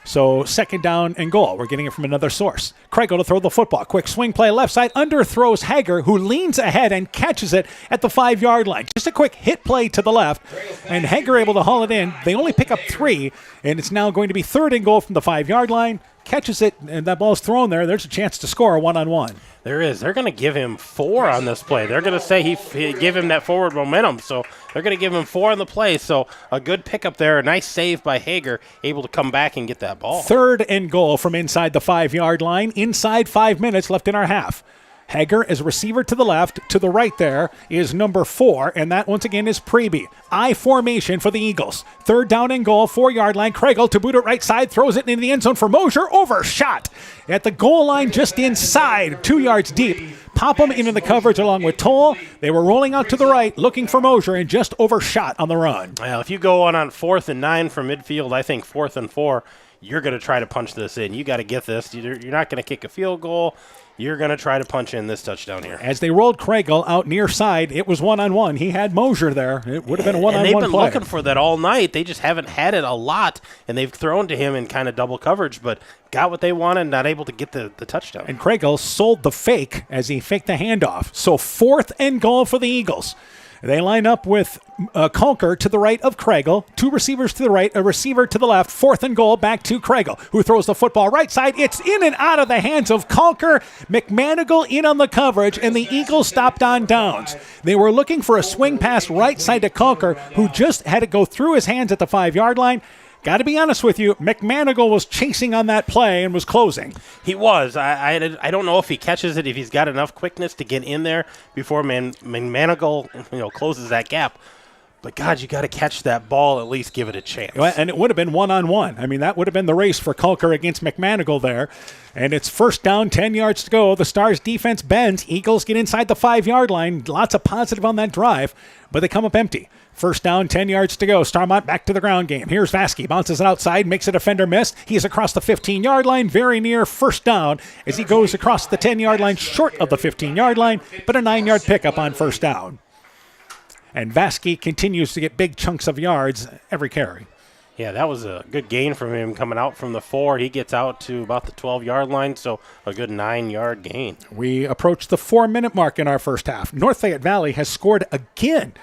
So second down and goal. We're getting it from another source. Kregel to throw the football. Quick swing play left side. Underthrows Hager, who leans ahead and catches it at the 5-yard line. Just a quick hit play to the left, and Hager able to haul it in. They only pick up 3, and it's now going to be third and goal from the 5-yard line. Catches it, and that ball's thrown there. There's a chance to score a one-on-one. There is. They're going to give him 4 on this play. They're going to say he give him that forward momentum. So they're going to give him 4 on the play. So a good pickup there. A nice save by Hager, able to come back and get that ball. Third and goal from inside the 5-yard line. Inside 5 minutes left in our half. Hager is receiver to the left. To the right there is number 4, and that once again is Preby. I formation for the Eagles. Third down and goal, 4-yard line. Kregel to boot it right side, throws it into the end zone for Mosier. Overshot at the goal line just inside, 2 yards deep. Popham into the coverage along with Toll. They were rolling out to the right, looking for Mosier, and just overshot on the run. Well, if you go on 4th and 9 from midfield, I think 4th and 4, you're going to try to punch this in. You got to get this. You're not going to kick a field goal. You're going to try to punch in this touchdown here. As they rolled Kregel out near side, it was one-on-one. He had Mosier there. It would have been a one-on-one play. And they've been looking for that all night. They just haven't had it a lot, and they've thrown to him in kind of double coverage, but got what they wanted, not able to get the touchdown. And Kregel sold the fake as he faked the handoff. So 4th and goal for the Eagles. They line up with Conker to the right of Craigle. 2 receivers to the right, a receiver to the left. 4th and goal, back to Craigle, who throws the football right side. It's in and out of the hands of Conker. McManigal in on the coverage, and the Eagles stopped on downs. They were looking for a swing pass right side to Conker, who just had to go through his hands at the 5-yard line. Got to be honest with you, McManigal was chasing on that play and was closing. He was. I don't know if he catches it, if he's got enough quickness to get in there before McManigal closes that gap. But, God, you got to catch that ball, at least give it a chance. And it would have been one-on-one. I mean, that would have been the race for Conker against McManigal there. And it's first down, 10 yards to go. The Stars defense bends. Eagles get inside the 5-yard line. Lots of positive on that drive, but they come up empty. First down, 10 yards to go. Starmont back to the ground game. Here's Vasky. Bounces it outside, makes a defender miss. He's across the 15-yard line, very near first down as he goes across the 10-yard line, short of the 15-yard line, but a 9-yard pickup on first down. And Vasky continues to get big chunks of yards every carry. Yeah, that was a good gain from him coming out from the 4. He gets out to about the 12-yard line, so a good 9-yard gain. We approach the 4-minute mark in our first half. North Fayette Valley has scored again.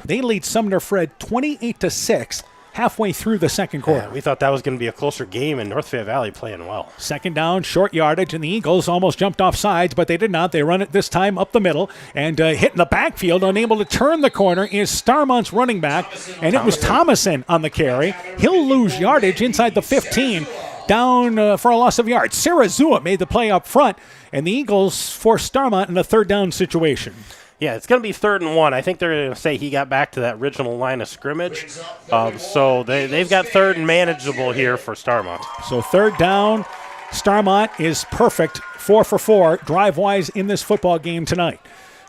They lead Sumner Fred 28-6 halfway through the second quarter. Yeah, we thought that was going to be a closer game, and North Fayette Valley playing well. Second down, short yardage, and the Eagles almost jumped off sides, but they did not. They run it this time up the middle, and hitting the backfield, unable to turn the corner, is Starmont's running back, and it was Thomason on the carry. He'll lose yardage inside the 15, down for a loss of yards. Sarazua made the play up front, and the Eagles forced Starmont in a third down situation. Yeah, it's going to be 3rd and 1. I think they're going to say he got back to that original line of scrimmage. So they've got 3rd and manageable here for Starmont. So 3rd down, Starmont is perfect, 4 for 4, drive-wise in this football game tonight.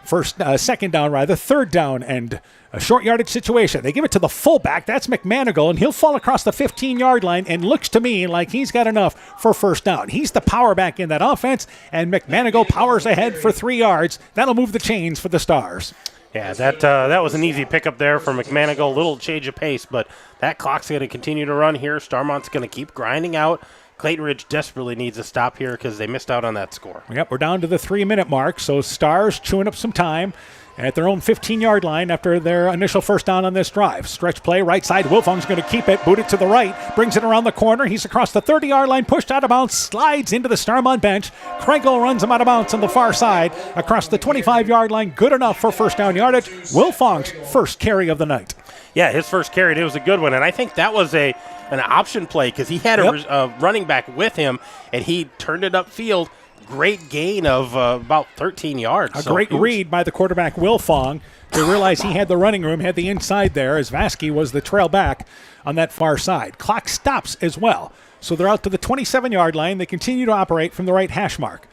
Second down, 3rd down, and a short yardage situation. They give it to the fullback. That's McManigal, and he'll fall across the 15-yard line and looks to me like he's got enough for first down. He's the power back in that offense, and McManigal powers ahead for 3 yards. That'll move the chains for the Stars. Yeah, that was an easy pickup there for McManigal. A little change of pace, but that clock's going to continue to run here. Starmont's going to keep grinding out. Clayton Ridge desperately needs a stop here because they missed out on that score. Yep, we're down to the 3-minute mark, so Stars chewing up some time at their own 15-yard line after their initial first down on this drive. Stretch play, right side. Wilfong's going to keep it, boot it to the right, brings it around the corner. He's across the 30-yard line, pushed out of bounds, slides into the Starmont bench. Craigle runs him out of bounds on the far side, across the 25-yard line. Good enough for first down yardage. Wilfong's first carry of the night. Yeah, his first carry, it was a good one, and I think that was an option play because he had a running back with him, and he turned it upfield. Great gain of about 13 yards. A great read by the quarterback, Wilfong, to realize he had the running room, had the inside there, as Vasky was the trail back on that far side. Clock stops as well, so they're out to the 27-yard line. They continue to operate from the right hash mark.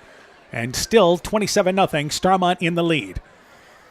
And still 27-0, Starmont in the lead.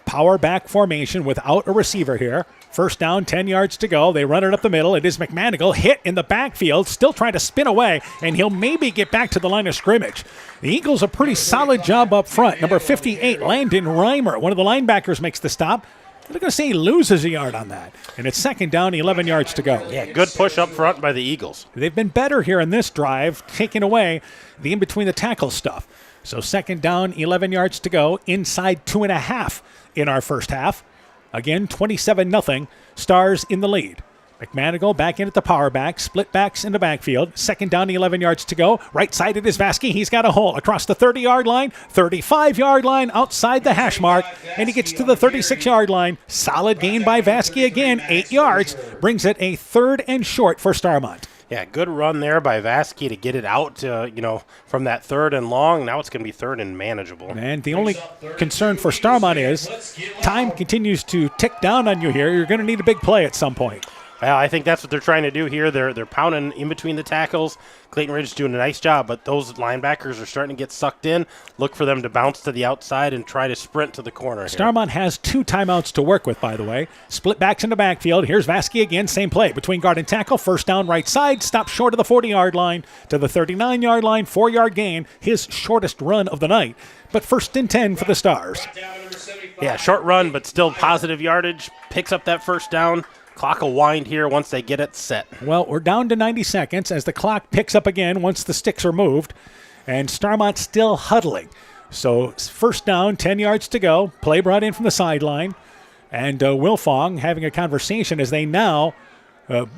Power back formation without a receiver here. First down, 10 yards to go. They run it up the middle. It is McManigal hit in the backfield, still trying to spin away, and he'll maybe get back to the line of scrimmage. The Eagles a pretty solid job up front. Number 58, Landon Reimer, one of the linebackers, makes the stop. I'm going to say he loses a yard on that. And it's second down, 11 yards to go. Yeah, good push up front by the Eagles. They've been better here in this drive, taking away the in-between-the-tackle stuff. So second down, 11 yards to go, inside 2.5 in our first half. Again, 27-0, Stars in the lead. McManigal back in at the power back, split backs in the backfield. Second down, 11 yards to go. Right side it is Vasky. He's got a hole across the 30-yard line, 35-yard line outside the hash mark, and he gets to the 36-yard line. Solid gain by Vasky again, 8 yards. Brings it a 3rd and short for Starmont. Yeah, good run there by Vasky to get it out, from that 3rd and long. Now it's going to be 3rd and manageable. And the only concern for Starmont is time continues to tick down on you here. You're going to need a big play at some point. Well, I think that's what they're trying to do here. They're pounding in between the tackles. Clayton Ridge is doing a nice job, but those linebackers are starting to get sucked in. Look for them to bounce to the outside and try to sprint to the corner here. Starmont has 2 timeouts to work with, by the way. Split backs in the backfield. Here's Vasky again. Same play. Between guard and tackle. First down right side. Stops short of the 40-yard line to the 39-yard line. 4-yard gain. His shortest run of the night. But 1st and 10 for the Stars. Yeah, short run, but still positive yardage. Picks up that first down. Clock will wind here once they get it set. Well, we're down to 90 seconds as the clock picks up again once the sticks are moved. And Starmont still huddling. So first down, 10 yards to go. Play brought in from the sideline. and Wilfong having a conversation as they now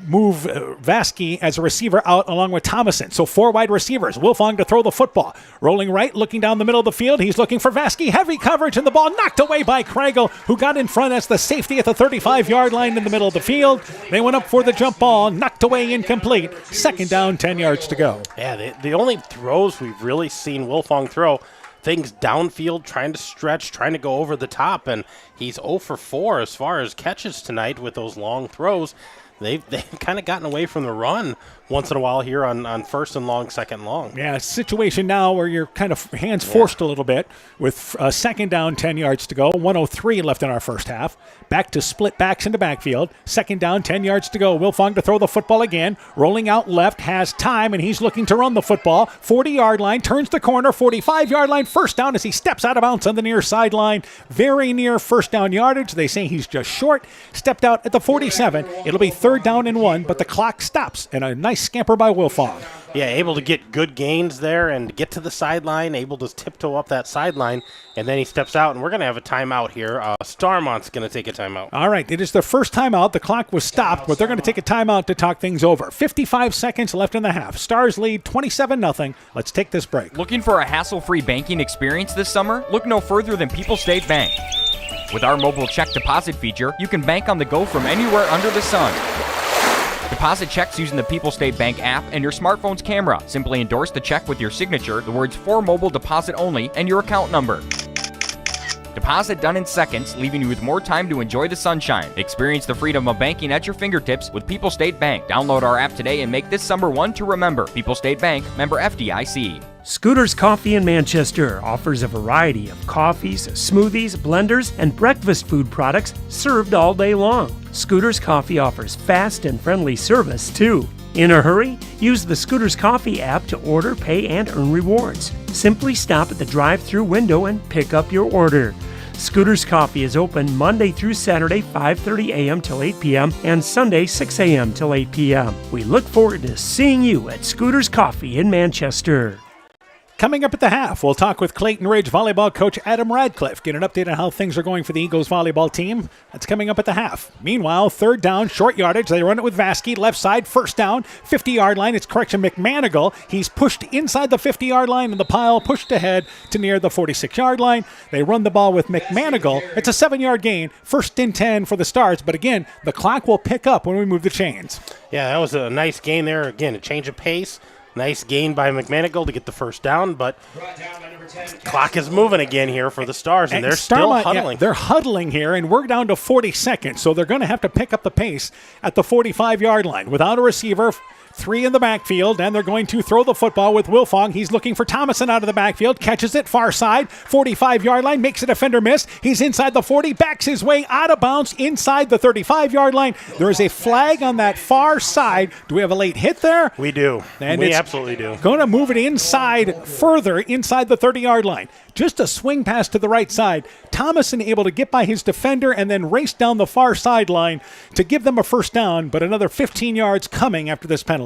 move Vasky as a receiver out along with Thomason. So 4 wide receivers. Wilfong to throw the football. Rolling right, looking down the middle of the field. He's looking for Vasky. Heavy coverage, and the ball knocked away by Kregel, who got in front as the safety at the 35-yard line in the middle of the field. They went up for the jump ball, knocked away, incomplete. Second down, 10 yards to go. Yeah, the only throws we've really seen Wilfong throw, things downfield, trying to stretch, trying to go over the top, and he's 0 for 4 as far as catches tonight with those long throws. They've kind of gotten away from the run once in a while here on first and long, second long. Yeah, situation now where you're kind of hands forced a little bit with second down, 10 yards to go. 1:03 left in our first half. Back to split backs into backfield. Second down, 10 yards to go. Wilfong to throw the football again. Rolling out left, has time, and he's looking to run the football. 40-yard line, turns the corner, 45-yard line, first down as he steps out of bounds on the near sideline. Very near first down yardage. They say he's just short. Stepped out at the 47. It'll be third down and 1, but the clock stops, and a nice scamper by Wilfong. Yeah, able to get good gains there and get to the sideline, able to tiptoe up that sideline, and then he steps out, and we're going to have a timeout here. Starmont's going to take a timeout. All right, it is their first timeout. The clock was stopped, but they're going to take a timeout to talk things over. 55 seconds left in the half. Stars lead 27-0. Let's take this break. Looking for a hassle-free banking experience this summer? Look no further than People's State Bank. With our mobile check deposit feature, you can bank on the go from anywhere under the sun. Deposit checks using the People's State Bank app and your smartphone's camera. Simply endorse the check with your signature, the words "for mobile deposit only," and your account number. Deposit done in seconds, leaving you with more time to enjoy the sunshine. Experience the freedom of banking at your fingertips with People's State Bank. Download our app today and make this summer one to remember. People's State Bank, member FDIC. Scooter's Coffee in Manchester offers a variety of coffees, smoothies, blenders, and breakfast food products served all day long. Scooter's Coffee offers fast and friendly service, too. In a hurry? Use the Scooter's Coffee app to order, pay, and earn rewards. Simply stop at the drive-thru window and pick up your order. Scooter's Coffee is open Monday through Saturday, 5:30 a.m. till 8 p.m. and Sunday, 6 a.m. till 8 p.m. We look forward to seeing you at Scooter's Coffee in Manchester. Coming up at the half, we'll talk with Clayton Ridge volleyball coach Adam Radcliffe, get an update on how things are going for the Eagles volleyball team. That's coming up at the half. Meanwhile, third down, short yardage. They run it with Vasky, left side, first down, 50-yard line. It's correction McManigal. He's pushed inside the 50-yard line, and the pile pushed ahead to near the 46-yard line. They run the ball with McManigal. It's a 7-yard gain, first and 10 for the Stars. But again, the clock will pick up when we move the chains. Yeah, that was a nice gain there. Again, a change of pace. Nice gain by McManigal to get the first down, but clock is moving again here for the Stars, and they're still huddling. Yeah, they're huddling here, and we're down to 40 seconds, so they're going to have to pick up the pace at the 45-yard line. Without a receiver, 3 in the backfield, and they're going to throw the football with Wilfong. He's looking for Thomason out of the backfield, catches it far side, 45-yard line, makes a defender miss. He's inside the 40, backs his way out of bounds inside the 35-yard line. There is a flag on that far side. Do we have a late hit there? We do. And we absolutely do. Going to move it inside, further inside the 30-yard line. Just a swing pass to the right side. Thomason able to get by his defender and then race down the far sideline to give them a first down, but another 15 yards coming after this penalty.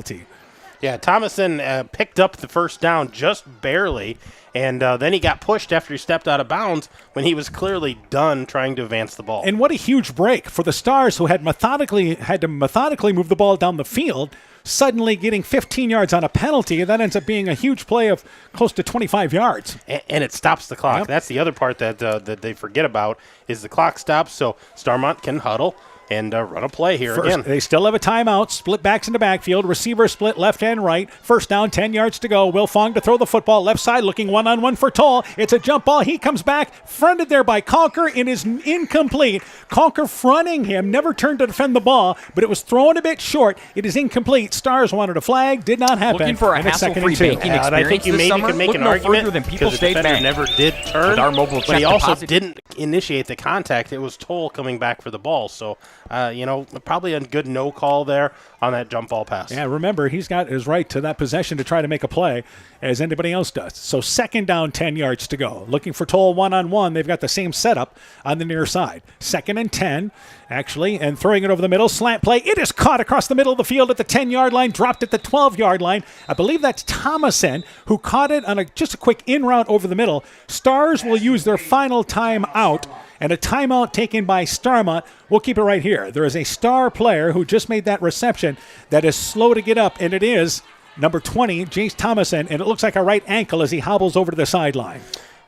Yeah, Thomason picked up the first down just barely, and then he got pushed after he stepped out of bounds when he was clearly done trying to advance the ball. And what a huge break for the Stars, who had to methodically move the ball down the field, suddenly getting 15 yards on a penalty, and that ends up being a huge play of close to 25 yards. And it stops the clock. Yep. That's the other part that they forget about, is the clock stops, so Starmont can huddle and run a play here again. They still have a timeout. Split backs into backfield. Receiver split left and right. First down, 10 yards to go. Wilfong to throw the football. Left side looking one-on-one for Toll. It's a jump ball. He comes back. Fronted there by Conker. It is incomplete. Conker fronting him. Never turned to defend the ball, but it was thrown a bit short. It is incomplete. Stars wanted a flag. Did not happen. Looking for a hassle-free banking experience I think you this maybe summer? can make Look an no argument further than People's because the State defender Bank. never did turn, With our mobile but check he also deposit. didn't initiate the contact. It was Toll coming back for the ball. So, probably a good no call there on that jump ball pass. Yeah, remember, he's got his right to that possession to try to make a play as anybody else does. So second down, 10 yards to go. Looking for Toll one-on-one. They've got the same setup on the near side. Second and 10, actually, and throwing it over the middle. Slant play. It is caught across the middle of the field at the 10-yard line, dropped at the 12-yard line. I believe that's Thomason who caught it on just a quick in route over the middle. Stars will use their final time out and a timeout taken by Starmont. We'll keep it right here. There is a star player who just made that reception that is slow to get up, and it is number 20, Jace Thomason, and it looks like a right ankle as he hobbles over to the sideline.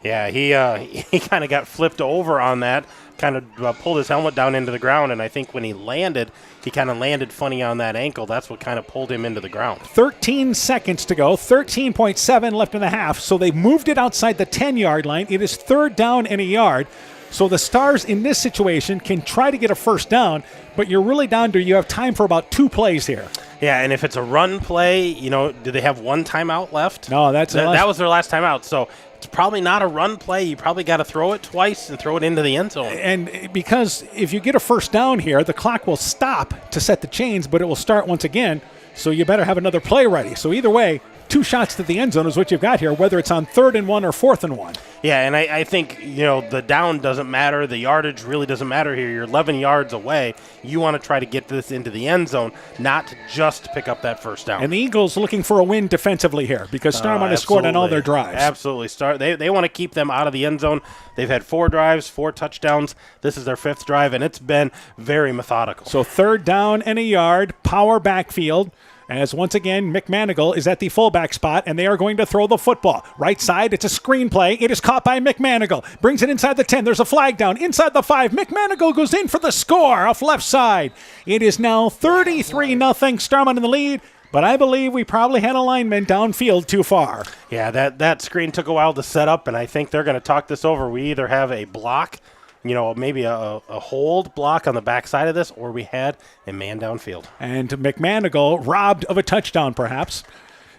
Yeah, he kind of got flipped over on that, kind of pulled his helmet down into the ground, and I think when he landed, he kind of landed funny on that ankle. That's what kind of pulled him into the ground. 13 seconds to go, 13.7 left in the half, so they moved it outside the 10-yard line. It is 3rd down and a yard. So the Stars in this situation can try to get a first down, but you're really down to you have time for about 2 plays here. Yeah, and if it's a run play, do they have 1 timeout left? No, that was their last timeout. So it's probably not a run play. You probably got to throw it twice and throw it into the end zone. And because if you get a first down here, the clock will stop to set the chains, but it will start once again. So you better have another play ready. So either way, 2 shots to the end zone is what you've got here, whether it's on 3rd and 1 or 4th and 1. Yeah, and I think, the down doesn't matter. The yardage really doesn't matter here. You're 11 yards away. You want to try to get this into the end zone, not just pick up that first down. And the Eagles looking for a win defensively here because Starmont has scored on all their drives. Absolutely. They want to keep them out of the end zone. They've had 4 drives, 4 touchdowns. This is their 5th drive, and it's been very methodical. So 3rd down and a yard, power backfield. As once again, McManigal is at the fullback spot, and they are going to throw the football. Right side, it's a screen play. It is caught by McManigal. Brings it inside the 10. There's a flag down. Inside the 5, McManigal goes in for the score off left side. It is now 33-0, Starmont in the lead, but I believe we probably had a lineman downfield too far. Yeah, that screen took a while to set up, and I think they're going to talk this over. We either have a block, maybe a hold block on the backside of this, or we had a man downfield. And McManigal robbed of a touchdown, perhaps.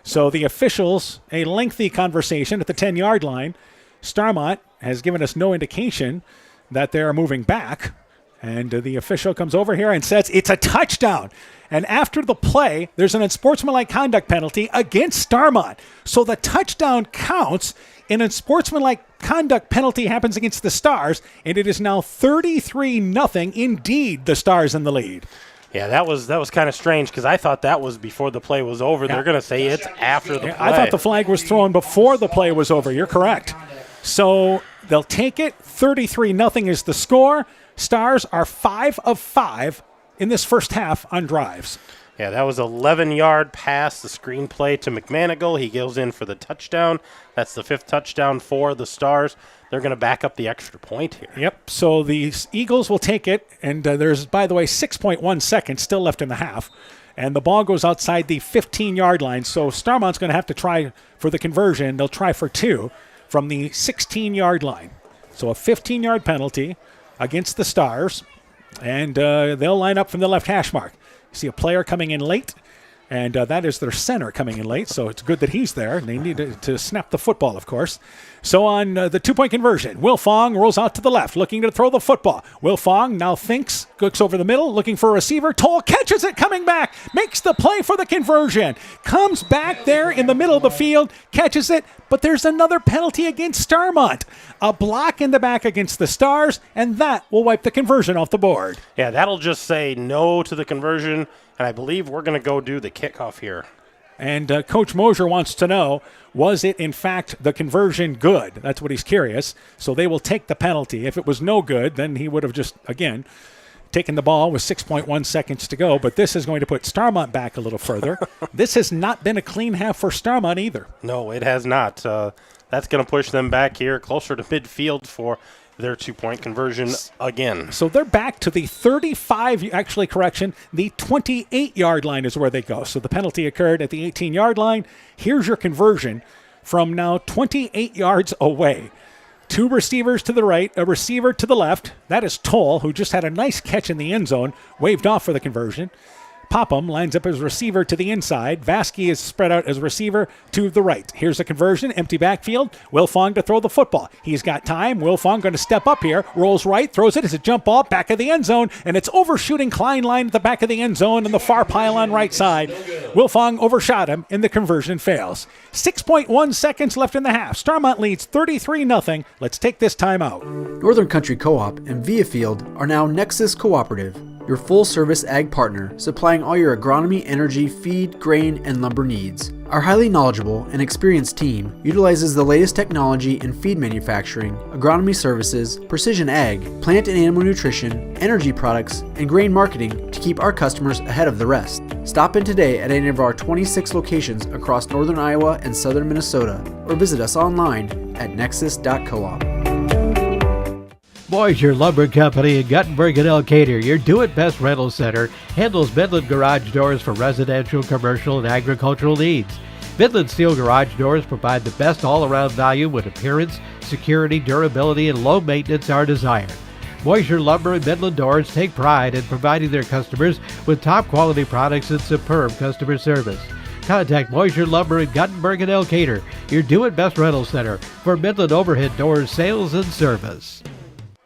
So the officials, a lengthy conversation at the 10-yard line. Starmont has given us no indication that they're moving back. And the official comes over here and says it's a touchdown. And after the play, there's an unsportsmanlike conduct penalty against Starmont. So the touchdown counts. An unsportsmanlike conduct penalty happens against the Stars, and it is now 33-0. Indeed, the Stars in the lead. Yeah, that was kind of strange because I thought that was before the play was over. Yeah. They're going to say it's after the play. I thought the flag was thrown before the play was over. You're correct. So they'll take it. 33-0 is the score. Stars are 5 of 5 in this first half on drives. Yeah, that was an 11-yard pass, the screen play to McManigal. He goes in for the touchdown. That's the 5th touchdown for the Stars. They're going to back up the extra point here. Yep, so the Eagles will take it, and there's, by the way, 6.1 seconds still left in the half. And the ball goes outside the 15-yard line, so Starmont's going to have to try for the conversion. They'll try for 2 from the 16-yard line. So a 15-yard penalty against the Stars, and they'll line up from the left hash mark. See a player coming in late, and that is their center coming in late, so it's good that he's there. They need to snap the football, of course. So on the 2-point conversion, Will Fong rolls out to the left, looking to throw the football. Will Fong now thinks, looks over the middle, looking for a receiver. Toll catches it, coming back, makes the play for the conversion. Comes back there in the middle of the field, catches it, but there's another penalty against Starmont. A block in the back against the Stars, and that will wipe the conversion off the board. Yeah, that'll just say no to the conversion, and I believe we're going to go do the kickoff here. And Coach Mosier wants to know, was it in fact the conversion good? That's what he's curious. So they will take the penalty. If it was no good, then he would have just, again, taken the ball with 6.1 seconds to go. But this is going to put Starmont back a little further. This has not been a clean half for Starmont either. No, it has not. That's going to push them back here closer to midfield for their 2-point conversion again. So they're back to the 35, actually, correction, the 28-yard line is where they go. So the penalty occurred at the 18-yard line. Here's your conversion from now 28 yards away. 2 receivers to the right, a receiver to the left. That is Toll, who just had a nice catch in the end zone, waved off for the conversion. Popham lines up as receiver to the inside. Vasky is spread out as receiver to the right. Here's a conversion, empty backfield. Will Fong to throw the football. He's got time. Will Fong going to step up here, rolls right, throws it as a jump ball, back of the end zone, and it's overshooting Klein line at the back of the end zone in the far pylon right side. Will Fong overshot him, and the conversion fails. 6.1 seconds left in the half. Starmont leads 33-0. Let's take this time out. Northern Country Co-op and Viafield are now Nexus Cooperative, your full-service ag partner, supplying all your agronomy, energy, feed, grain, and lumber needs. Our highly knowledgeable and experienced team utilizes the latest technology in feed manufacturing, agronomy services, precision ag, plant and animal nutrition, energy products, and grain marketing to keep our customers ahead of the rest. Stop in today at any of our 26 locations across northern Iowa and southern Minnesota, or visit us online at nexus.coop. Boisier Lumber Company in Guttenberg and Elkader, your do-it-best rental center, handles Midland garage doors for residential, commercial, and agricultural needs. Midland Steel garage doors provide the best all-around value when appearance, security, durability, and low maintenance are desired. Boisier Lumber and Midland Doors take pride in providing their customers with top-quality products and superb customer service. Contact Boisier Lumber in Guttenberg and Elkader, your do-it-best rental center, for Midland overhead doors sales and service.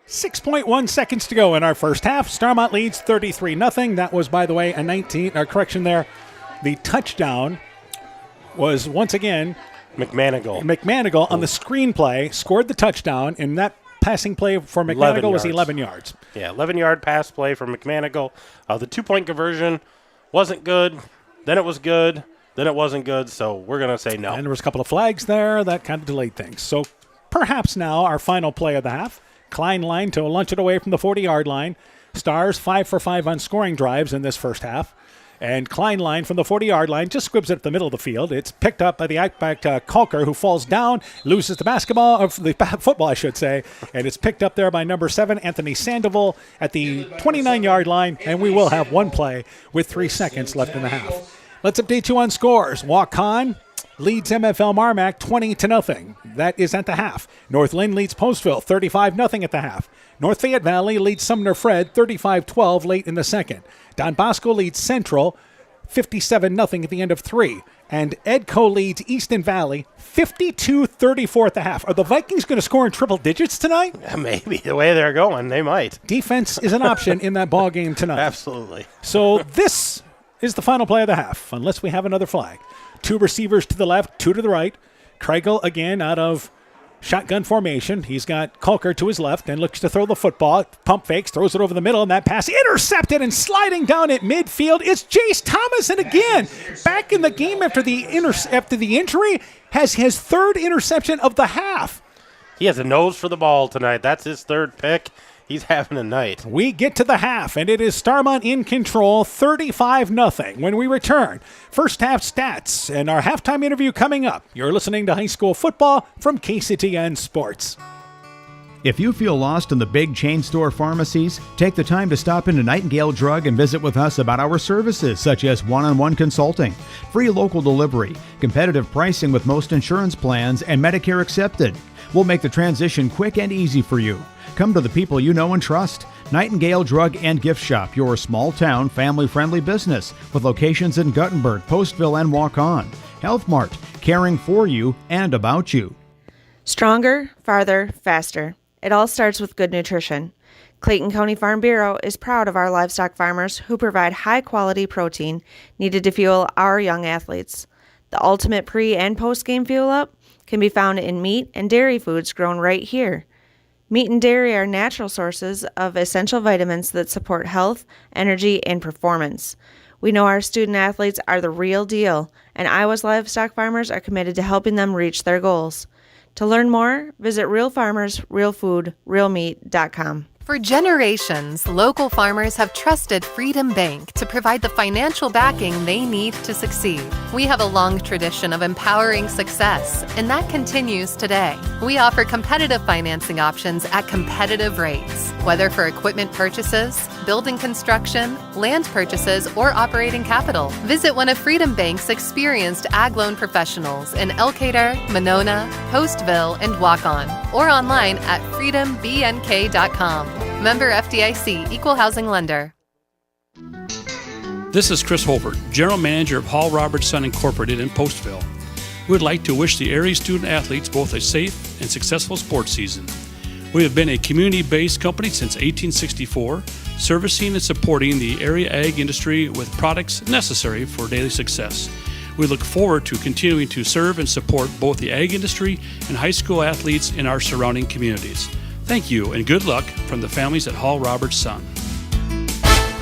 6.1 seconds to go in our first half. Starmont leads 33-0. That was, by the way, a 19. Correction there. The touchdown was, once again, McManigal on the screenplay scored the touchdown, and that passing play for McManigal was 11 yards. Yeah, 11-yard pass play for McManigal. The 2-point conversion wasn't good. Then it was good. Then it wasn't good, so we're going to say no. And there was a couple of flags there that kind of delayed things. So perhaps now our final play of the half. Klein line to lunch it away from the 40-yard line. Stars 5 for 5 on scoring drives in this first half. And Klein line from the 40-yard line just squibs it at the middle of the field. It's picked up by the outback Kalker, who falls down, loses the basketball, or the football, I should say. And it's picked up there by number 7, Anthony Sandoval, at the 29-yard line. And we will have one play with 3 seconds left in the half. Let's update you on scores. Waukon leads MFL Marmac 20-0. That is at the half. North Lynn leads Postville 35-0 at the half. North Fayette Valley leads Sumner Fred 35-12 late in the second. Don Bosco leads Central 57-0 at the end of 3. And Edco leads Easton Valley 52-34 at the half. Are the Vikings going to score in triple digits tonight? Yeah, maybe. The way they're going, they might. Defense is an option in that ball game tonight. Absolutely. So this is the final play of the half, unless we have another flag. 2 receivers to the left, 2 to the right. Kriegel again out of shotgun formation. He's got Kalker to his left and looks to throw the football. Pump fakes, throws it over the middle, and that pass intercepted, and sliding down at midfield. It's Jace Thomason again. Back in the game after the injury, has his 3rd interception of the half. He has a nose for the ball tonight. That's his 3rd pick. He's having a night. We get to the half, and it is Starmont in control, 35-0. When we return, first half stats and our halftime interview coming up. You're listening to High School Football from KCTN Sports. If you feel lost in the big chain store pharmacies, take the time to stop into Nightingale Drug and visit with us about our services such as one-on-one consulting, free local delivery, competitive pricing with most insurance plans, and Medicare accepted. We'll make the transition quick and easy for you. Come to the people you know and trust. Nightingale Drug and Gift Shop, your small-town, family-friendly business with locations in Guttenberg, Postville, and Waukon. Health Mart, caring for you and about you. Stronger, farther, faster. It all starts with good nutrition. Clayton County Farm Bureau is proud of our livestock farmers who provide high-quality protein needed to fuel our young athletes. The ultimate pre- and post-game fuel-up can be found in meat and dairy foods grown right here. Meat and dairy are natural sources of essential vitamins that support health, energy, and performance. We know our student athletes are the real deal, and Iowa's livestock farmers are committed to helping them reach their goals. To learn more, visit realfarmersrealfoodrealmeat.com. For generations, local farmers have trusted Freedom Bank to provide the financial backing they need to succeed. We have a long tradition of empowering success, and that continues today. We offer competitive financing options at competitive rates, whether for equipment purchases, building construction, land purchases, or operating capital. Visit one of Freedom Bank's experienced ag loan professionals in Elkader, Monona, Postville, and Waukon, or online at freedombnk.com. Member FDIC, Equal Housing Lender. This is Chris Holbert, General Manager of Hall Roberts Son Incorporated in Postville. We would like to wish the area student athletes both a safe and successful sports season. We have been a community-based company since 1864, servicing and supporting the area ag industry with products necessary for daily success. We look forward to continuing to serve and support both the ag industry and high school athletes in our surrounding communities. Thank you and good luck from the families at Hall Roberts Son.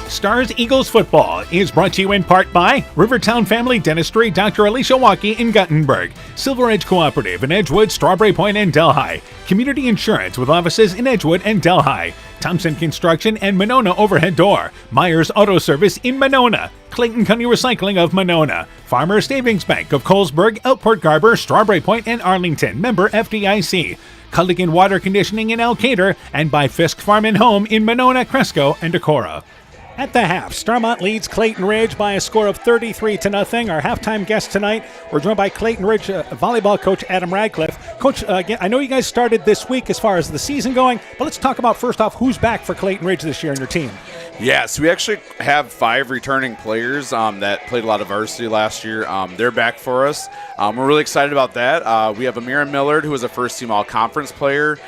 Stars Eagles football is brought to you in part by Rivertown Family Dentistry, Dr. Alicia Waukee in Guttenberg, Silver Edge Cooperative in Edgewood, Strawberry Point, and Delhi, Community Insurance with offices in Edgewood and Delhi, Thompson Construction and Monona Overhead Door, Myers Auto Service in Monona, Clayton County Recycling of Monona, Farmers Savings Bank of Colesburg, Elport Garber, Strawberry Point, and Arlington, member FDIC, Culligan Water Conditioning in Elkader, and by Fisk Farm and Home in Monona, Cresco, and Decorah. At the half, Starmont leads Clayton Ridge by a score of 33-0. Our halftime guest tonight, we're joined by Clayton Ridge volleyball coach Adam Radcliffe. Coach, again, I know you guys started this week as far as the season going, but let's talk about first off who's back for Clayton Ridge this year in your team. Yes, we actually have 5 returning players that played a lot of varsity last year. They're back for us. We're really excited about that. We have Amira Millard, who was a first-team all-conference player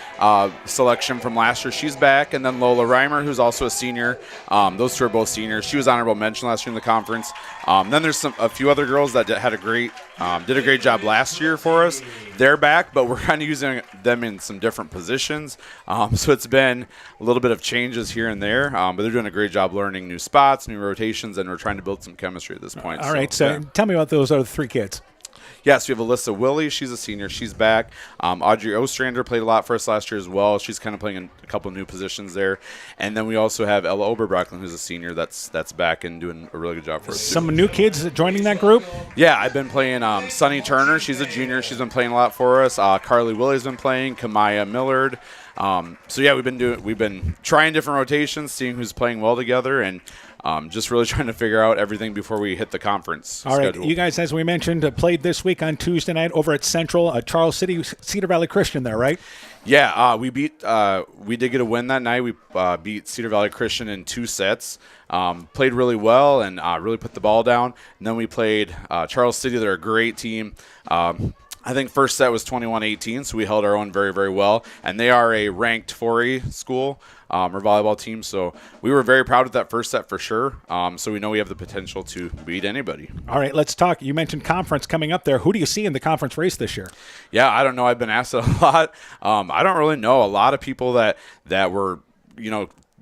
selection from last year. She's back. And then Lola Reimer, who's also a senior. Those two are both seniors. She was honorable mention last year in the conference. Then there's a few other girls that did a great job last year for us. They're back, but we're kind of using them in some different positions. So it's been a little bit of changes here and there, but they're doing a great job learning new spots, new rotations, and we're trying to build some chemistry at this point. All right, so tell me about those other 3 kids. Yes, we have Alyssa Willie. She's a senior. She's back. Audrey Ostrander played a lot for us last year as well. She's kind of playing in a couple new positions there. And then we also have Ella Oberbrockland, who's a senior that's back and doing a really good job for us. Some new kids joining that group? Yeah, I've been playing Sunny Turner. She's a junior. She's been playing a lot for us. Carly Willie's been playing. Kamaya Millard. So yeah, we've been trying different rotations, seeing who's playing well together, and just really trying to figure out everything before we hit the conference All right, schedule. you guys, as we mentioned, played this week on Tuesday night over at Central, Charles City, Cedar Valley Christian there, right? Yeah, we did get a win that night. We beat Cedar Valley Christian in 2 sets. Played really well and really put the ball down. And then we played Charles City. They're a great team. I think first set was 21-18, so we held our own very, very well. And they are a ranked 4A school or volleyball team, so we were very proud of that first set for sure. So we know we have the potential to beat anybody. All right, let's talk. You mentioned conference coming up there. Who do you see in the conference race this year? Yeah, I don't know. I've been asked it a lot. I don't really know. A lot of people that were,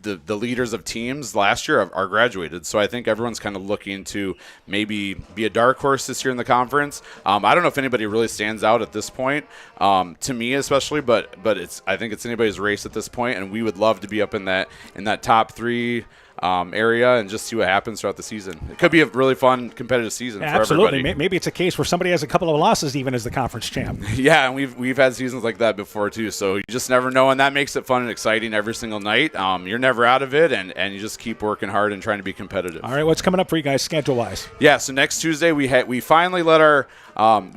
the leaders of teams last year are graduated. So I think everyone's kind of looking to maybe be a dark horse this year in the conference. I don't know if anybody really stands out at this point, to me especially, but I think it's anybody's race at this point, and we would love to be up in that top 3 area and just see what happens throughout the season. It could be a really fun competitive season for absolutely. everybody. Maybe it's a case where somebody has a couple of losses even as the conference champ. Yeah, and we've had seasons like that before too, so you just never know, and that makes it fun and exciting every single night. You're never out of it, and you just keep working hard and trying to be competitive. All right, what's coming up for you guys schedule-wise? Yeah, so next Tuesday we finally let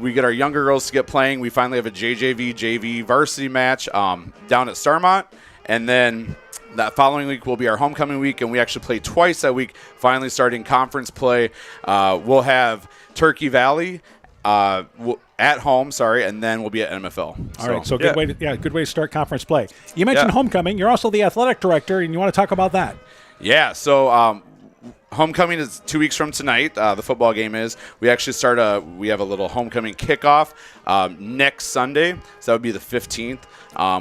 we get our younger girls to get playing. We finally have a JV varsity match down at Starmont, and then that following week will be our homecoming week, and we actually play twice that week, finally starting conference play. We'll have Turkey Valley at home, and then we'll be at MFL. All right, so good way to start conference play. You mentioned homecoming. You're also the athletic director, and you want to talk about that. Yeah, so homecoming is 2 weeks from tonight. The football game is. We actually we have a little homecoming kickoff next Sunday, so that would be the 15th.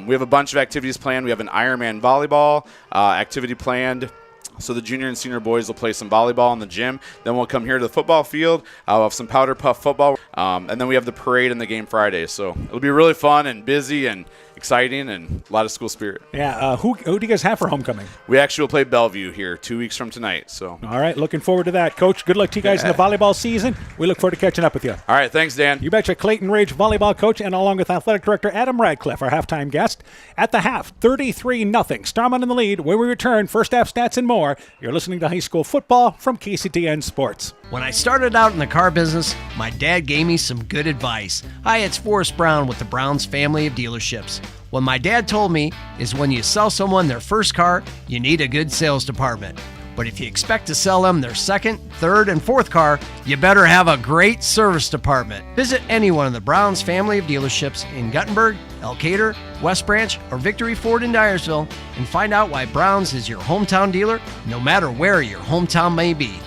We have a bunch of activities planned. We have an Ironman volleyball activity planned. So the junior and senior boys will play some volleyball in the gym. Then we'll come here to the football field. We'll have some powder puff football. And then we have the parade and the game Friday. So it'll be really fun and busy and exciting and a lot of school spirit. Yeah. Who do you guys have for homecoming? We actually will play Bellevue here 2 weeks from tonight. So. All right. Looking forward to that. Coach, good luck to you guys in the volleyball season. We look forward to catching up with you. All right. Thanks, Dan. You betcha. Clayton Ridge volleyball coach and along with athletic director Adam Radcliffe, our halftime guest. At the half, 33-0. Starmont in the lead. When we return, first half stats and more. You're listening to high school football from KCTN Sports. When I started out in the car business, my dad gave me some good advice. Hi, it's Forrest Brown with the Brown's family of dealerships. What my dad told me is when you sell someone their first car, you need a good sales department. But if you expect to sell them their second, third, and fourth car, you better have a great service department. Visit any one of the Brown's family of dealerships in Guttenberg, Elkader, West Branch, or Victory Ford in Dyersville and find out why Brown's is your hometown dealer, no matter where your hometown may be.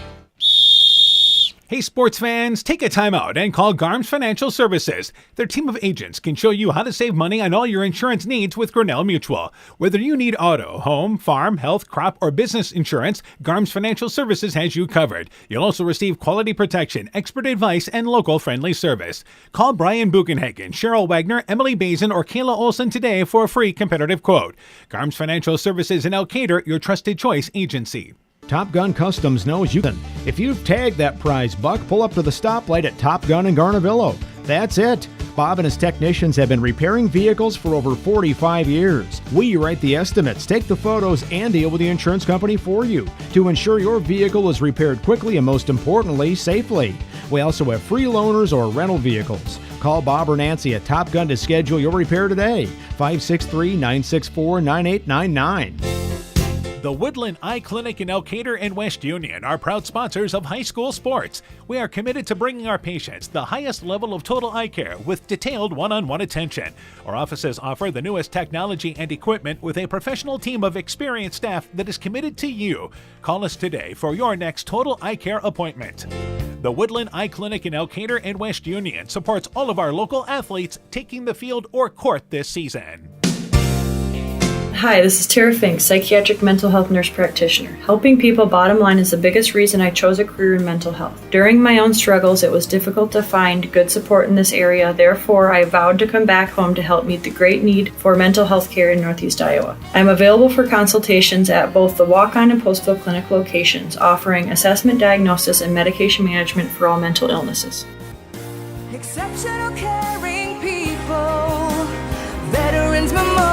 Hey sports fans, take a time out and call Garms Financial Services. Their team of agents can show you how to save money on all your insurance needs with Grinnell Mutual. Whether you need auto, home, farm, health, crop, or business insurance, Garms Financial Services has you covered. You'll also receive quality protection, expert advice, and local friendly service. Call Brian Buchenhagen, Cheryl Wagner, Emily Bazin, or Kayla Olson today for a free competitive quote. Garms Financial Services in Elkader, your trusted choice agency. Top Gun Customs knows you can. If you've tagged that prize buck, pull up to the stoplight at Top Gun in Garnavillo. That's it. Bob and his technicians have been repairing vehicles for over 45 years. We write the estimates, take the photos, and deal with the insurance company for you to ensure your vehicle is repaired quickly and, most importantly, safely. We also have free loaners or rental vehicles. Call Bob or Nancy at Top Gun to schedule your repair today. 563-964-9899. The Woodland Eye Clinic in Elkader and West Union are proud sponsors of high school sports. We are committed to bringing our patients the highest level of total eye care with detailed one-on-one attention. Our offices offer the newest technology and equipment with a professional team of experienced staff that is committed to you. Call us today for your next total eye care appointment. The Woodland Eye Clinic in Elkader and West Union supports all of our local athletes taking the field or court this season. Hi, this is Tara Fink, psychiatric mental health nurse practitioner. Helping people, bottom line, is the biggest reason I chose a career in mental health. During my own struggles, it was difficult to find good support in this area. Therefore, I vowed to come back home to help meet the great need for mental health care in Northeast Iowa. I'm available for consultations at both the Walk-On and Postville Clinic locations, offering assessment, diagnosis, and medication management for all mental illnesses. Exceptional caring people, Veterans Memorial.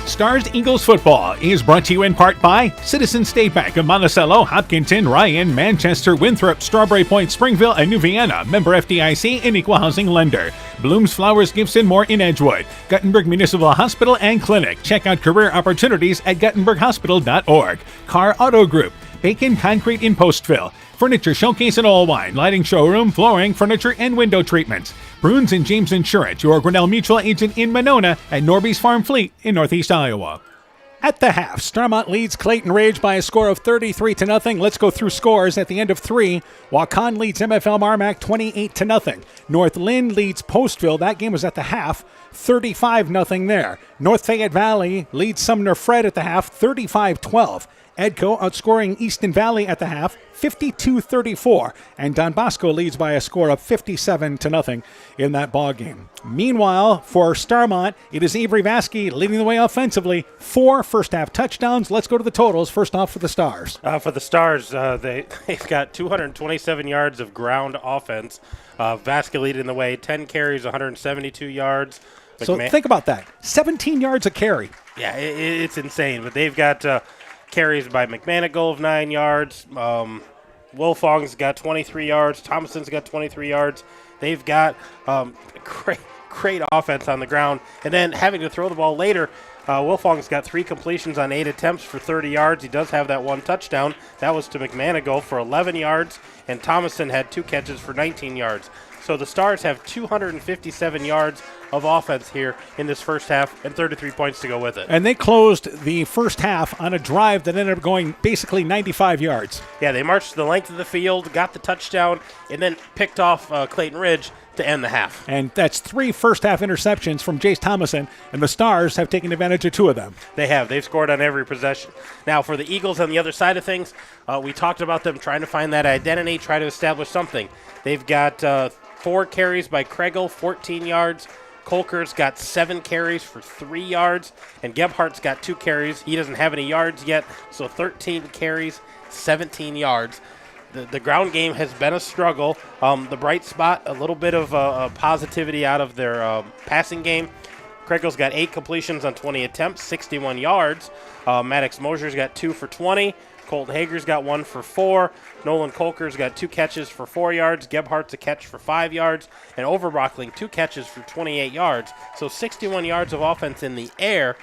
Stars Eagles football is brought to you in part by Citizens State Bank of Monticello, Hopkinton, Ryan, Manchester, Winthrop, Strawberry Point, Springville, and New Vienna. Member FDIC and Equal Housing Lender. Blooms Flowers Gifts and more in Edgewood. Guttenberg Municipal Hospital and Clinic. Check out career opportunities at guttenberghospital.org. Carr Auto Group. Bacon Concrete in Postville. Furniture Showcase and All Wine, lighting showroom, flooring, furniture, and window treatments. Bruins and James Insurance, your Grinnell Mutual agent in Monona, and Norby's Farm Fleet in Northeast Iowa. At the half, Starmont leads Clayton Ridge by a score of 33-0. Let's go through scores at the end of 3. Waukon leads MFL Marmac 28-0. North Lynn leads Postville. That game was at the half, 35-0 there. North Fayette Valley leads Sumner Fred at the half, 35-12. Edco outscoring Easton Valley at the half, 52-34, and Don Bosco leads by a score of 57-0 in that ball game. Meanwhile, for Starmont, it is Avery Vasky leading the way offensively. 4 first-half touchdowns. Let's go to the totals. First off for the Stars. For the Stars, they've got 227 yards of ground offense. Vasky leading the way, 10 carries, 172 yards. So think about that. 17 yards a carry. Yeah, it's insane. But they've got carries by McManigal of 9 yards. Wilfong's got 23 yards. Thomason's got 23 yards. They've got great offense on the ground. And then having to throw the ball later, Wilfong's got 3 completions on 8 attempts for 30 yards. He does have that 1 touchdown. That was to McManigal for 11 yards. And Thomason had 2 catches for 19 yards. So the Stars have 257 yards of offense here in this first half and 33 points to go with it. And they closed the first half on a drive that ended up going basically 95 yards. Yeah, they marched the length of the field, got the touchdown, and then picked off Clayton Ridge to end the half. And that's 3 first-half interceptions from Jace Thomason, and the Stars have taken advantage of 2 of them. They have. They've scored on every possession. Now, for the Eagles on the other side of things, we talked about them trying to find that identity, try to establish something. They've got 4 carries by Kregel, 14 yards. Kolker's got 7 carries for 3 yards, and Gebhardt's got 2 carries. He doesn't have any yards yet, so 13 carries, 17 yards. The ground game has been a struggle. The bright spot, a little bit of positivity out of their passing game. Kregel's got 8 completions on 20 attempts, 61 yards. Maddox Mosier's got 2 for 20. Colton Hager's got 1 for 4. Nolan Kolker's got 2 catches for 4 yards. Gebhardt's a catch for 5 yards. And Overbrockling 2 catches for 28 yards. So 61 yards of offense in the air.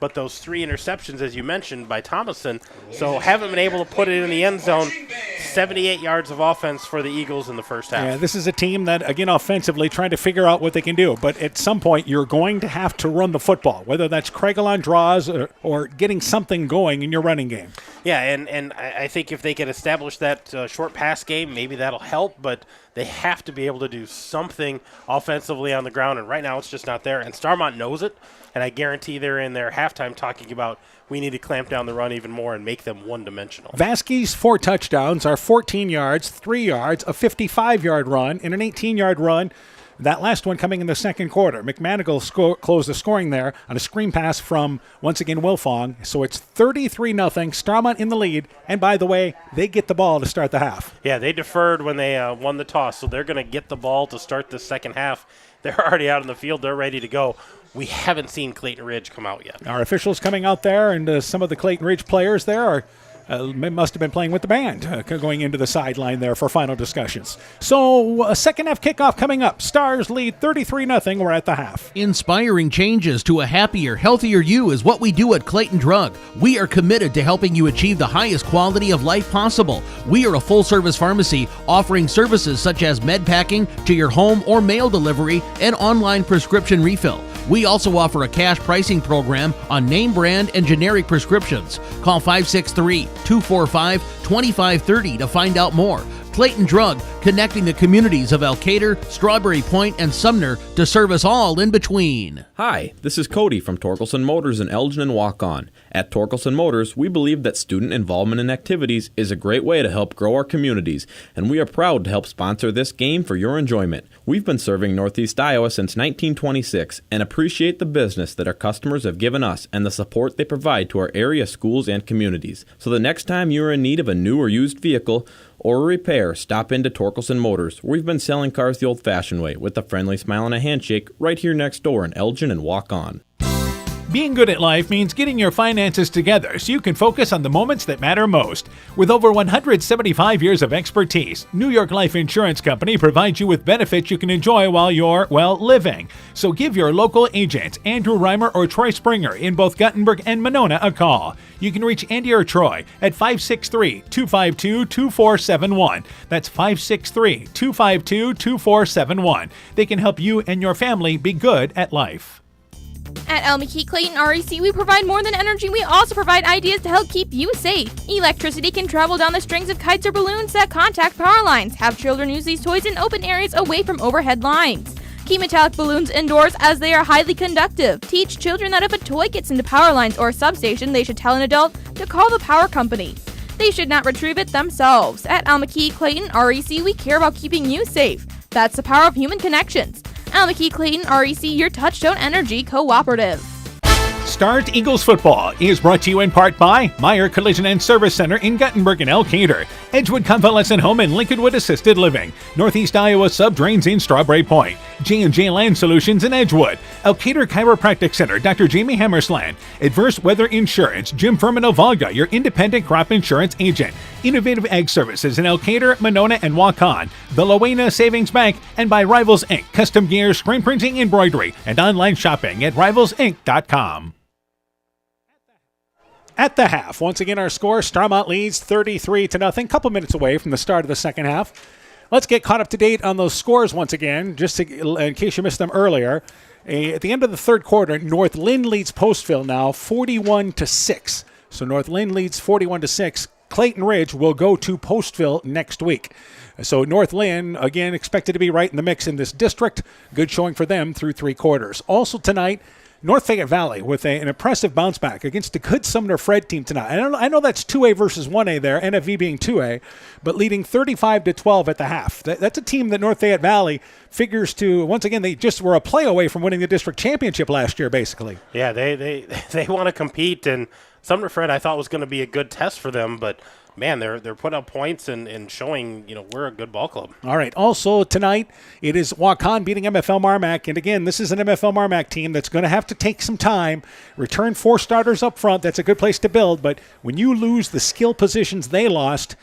but those 3 interceptions, as you mentioned, by Thomason, so haven't been able to put it in the end zone. 78 yards of offense for the Eagles in the first half. Yeah, this is a team that, again, offensively trying to figure out what they can do. But at some point, you're going to have to run the football, whether that's Craigle on draws or getting something going in your running game. Yeah, and I think if they can establish that short pass game, maybe that'll help. But they have to be able to do something offensively on the ground. And right now, it's just not there. And Starmont knows it. And I guarantee they're in their halftime talking about we need to clamp down the run even more and make them one-dimensional. Vasquez's 4 touchdowns are 14 yards, 3 yards, a 55-yard run, and an 18-yard run. That last one coming in the second quarter. McManigal closed the scoring there on a screen pass from, once again, Wilfong. So it's 33-0, Starmont in the lead. And by the way, they get the ball to start the half. Yeah, they deferred when they won the toss, so they're going to get the ball to start the second half. They're already out in the field. They're ready to go. We haven't seen Clayton Ridge come out yet. Our officials coming out there, and some of the Clayton Ridge players there must have been playing with the band going into the sideline there for final discussions. So a second half kickoff coming up. Stars lead 33-0. We're at the half. Inspiring changes to a happier, healthier you is what we do at Clayton Drug. We are committed to helping you achieve the highest quality of life possible. We are a full-service pharmacy offering services such as med packing to your home or mail delivery and online prescription refill. We also offer a cash pricing program on name brand and generic prescriptions. Call 563-245-2530 to find out more. Clayton Drug, connecting the communities of Elkader, Strawberry Point, and Sumner to serve us all in between. Hi, this is Cody from Torkelson Motors in Elgin and Waukon. At Torkelson Motors, we believe that student involvement in activities is a great way to help grow our communities, and we are proud to help sponsor this game for your enjoyment. We've been serving Northeast Iowa since 1926 and appreciate the business that our customers have given us and the support they provide to our area schools and communities. So the next time you are in need of a new or used vehicle or a repair, stop into Torkelson Motors. We've been selling cars the old-fashioned way with a friendly smile and a handshake right here next door in Elgin and Waukon. Being good at life means getting your finances together so you can focus on the moments that matter most. With over 175 years of expertise, New York Life Insurance Company provides you with benefits you can enjoy while you're, living. So give your local agents, Andrew Reimer or Troy Springer in both Guttenberg and Monona, a call. You can reach Andy or Troy at 563-252-2471. That's 563-252-2471. They can help you and your family be good at life. At El McKee Clayton REC, we provide more than energy. We also provide ideas to help keep you safe. Electricity can travel down the strings of kites or balloons that contact power lines. Have children use these toys in open areas away from overhead lines. Keep metallic balloons indoors as they are highly conductive. Teach children that if a toy gets into power lines or a substation, they should tell an adult to call the power company. They should not retrieve it themselves. At El McKee Clayton REC, we care about keeping you safe. That's the power of human connections. El McKee Clayton REC, your Touchstone Energy Cooperative. Start Eagles football is brought to you in part by Meyer Collision and Service Center in Guttenberg and Elkader, Edgewood Convalescent Home and Lincolnwood Assisted Living, Northeast Iowa Subdrains in Strawberry Point, J&J Land Solutions in Edgewood, Elkader Chiropractic Center, Dr. Jamie Hammersland, Adverse Weather Insurance, Jim Furman of Volga, your independent crop insurance agent, Innovative Ag Services in Elkader, Monona, and Waukon, the Lowena Savings Bank, and by Rivals Inc., custom gear, screen printing, embroidery, and online shopping at rivalsinc.com. At the half, once again our score, Starmont leads 33-0, couple minutes away from the start of the second half. Let's get caught up to date on those scores once again, in case you missed them earlier. At the end of the third quarter, North Lynn leads Postville now 41-6. So North Lynn leads 41-6. Clayton Ridge will go to Postville next week. So North Lynn, again, expected to be right in the mix in this district. Good showing for them through three quarters. Also tonight, North Fayette Valley with an impressive bounce back against a good Sumner Fred team tonight. I know that's 2A versus 1A there, NFV being 2A, but leading 35-12 at the half. That's a team that North Fayette Valley figures to, once again, they just were a play away from winning the district championship last year, basically. Yeah, they want to compete, and Sumner Fred I thought was going to be a good test for them, but man, they're putting up points and showing, we're a good ball club. All right. Also tonight, it is Waukon beating MFL Marmac. And again, this is an MFL Marmac team that's going to have to take some time, return 4 starters up front. That's a good place to build. But when you lose the skill positions they lost,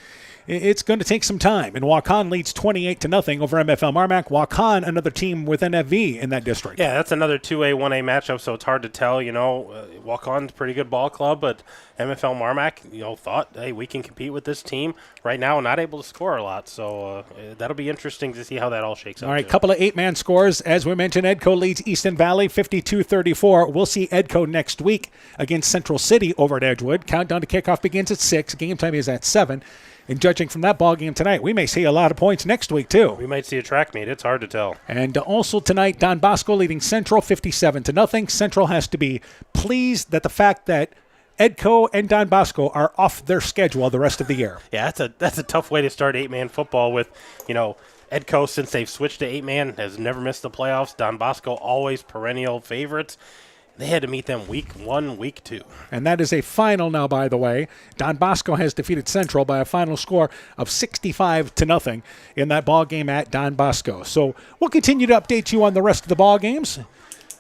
it's going to take some time. And Waukon leads 28-0 over MFL Marmac. Waukon, another team with NFV in that district. Yeah, that's another 2A, 1A matchup, so it's hard to tell. Waukon's a pretty good ball club, but MFL Marmac, thought, hey, we can compete with this team. Right now, not able to score a lot, so that'll be interesting to see how that all shakes out. All right, couple of 8-man scores. As we mentioned, Edco leads Easton Valley 52-34. We'll see Edco next week against Central City over at Edgewood. Countdown to kickoff begins at 6. Game time is at 7. And judging from that ball game tonight, we may see a lot of points next week, too. We might see a track meet. It's hard to tell. And also tonight, Don Bosco leading Central 57-0. Central has to be pleased that the fact that Edco and Don Bosco are off their schedule the rest of the year. Yeah, that's a tough way to start 8-man football with, Edco, since they've switched to 8-man, has never missed the playoffs. Don Bosco, always perennial favorites. They had to meet them week 1, week 2. And that is a final now, by the way. Don Bosco has defeated Central by a final score of 65-0 in that ball game at Don Bosco. So we'll continue to update you on the rest of the ball games.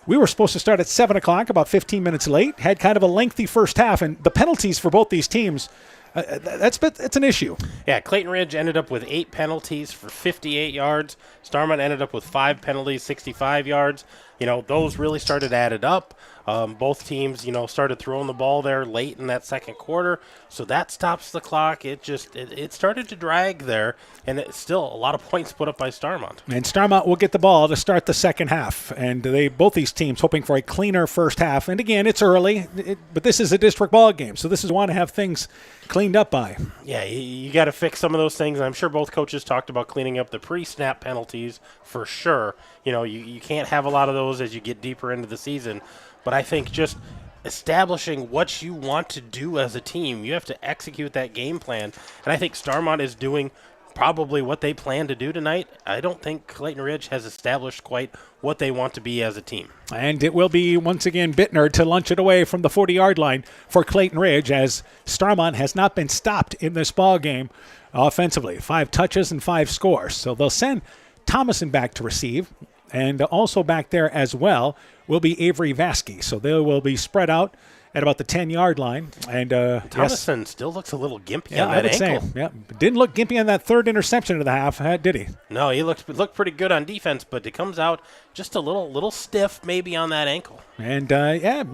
We were supposed to start at 7 o'clock, about 15 minutes late. Had kind of a lengthy first half, and the penalties for both these teams, it's an issue. Yeah, Clayton Ridge ended up with 8 penalties for 58 yards. Starmont ended up with 5 penalties, 65 yards. Those really started added up. Both teams, started throwing the ball there late in that second quarter, so that stops the clock. It started to drag there, and it's still a lot of points put up by Starmont. And Starmont will get the ball to start the second half, and both these teams hoping for a cleaner first half. And again, it's early, but this is a district ball game, so this is one to have things cleaned up by. Yeah, you got to fix some of those things. I'm sure both coaches talked about cleaning up the pre-snap penalties for sure. You can't have a lot of those as you get deeper into the season. But I think just establishing what you want to do as a team, you have to execute that game plan. And I think Starmont is doing probably what they plan to do tonight. I don't think Clayton Ridge has established quite what they want to be as a team. And it will be, once again, Bittner to lunch it away from the 40-yard line for Clayton Ridge, as Starmont has not been stopped in this ball game offensively. 5 touches and 5 scores. So they'll send Thomason back to receive. And also back there as well will be Avery Vasky. So they will be spread out at about the 10-yard line. And Thomason still looks a little gimpy on that ankle. Didn't look gimpy on that third interception of the half, did he? No, he looked pretty good on defense, but it comes out just a little stiff maybe on that ankle. And,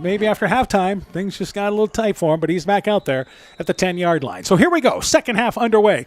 maybe after halftime, things just got a little tight for him, but he's back out there at the 10-yard line. So here we go, second half underway.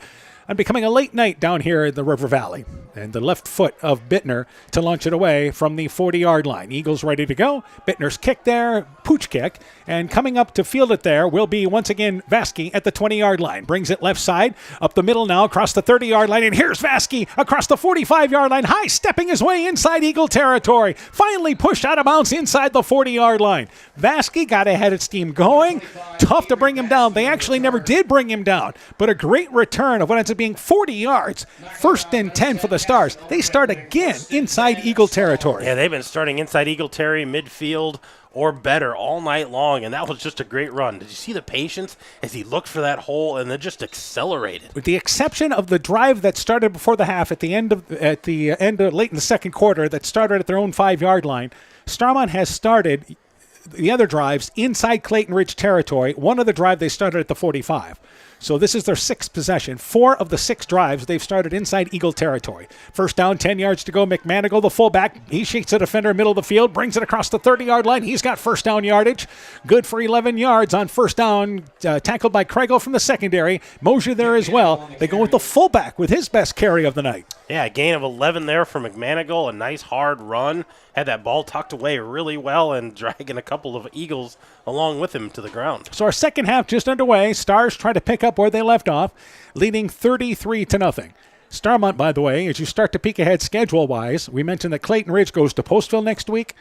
And becoming a late night down here in the River Valley. And the left foot of Bittner to launch it away from the 40-yard line. Eagles ready to go. Bittner's kick there, pooch kick. And coming up to field it there will be, once again, Vasky at the 20-yard line. Brings it left side, up the middle now, across the 30-yard line. And here's Vasky across the 45-yard line, high stepping his way inside Eagle territory. Finally pushed out of bounds inside the 40-yard line. Vasky got ahead of steam going. Tough to bring him down. They actually never did bring him down. But a great return of what ends up being 40 yards. First and 10 for the Stars. They start again inside Eagle territory. Yeah, they've been starting inside Eagle territory, midfield, or better all night long, and that was just a great run. Did you see the patience as he looked for that hole and then just accelerated? With the exception of the drive that started before the half at the end of late in the second quarter that started at their own 5-yard line, Starmont has started the other drives inside Clayton Ridge territory. One other drive they started at the 45. So this is their 6th possession. 4 of the 6 drives they've started inside Eagle territory. First down, 10 yards to go. McManigal, the fullback, he shakes the defender middle of the field, brings it across the 30-yard line. He's got first down yardage. Good for 11 yards on first down. Tackled by Craigle from the secondary. Mosier there as well. They go with the fullback with his best carry of the night. Yeah, a gain of 11 there for McManigal. A nice hard run. Had that ball tucked away really well and dragging a couple of Eagles along with him to the ground. So our second half just underway. Stars try to pick up where they left off, leading 33-0. Starmont, by the way, as you start to peek ahead schedule-wise, we mentioned that Clayton Ridge goes to Postville next week.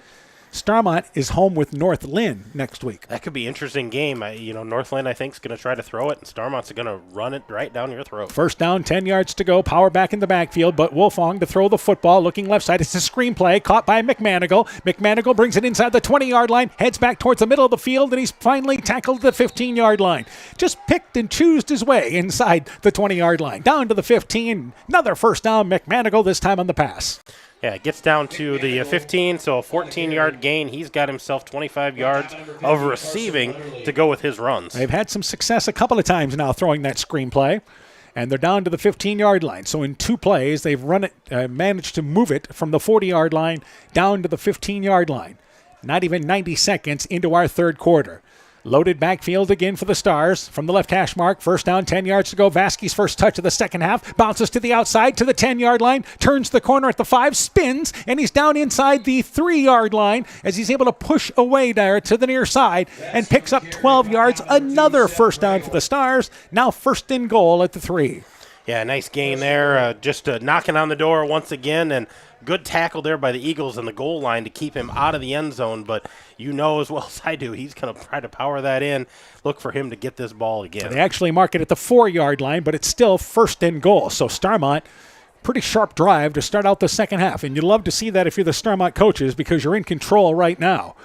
Starmont is home with North Lynn next week. That could be an interesting game. North Lynn, I think, is going to try to throw it, and Starmont's going to run it right down your throat. First down, 10 yards to go. Power back in the backfield, but Wolfong to throw the football. Looking left side. It's a screen play caught by McManigal. McManigal brings it inside the 20-yard line, heads back towards the middle of the field, and he's finally tackled the 15-yard line. Just picked and choosed his way inside the 20-yard line. Down to the 15. Another first down. McManigal, this time on the pass. Yeah, it gets down to the 15, so a 14-yard gain. He's got himself 25 yards of receiving to go with his runs. They've had some success a couple of times now throwing that screenplay. and they're down to the 15-yard line. So in 2 plays, they've managed to move it from the 40-yard line down to the 15-yard line. Not even 90 seconds into our third quarter. Loaded backfield again for the Stars from the left hash mark. First down, 10 yards to go. Vasquez first touch of the second half. Bounces to the outside to the 10-yard line. Turns the corner at the 5. Spins, and he's down inside the 3-yard line as he's able to push away there to the near side and picks up 12 yards. Another first down for the Stars. Now first and goal at the 3. Yeah, nice gain there. Just knocking on the door once again, and good tackle there by the Eagles in the goal line to keep him out of the end zone. But you know as well as I do, he's going to try to power that in, look for him to get this ball again. They actually mark it at the 4-yard line, but it's still first and goal. So Starmont, pretty sharp drive to start out the second half. And you'd love to see that if you're the Starmont coaches because you're in control right now.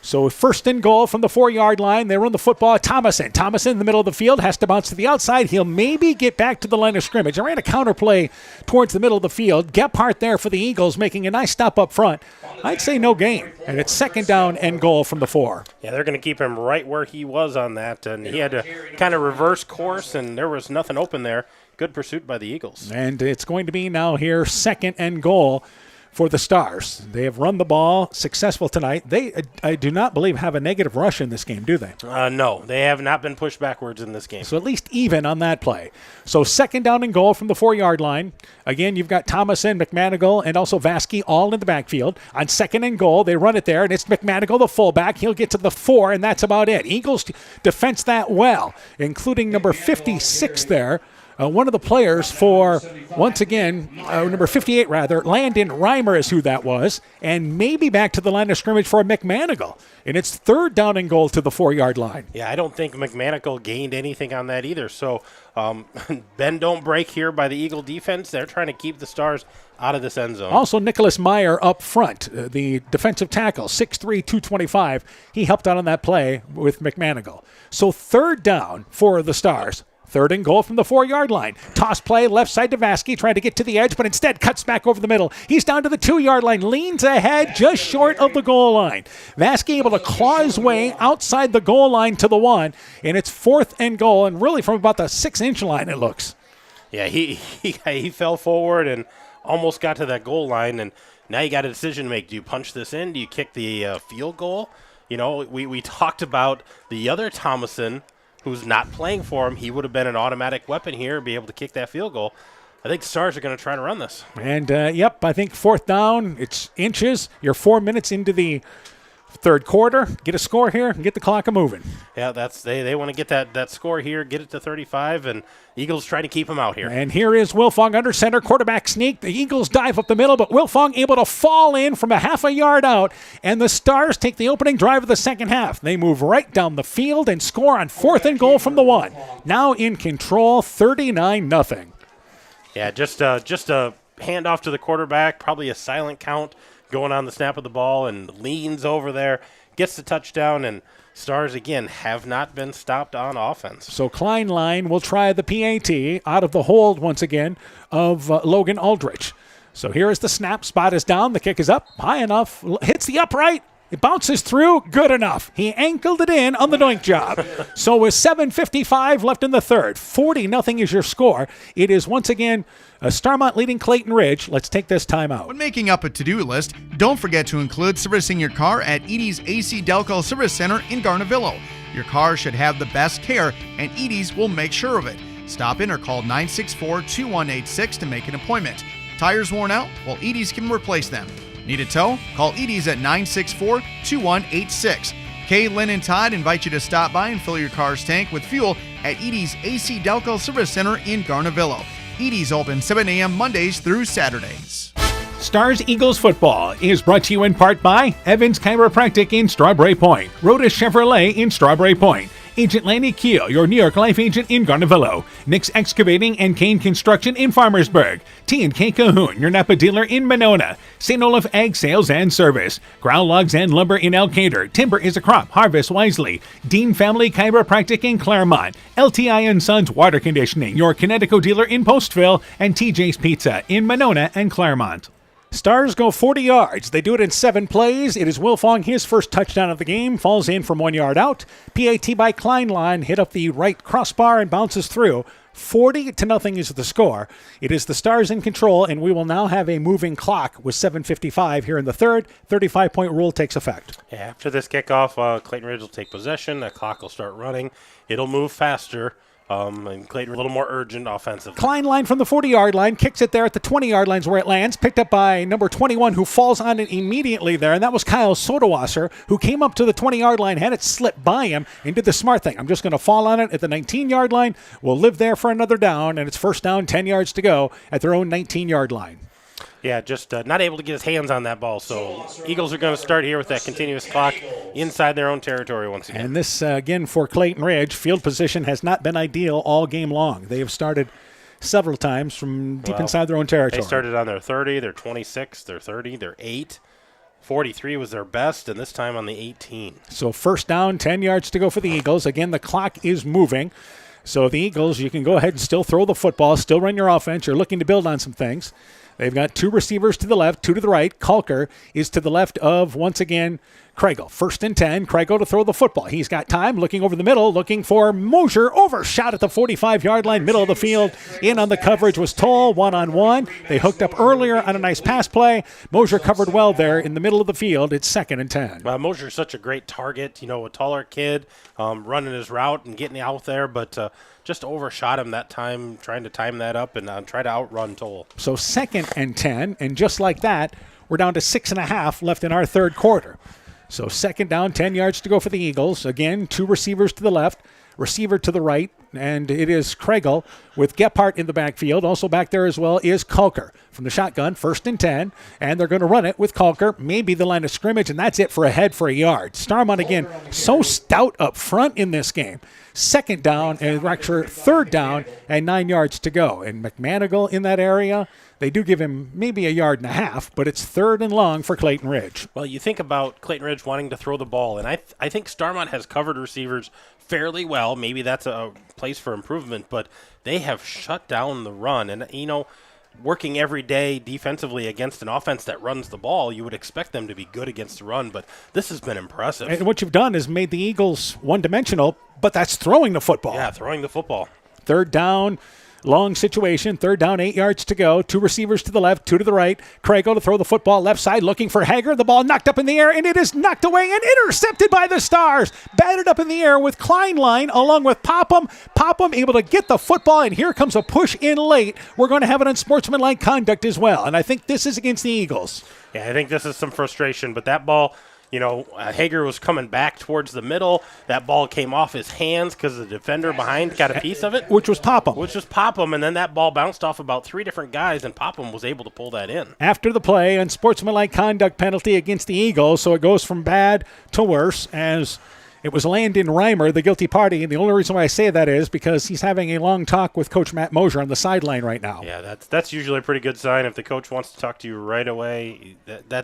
So first and goal from the 4-yard line. They run the football. Thomason in the middle of the field has to bounce to the outside. He'll maybe get back to the line of scrimmage. They ran a counter play towards the middle of the field. Gephardt there for the Eagles making a nice stop up front. I'd say no gain. And it's second down and goal from the 4. Yeah, they're going to keep him right where he was on that. And he had to kind of reverse course, and there was nothing open there. Good pursuit by the Eagles. And it's going to be now here second and goal for the Stars. They have run the ball successful tonight. They, I do not believe, have a negative rush in this game, do they? No, they have not been pushed backwards in this game. So at least even on that play. So second down and goal from the 4-yard line. Again, you've got Thomason, McManigal, and also Vasquez all in the backfield. On second and goal, they run it there, and it's McManigal, the fullback. He'll get to the 4, and that's about it. Eagles defense that well, including number 56 there. One of the players for, once again, number 58 rather, Landon Reimer is who that was, and maybe back to the line of scrimmage for McManigal. And it's third down and goal to the 4-yard line. Yeah, I don't think McManigal gained anything on that either. So bend don't break here by the Eagle defense. They're trying to keep the Stars out of this end zone. Also, Nicholas Meyer up front, the defensive tackle, 6'3", 225. He helped out on that play with McManigal. So third down for the Stars. Third and goal from the 4-yard line. Toss play left side to Vasquez, trying to get to the edge, but instead cuts back over the middle. He's down to the 2-yard line, leans ahead just short of the goal line. Vasquez able to claw his way outside the goal line to the 1, and it's fourth and goal, and really from about the 6-inch line it looks. Yeah, he fell forward and almost got to that goal line, and now you got a decision to make. Do you punch this in? Do you kick the field goal? You know, we talked about the other Thomason who's not playing for him. He would have been an automatic weapon here, be able to kick that field goal. I think the Stars are going to try to run this. And, I think fourth down, it's inches. You're 4 minutes into the third quarter. Get a score here and get the clock moving. Yeah, they want to get that score here, get it to 35, and Eagles try to keep him out here. And here is Wilfong under center, quarterback sneak. The Eagles dive up the middle, but Wilfong able to fall in from a half a yard out, and the Stars take the opening drive of the second half. They move right down the field and score on fourth and goal from the 1. Now in control, 39-0. Yeah, just a handoff to the quarterback, probably a silent count going on the snap of the ball, and leans over there, gets the touchdown, and Stars, again, have not been stopped on offense. So Kleinlein will try the PAT out of the hold once again of Logan Aldrich. So here is the snap. Spot is down. The kick is up. High enough. Hits the upright. It bounces through. Good enough. He ankled it in on the doink job. So with 7:55 left in the third, 40-0 is your score. It is once again Starmont leading Clayton Ridge. Let's take this time out. When making up a to-do list, don't forget to include servicing your car at Edie's AC Delco Service Center in Garnavillo. Your car should have the best care, and Edie's will make sure of it. Stop in or call 964-2186 to make an appointment. Tires worn out? Well, Edie's can replace them. Need a tow? Call Edie's at 964-2186. Kay, Lynn, and Todd invite you to stop by and fill your car's tank with fuel at Edie's AC Delco Service Center in Garnavillo. Edie's open 7 a.m. Mondays through Saturdays. Stars Eagles football is brought to you in part by Evans Chiropractic in Strawberry Point, Rhoda Chevrolet in Strawberry Point, Agent Lanny Keel, your New York Life agent in Garnavillo, Nick's Excavating and Kane Construction in Farmersburg, T&K Cahoon, your Napa dealer in Monona, St. Olaf Ag Sales and Service, Ground Logs and Lumber in Elkader, Timber is a Crop, Harvest Wisely, Dean Family Chiropractic in Claremont, LTI & Sons Water Conditioning, your Connecticut dealer in Postville, and TJ's Pizza in Monona and Claremont. Stars go 40 yards. They do it in 7 plays. It is Wilfong, his first touchdown of the game. Falls in from 1 yard out. PAT by Kleinlein hit up the right crossbar and bounces through 40-0 is the score. It is the Stars in control, and we will now have a moving clock with 7:55 here in the third. 35-point rule takes effect. Yeah, after this kickoff, Clayton Ridge will take possession. The clock will start running. It'll move faster. And Clayton a little more urgent offensively. Klein line from the 40-yard line, kicks it there at the 20-yard lines where it lands, picked up by number 21 who falls on it immediately there, and that was Kyle Sodawasser, who came up to the 20-yard line, had it slip by him, and did the smart thing. I'm just going to fall on it at the 19-yard line. We'll live there for another down, and it's first down, 10 yards to go at their own 19-yard line. Yeah, just not able to get his hands on that ball. So Eagles are going to start here with that continuous clock inside their own territory once again. And this, again, for Clayton Ridge, field position has not been ideal all game long. They have started several times from deep inside their own territory. They started on their 30, their 26, their 30, their 8. 43 was their best, and this time on the 18. So first down, 10 yards to go for the Eagles. Again, the clock is moving. So the Eagles, you can go ahead and still throw the football, still run your offense. You're looking to build on some things. They've got 2 receivers to the left, 2 to the right. Kalker is to the left of, once again, Kriegel. First and 10. Kriegel to throw the football. He's got time, looking over the middle, looking for Mosier. Overshot at the 45-yard line, middle of the field. In on the coverage was Toll, one-on-one. They hooked up earlier on a nice pass play. Mosier covered well there in the middle of the field. It's 2nd and 10. Mosier's such a great target. A taller kid running his route and getting out there, but just overshot him that time, trying to time that up and try to outrun Toll. So 2nd and 10, and just like that, we're down to 6.5 left in our third quarter. So 2nd down, 10 yards to go for the Eagles. Again, 2 receivers to the left, receiver to the right, and it is Kriegel with Gephardt in the backfield. Also back there as well is Kalker from the shotgun, 1st and 10, and they're going to run it with Kalker, maybe the line of scrimmage, and that's it for a head for a yard. Starmont, again, so stout up front in this game. 2nd down, and actually 3rd down, and 9 yards to go. And McManigal in that area, they do give him maybe a yard and a half, but it's 3rd and long for Clayton Ridge. Well, you think about Clayton Ridge wanting to throw the ball, and I think Starmont has covered receivers fairly well. Maybe that's a place for improvement, but they have shut down the run. And, working every day defensively against an offense that runs the ball, you would expect them to be good against the run, but this has been impressive. And what you've done is made the Eagles one-dimensional, but that's throwing the football. Yeah, throwing the football. 3rd down, long situation. 3rd down, 8 yards to go. 2 receivers to the left, 2 to the right. Kriegel to throw the football left side, looking for Hager. The ball knocked up in the air, and it is knocked away and intercepted by the Stars. Batted up in the air with Kleinlein along with Popham. Popham able to get the football, and here comes a push in late. We're going to have an unsportsmanlike conduct as well, and I think this is against the Eagles. Yeah, I think this is some frustration, but that ball, Hager was coming back towards the middle. That ball came off his hands because the defender behind got a piece of it. Which was Popham. And then that ball bounced off about 3 different guys, and Popham was able to pull that in. After the play, unsportsmanlike conduct penalty against the Eagles, so it goes from bad to worse as it was Landon Reimer, the guilty party, and the only reason why I say that is because he's having a long talk with Coach Matt Mosier on the sideline right now. Yeah, that's usually a pretty good sign. If the coach wants to talk to you right away,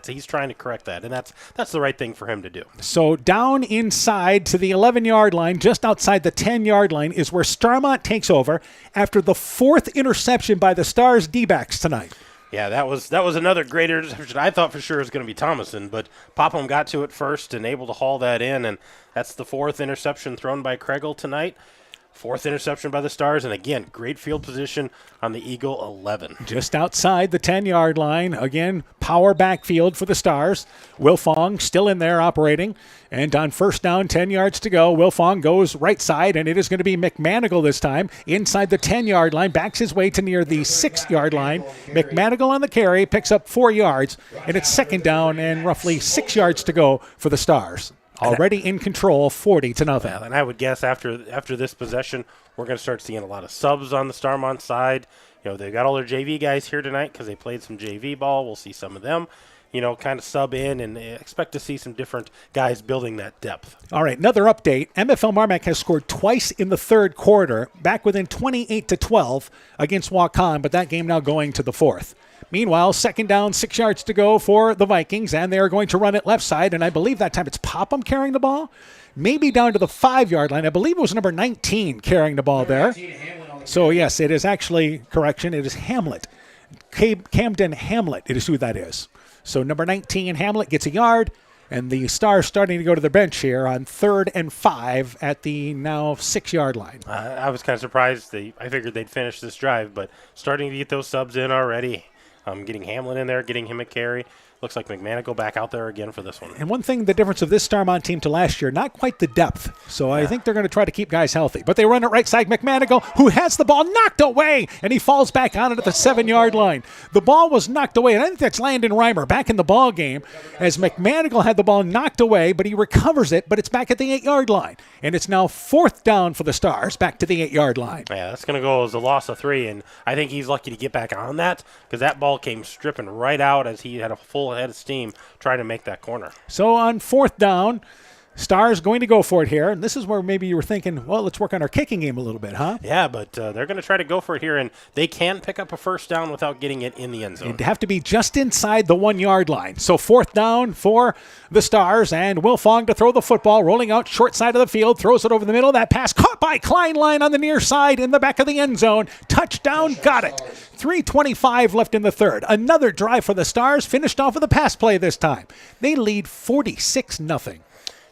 he's trying to correct that, and that's the right thing for him to do. So down inside to the 11-yard line, just outside the 10-yard line, is where Starmont takes over after the 4th interception by the Stars D-backs tonight. Yeah, that was another great interception. I thought for sure it was going to be Thomason, but Popham got to it first and able to haul that in, and that's the 4th interception thrown by Kriegel tonight. 4th interception by the Stars, and again, great field position on the Eagle 11. Just outside the 10-yard line. Again, power backfield for the Stars. Wilfong still in there operating. And on first down, 10 yards to go, Wilfong goes right side, and it is going to be McManigal this time. Inside the 10-yard line, backs his way to near the 6-yard line. McManigal on the carry, picks up 4 yards, and it's 2nd down and roughly 6 yards to go for the Stars. Already in control, 40-0. Well, and I would guess after this possession, we're going to start seeing a lot of subs on the Starmont side. They've got all their JV guys here tonight because they played some JV ball. We'll see some of them, kind of sub in and expect to see some different guys building that depth. All right, another update. MFL Marmac has scored twice in the 3rd quarter, back within 28-12 against Waukon, but that game now going to the 4th. Meanwhile, 2nd down, 6 yards to go for the Vikings, and they are going to run it left side, and I believe that time it's Popham carrying the ball, maybe down to the 5-yard line. I believe it was number 19 carrying the ball there. So, yes, it is actually, correction, it is Hamlet. Camden Hamlet, it is who that is. So, number 19, Hamlet gets a yard. And the Stars starting to go to their bench here on 3rd and 5 at the now 6-yard line. I was kind of surprised. I figured they'd finish this drive, but starting to get those subs in already. Getting Hamlin in there, getting him a carry. Looks like McManigal back out there again for this one. And one thing, the difference of this Starmont team to last year, not quite the depth. So I think they're going to try to keep guys healthy. But they run it right side. McManigal, who has the ball knocked away, and he falls back on it at the 7-yard line. The ball was knocked away, and I think that's Landon Reimer back in the ball game as McManigal had the ball knocked away, but he recovers it, but it's back at the 8-yard line. And it's now 4th down for the Stars, back to the 8-yard line. Yeah, that's going to go as a loss of 3, and I think he's lucky to get back on that because that ball came stripping right out as he had a full head of steam trying to make that corner. So on 4th down, Stars going to go for it here. And this is where maybe you were thinking, well, let's work on our kicking game a little bit, huh? Yeah, but they're going to try to go for it here, and they can pick up a first down without getting it in the end zone. It'd have to be just inside the 1-yard line. So 4th down for the Stars, and Wilfong to throw the football, rolling out short side of the field, throws it over the middle. That pass caught by Kleinlein on the near side in the back of the end zone. Touchdown, got it. 3:25 left in the third. Another drive for the Stars, finished off with a pass play this time. They lead 46-0.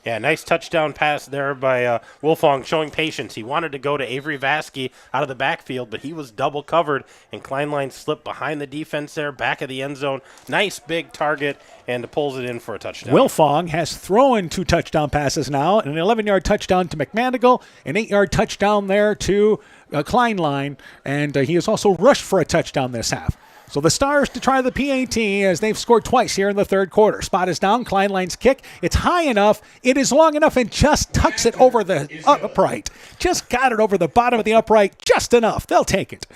Yeah, nice touchdown pass there by Wilfong, showing patience. He wanted to go to Avery Vasky out of the backfield, but he was double covered, and Kleinlein slipped behind the defense there, back of the end zone. Nice big target, and pulls it in for a touchdown. Wilfong has thrown 2 touchdown passes now, an 11-yard touchdown to McManigal, an 8-yard touchdown there to Kleinlein, and he has also rushed for a touchdown this half. So the Stars to try the PAT as they've scored twice here in the third quarter. Spot is down. Kleinlein's kick. It's high enough. It is long enough and just tucks it over the upright. Just got it over the bottom of the upright just enough. They'll take it.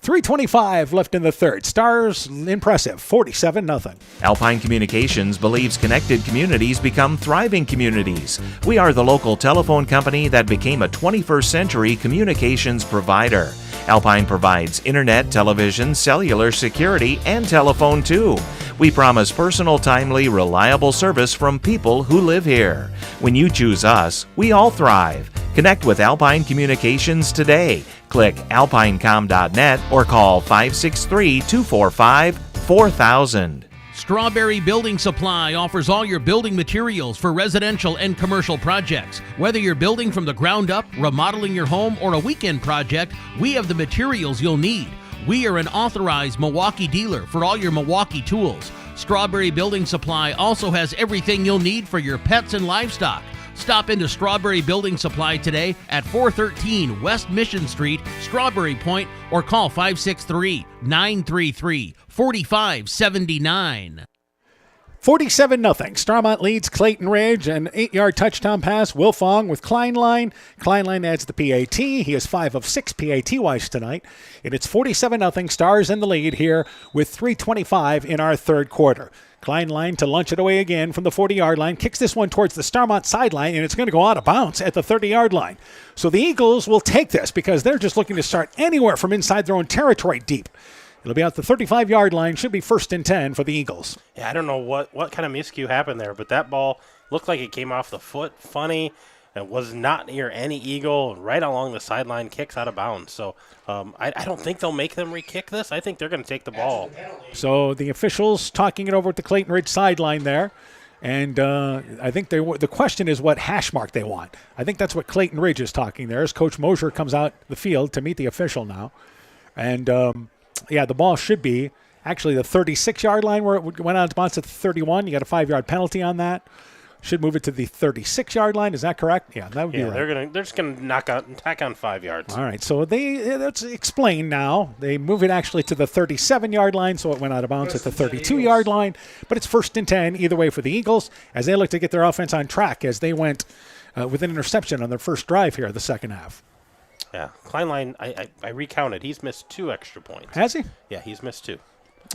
3:25 left in the third. Stars impressive, 47-0. Alpine Communications believes connected communities become thriving communities. We are the local telephone company that became a 21st century communications provider. Alpine provides internet, television, cellular security, and telephone too. We promise personal, timely, reliable service from people who live here. When you choose us, we all thrive. Connect with Alpine Communications today. Click alpinecom.net or call 563-245-4000. Strawberry Building Supply offers all your building materials for residential and commercial projects. Whether you're building from the ground up, remodeling your home, or a weekend project, we have the materials you'll need. We are an authorized Milwaukee dealer for all your Milwaukee tools. Strawberry Building Supply also has everything you'll need for your pets and livestock. Stop into Strawberry Building Supply today at 413 West Mission Street, Strawberry Point, or call 563-933-4579. 47-0. Starmont leads Clayton Ridge, an 8-yard touchdown pass. Wilfong with Kleinlein. Kleinlein adds the PAT. He is 5 of 6 PAT-wise tonight. And it's 47-0. Stars in the lead here with 3:25 in our third quarter. Kleinlein to lunch it away again from the 40-yard line. Kicks this one towards the Starmont sideline, and it's going to go out of bounds at the 30-yard line. So the Eagles will take this because they're just looking to start anywhere from inside their own territory deep. It'll be out the 35-yard line. Should be 1st and 10 for the Eagles. Yeah, I don't know what kind of miscue happened there, but that ball looked like it came off the foot funny. It was not near any Eagle, right along the sideline, kicks out of bounds. So I don't think they'll make them re-kick this. I think they're going to take the ball. So the officials talking it over at the Clayton Ridge sideline there. And I think the question is what hash mark they want. I think that's what Clayton Ridge is talking there as Coach Mosier comes out the field to meet the official now. And, the ball should be actually the 36-yard line where it went out of bounds at the 31. You got a 5-yard penalty on that. Should move it to the 36-yard line. Is that correct? Yeah, that would be right. They're just going to tack on 5 yards. All right, so let's explain now. They move it actually to the 37-yard line, so it went out of bounds at the 32-yard line. But it's 1st and 10 either way for the Eagles as they look to get their offense on track as they went with an interception on their first drive here of the second half. Yeah, Kleinlein, I recounted. He's missed 2 extra points. Has he? Yeah, he's missed 2.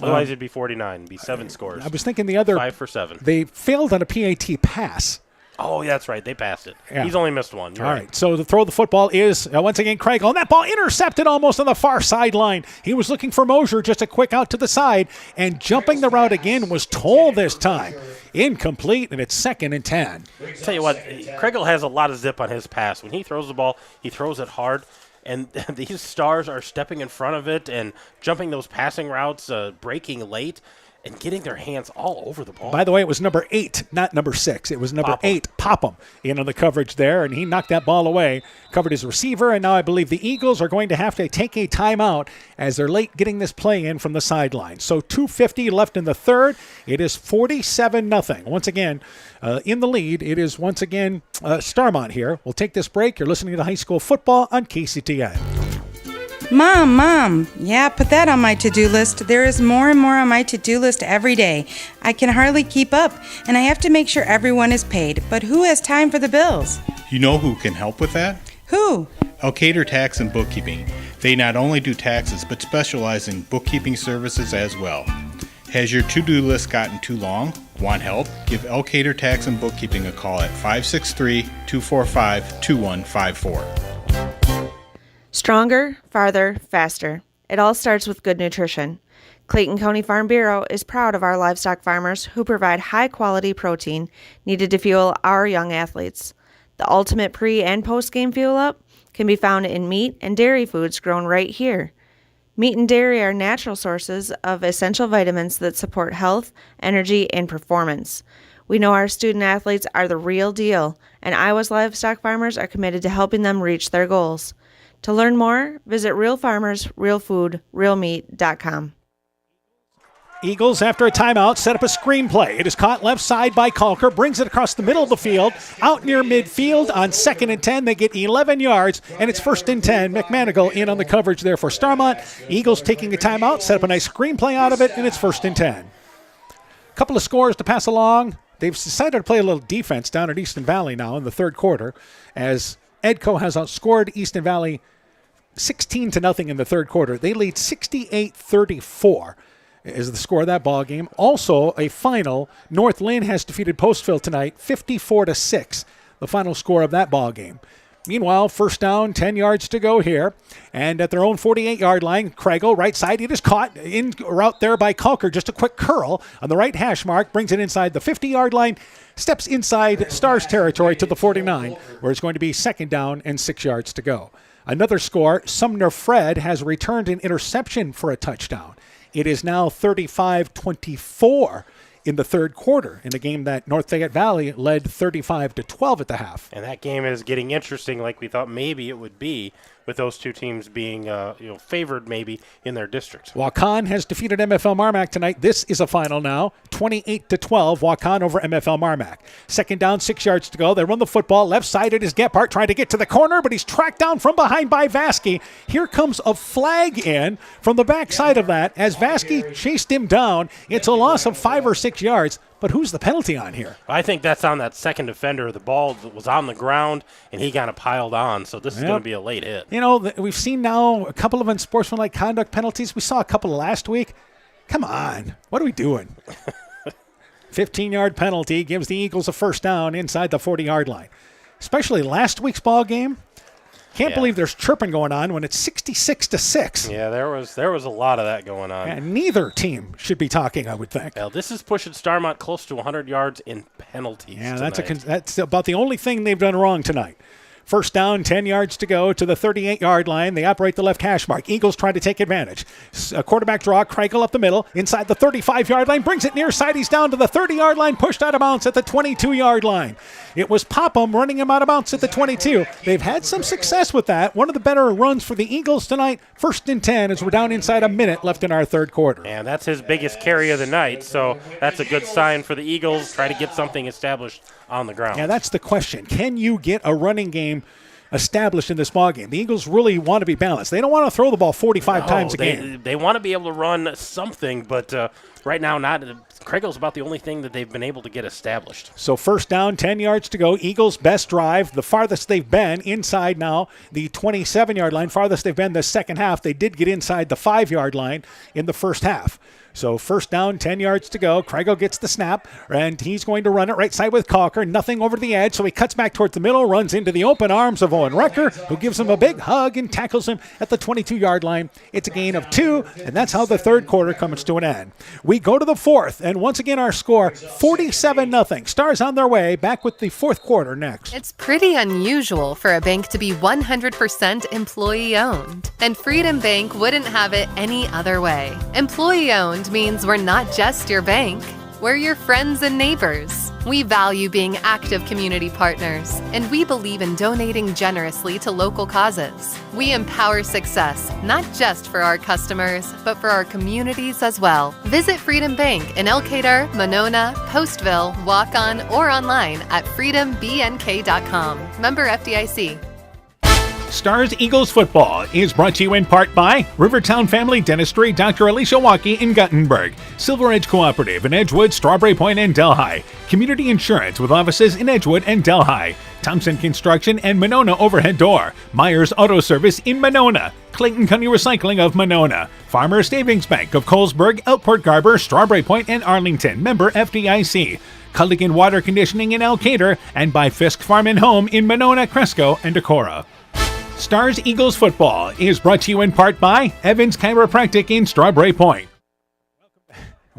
Otherwise, it'd be 49. It'd be 7 scores. I was thinking the other 5 for 7. They failed on a PAT pass. Oh, yeah, that's right. They passed it. Yeah. He's only missed 1. You're All right. So the throw of the football is once again Craig. And that ball intercepted almost on the far sideline. He was looking for Mosier, just a quick out to the side, and jumping the route again was Toll this time. Incomplete, and it's 2nd and 10. Tell you what, Kregel has a lot of zip on his pass. When he throws the ball, he throws it hard. And these Stars are stepping in front of it and jumping those passing routes, breaking late. and getting their hands all over the ball. By the way, it was number 8, not number 6. It was number 8, Popham, in on the coverage there, and he knocked that ball away, covered his receiver, and now I believe the Eagles are going to have to take a timeout as they're late getting this play in from the sideline. So 2:50 left in the third. It is 47-0. Once again, in the lead, it is once again Starmont here. We'll take this break. You're listening to high school football on KCTN. Mom, yeah, put that on my to-do list. There is more and more on my to-do list every day. I can hardly keep up, and I have to make sure everyone is paid. But who has time for the bills? You know who can help with that? Who? Elkader Tax and Bookkeeping. They not only do taxes, but specialize in bookkeeping services as well. Has your to-do list gotten too long? Want help? Give Elkader Tax and Bookkeeping a call at 563-245-2154. Stronger, farther, faster. It all starts with good nutrition. Clayton County Farm Bureau is proud of our livestock farmers who provide high-quality protein needed to fuel our young athletes. The ultimate pre- and post-game fuel-up can be found in meat and dairy foods grown right here. Meat and dairy are natural sources of essential vitamins that support health, energy, and performance. We know our student athletes are the real deal, and Iowa's livestock farmers are committed to helping them reach their goals. To learn more, visit realfarmersrealfoodrealmeat.com. Eagles, after a timeout, set up a screenplay. It is caught left side by Kalker, brings it across the middle of the field, out near midfield on 2nd and 10. They get 11 yards, and it's 1st and 10. McManigal in on the coverage there for Starmont. Eagles taking a timeout, set up a nice screenplay out of it, and it's 1st and 10. A couple of scores to pass along. They've decided to play a little defense down at Easton Valley now in the third quarter, as Edco has outscored Easton Valley 16-0 in the third quarter. They lead 68-34 is the score of that ball game. Also, a final, North Lynn has defeated Postville tonight 54-6, the final score of that ball game. Meanwhile, first down, 10 yards to go here. And at their own 48-yard line, Craigle, right side, it is caught in route there by Kalker. Just a quick curl on the right hash mark, brings it inside the 50-yard line, steps inside Stars territory to the 49, where it's going to be 2nd down and 6 yards to go. Another score, Sumner Fred has returned an interception for a touchdown. It is now 35-24 in the third quarter in a game that North Fayette Valley led 35-12 at the half. And that game is getting interesting like we thought maybe it would be, with those two teams being favored maybe in their districts. Waukon has defeated MFL Marmac tonight. This is a final now, 28-12, Waukon over MFL Marmac. 2nd down, 6 yards to go. They run the football. Left side, it is Gephardt trying to get to the corner, but he's tracked down from behind by Vasky. Here comes a flag in from the backside of that as Vasky chased him down. It's a loss of 5 or 6 yards. But who's the penalty on here? I think that's on that second defender. The ball was on the ground, and he kind of piled on, so this is going to be a late hit. You know, we've seen now a couple of unsportsmanlike conduct penalties. We saw a couple last week. Come on. What are we doing? 15-yard penalty gives the Eagles a first down inside the 40-yard line. Especially last week's ball game. Can't believe there's chirping going on when it's 66-6. Yeah, there was a lot of that going on. And neither team should be talking, I would think. Well, this is pushing Starmont close to 100 yards in penalties. Yeah, that's about the only thing they've done wrong tonight. First down, 10 yards to go to the 38-yard line. They operate the left hash mark. Eagles trying to take advantage. A quarterback draw, Craigle up the middle, inside the 35-yard line, brings it near side. He's down to the 30-yard line, pushed out of bounds at the 22-yard line. It was Popham running him out of bounds at the 22. They've had some success with that. One of the better runs for the Eagles tonight. 1st and 10 as we're down inside a minute left in our third quarter. And that's his biggest carry of the night, so that's a good sign for the Eagles. Try to get something established on the ground. Yeah, that's the question. Can you get a running game established in this ballgame? The Eagles really want to be balanced. They don't want to throw the ball 45 times a game. They want to be able to run something, but right now, Craigle's about the only thing that they've been able to get established. So first down, 10 yards to go. Eagles' best drive, the farthest they've been inside now the 27-yard line, farthest they've been the second half. They did get inside the 5-yard line in the first half. So first down, 10 yards to go. Craigle gets the snap, and he's going to run it right side with Kalker. Nothing over the edge, so he cuts back towards the middle, runs into the open arms of Owen Recker, who gives him a big hug and tackles him at the 22-yard line. It's a gain of 2, and that's how the third quarter comes to an end. We go to the fourth, and And once again, our score, 47-0. Stars on their way, back with the fourth quarter next. It's pretty unusual for a bank to be 100% employee-owned, and Freedom Bank wouldn't have it any other way. Employee-owned means we're not just your bank, we're your friends and neighbors. We value being active community partners, and we believe in donating generously to local causes. We empower success, not just for our customers, but for our communities as well. Visit Freedom Bank in Elkader, Monona, Postville, Waukon, or online at freedombnk.com. Member FDIC. Stars Eagles football is brought to you in part by Rivertown Family Dentistry, Dr. Alicia Waukee in Guttenberg, Silver Edge Cooperative in Edgewood, Strawberry Point, and Delhi, Community Insurance with offices in Edgewood and Delhi, Thompson Construction and Monona Overhead Door, Myers Auto Service in Monona, Clayton County Recycling of Monona, Farmers Savings Bank of Colesburg, Elport Garber, Strawberry Point, and Arlington, member FDIC, Culligan Water Conditioning in Elkader, and by Fisk Farm and Home in Monona, Cresco, and Decorah. Stars Eagles football is brought to you in part by Evans Chiropractic in Strawberry Point.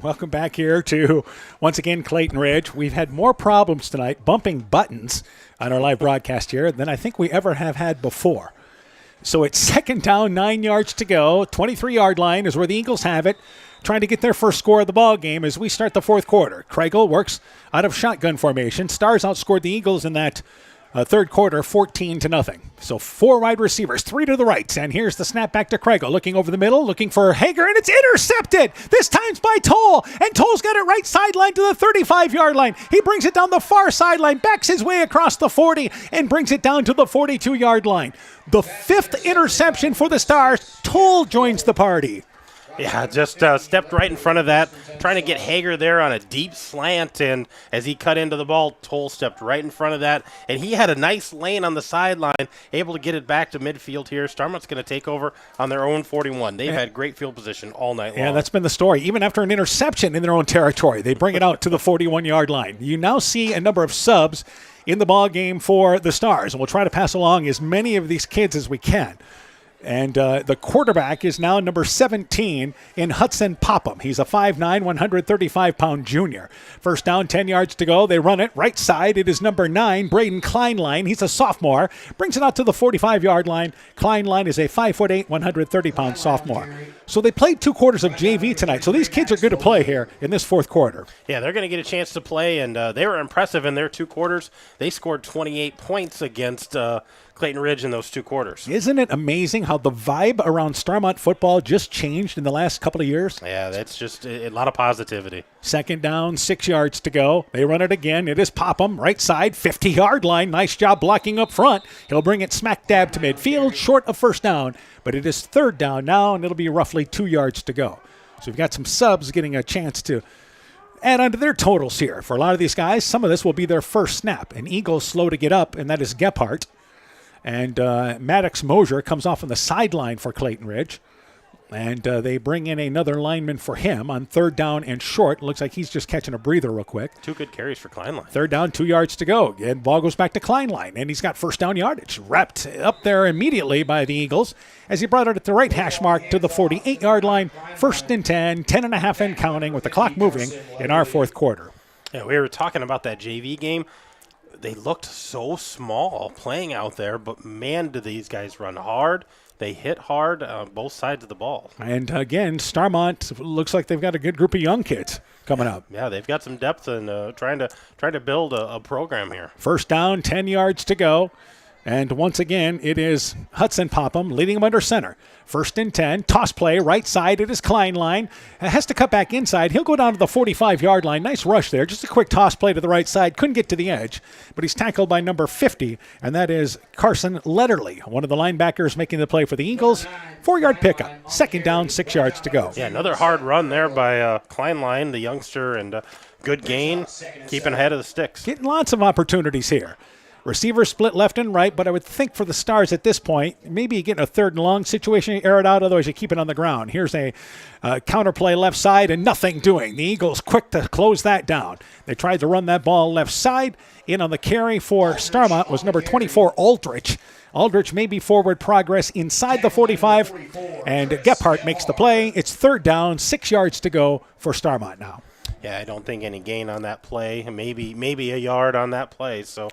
Welcome back here to, once again, Clayton Ridge. We've had more problems tonight bumping buttons on our live broadcast here than I think we ever have had before. So it's second down, 9 yards to go. 23-yard line is where the Eagles have it, trying to get their first score of the ball game as we start the fourth quarter. Kregel works out of shotgun formation. Stars outscored the Eagles in that third quarter, 14-0. So 4 wide receivers, 3 to the right. And here's the snap back to Kregel, looking over the middle, looking for Hager, and it's intercepted. This time's by Toll, and Toll's got it right sideline to the 35-yard line. He brings it down the far sideline, backs his way across the 40, and brings it down to the 42-yard line. The 5th interception for the Stars. Toll joins the party. Yeah, just stepped right in front of that, trying to get Hager there on a deep slant, and as he cut into the ball, Toll stepped right in front of that, and he had a nice lane on the sideline, able to get it back to midfield here. Starmont's going to take over on their own 41. They've had great field position all night long. Yeah, that's been the story. Even after an interception in their own territory, they bring it out to the 41-yard line. You now see a number of subs in the ball game for the Stars, and we'll try to pass along as many of these kids as we can. And the quarterback is now number 17 in Hudson Popham. He's a 5'9", 135-pound junior. First down, 10 yards to go. They run it right side. It is number 9, Braden Kleinlein. He's a sophomore. Brings it out to the 45-yard line. Kleinlein is a 5'8", 130-pound sophomore. So they played 2 quarters of JV tonight. So these kids are good to play here in this fourth quarter. Yeah, they're going to get a chance to play, and they were impressive in their 2 quarters. They scored 28 points against Clayton Ridge in those 2 quarters. Isn't it amazing how the vibe around Starmont football just changed in the last couple of years? Yeah, that's just a lot of positivity. Second down, 6 yards to go. They run it again. It is Popham, right side, 50-yard line. Nice job blocking up front. He'll bring it smack dab to midfield, short of first down. But it is third down now, and it'll be roughly 2 yards to go. So we've got some subs getting a chance to add onto their totals here. For a lot of these guys, some of this will be their first snap. An Eagle's slow to get up, and that is Gephardt. And Maddox Mosier comes off on the sideline for Clayton Ridge. And they bring in another lineman for him on third down and short. Looks like he's just catching a breather real quick. 2 good carries for Kleinlein. Third down, 2 yards to go. And ball goes back to Kleinlein. And he's got first down yardage. Wrapped up there immediately by the Eagles as he brought it at the right hash mark to the 48-yard line. First and 10, 10.5 and counting with the clock moving in our fourth quarter. Yeah, we were talking about that JV game. They looked so small playing out there, but man, do these guys run hard. They hit hard on both sides of the ball. And again, Starmont looks like they've got a good group of young kids coming up. Yeah, they've got some depth and trying to build a program here. First down, 10 yards to go. And once again, it is Hudson Popham leading him under center. First and 10, toss play, right side, it is Kleinlein. Has to cut back inside. He'll go down to the 45-yard line. Nice rush there. Just a quick toss play to the right side. Couldn't get to the edge, but he's tackled by number 50, and that is Carson Letterly, one of the linebackers making the play for the Eagles. 4-yard pickup. Second down, 6 yards to go. Yeah, another hard run there by Kleinlein, the youngster, and good gain, keeping ahead of the sticks. Getting lots of opportunities here. Receivers split left and right, but I would think for the Stars at this point, maybe you get in a third and long situation, you air it out, otherwise you keep it on the ground. Here's a counterplay left side and nothing doing. The Eagles quick to close that down. They tried to run that ball left side. In on the carry for Starmont was number 24, Aldrich. Aldrich may be forward progress inside the 45, and Gephardt makes the play. It's third down, 6 yards to go for Starmont now. Yeah, I don't think any gain on that play. Maybe a yard on that play. So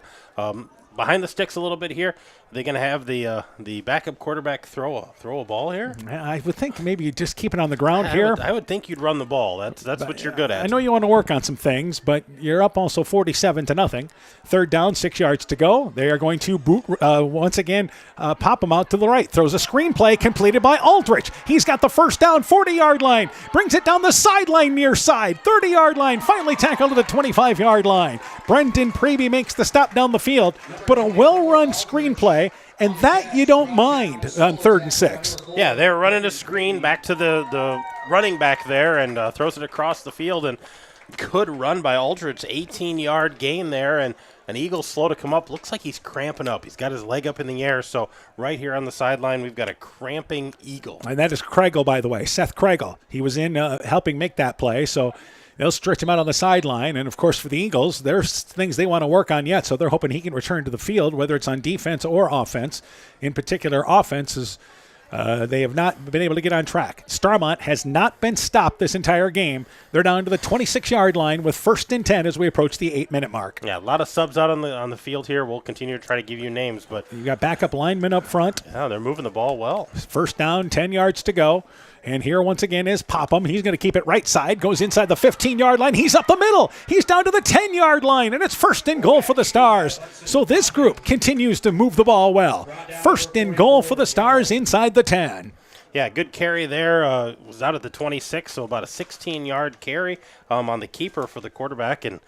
behind the sticks a little bit here. They're going to have the backup quarterback throw a ball here. I would think maybe you just keep it on the ground here. I would think you'd run the ball. That's what you're good at. I know you want to work on some things, but you're up also 47-0. Third down, 6 yards to go. They are going to boot once again. Pop him out to the right. Throws a screen play completed by Aldrich. He's got the first down, 40-yard line. Brings it down the sideline near side, 30-yard line. Finally tackled to the 25-yard line. Brendan Preby makes the stop down the field, but a well-run screen play. And that you don't mind on 3rd and 6. Yeah, they're running a screen back to the running back there and throws it across the field. And good run by Aldrich, 18-yard gain there. And an Eagle's slow to come up. Looks like he's cramping up. He's got his leg up in the air. So right here on the sideline, we've got a cramping Eagle. And that is Kregel, by the way, Seth Kregel. He was in helping make that play. So they'll stretch him out on the sideline. And, of course, for the Eagles, there's things they want to work on yet. So they're hoping he can return to the field, whether it's on defense or offense. In particular, offenses, they have not been able to get on track. Starmont has not been stopped this entire game. They're down to the 26-yard line with 1st and 10 as we approach the 8-minute mark. Yeah, a lot of subs out on the field here. We'll continue to try to give you names. But you got backup linemen up front. Yeah, they're moving the ball well. First down, 10 yards to go. And here once again is Popham. He's going to keep it right side, goes inside the 15-yard line. He's up the middle. He's down to the 10-yard line, and it's 1st and goal for the Stars. So this group continues to move the ball well. 1st and goal for the Stars inside the 10. Yeah, good carry there. Was out at the 26, so about a 16-yard carry on the keeper for the quarterback. And,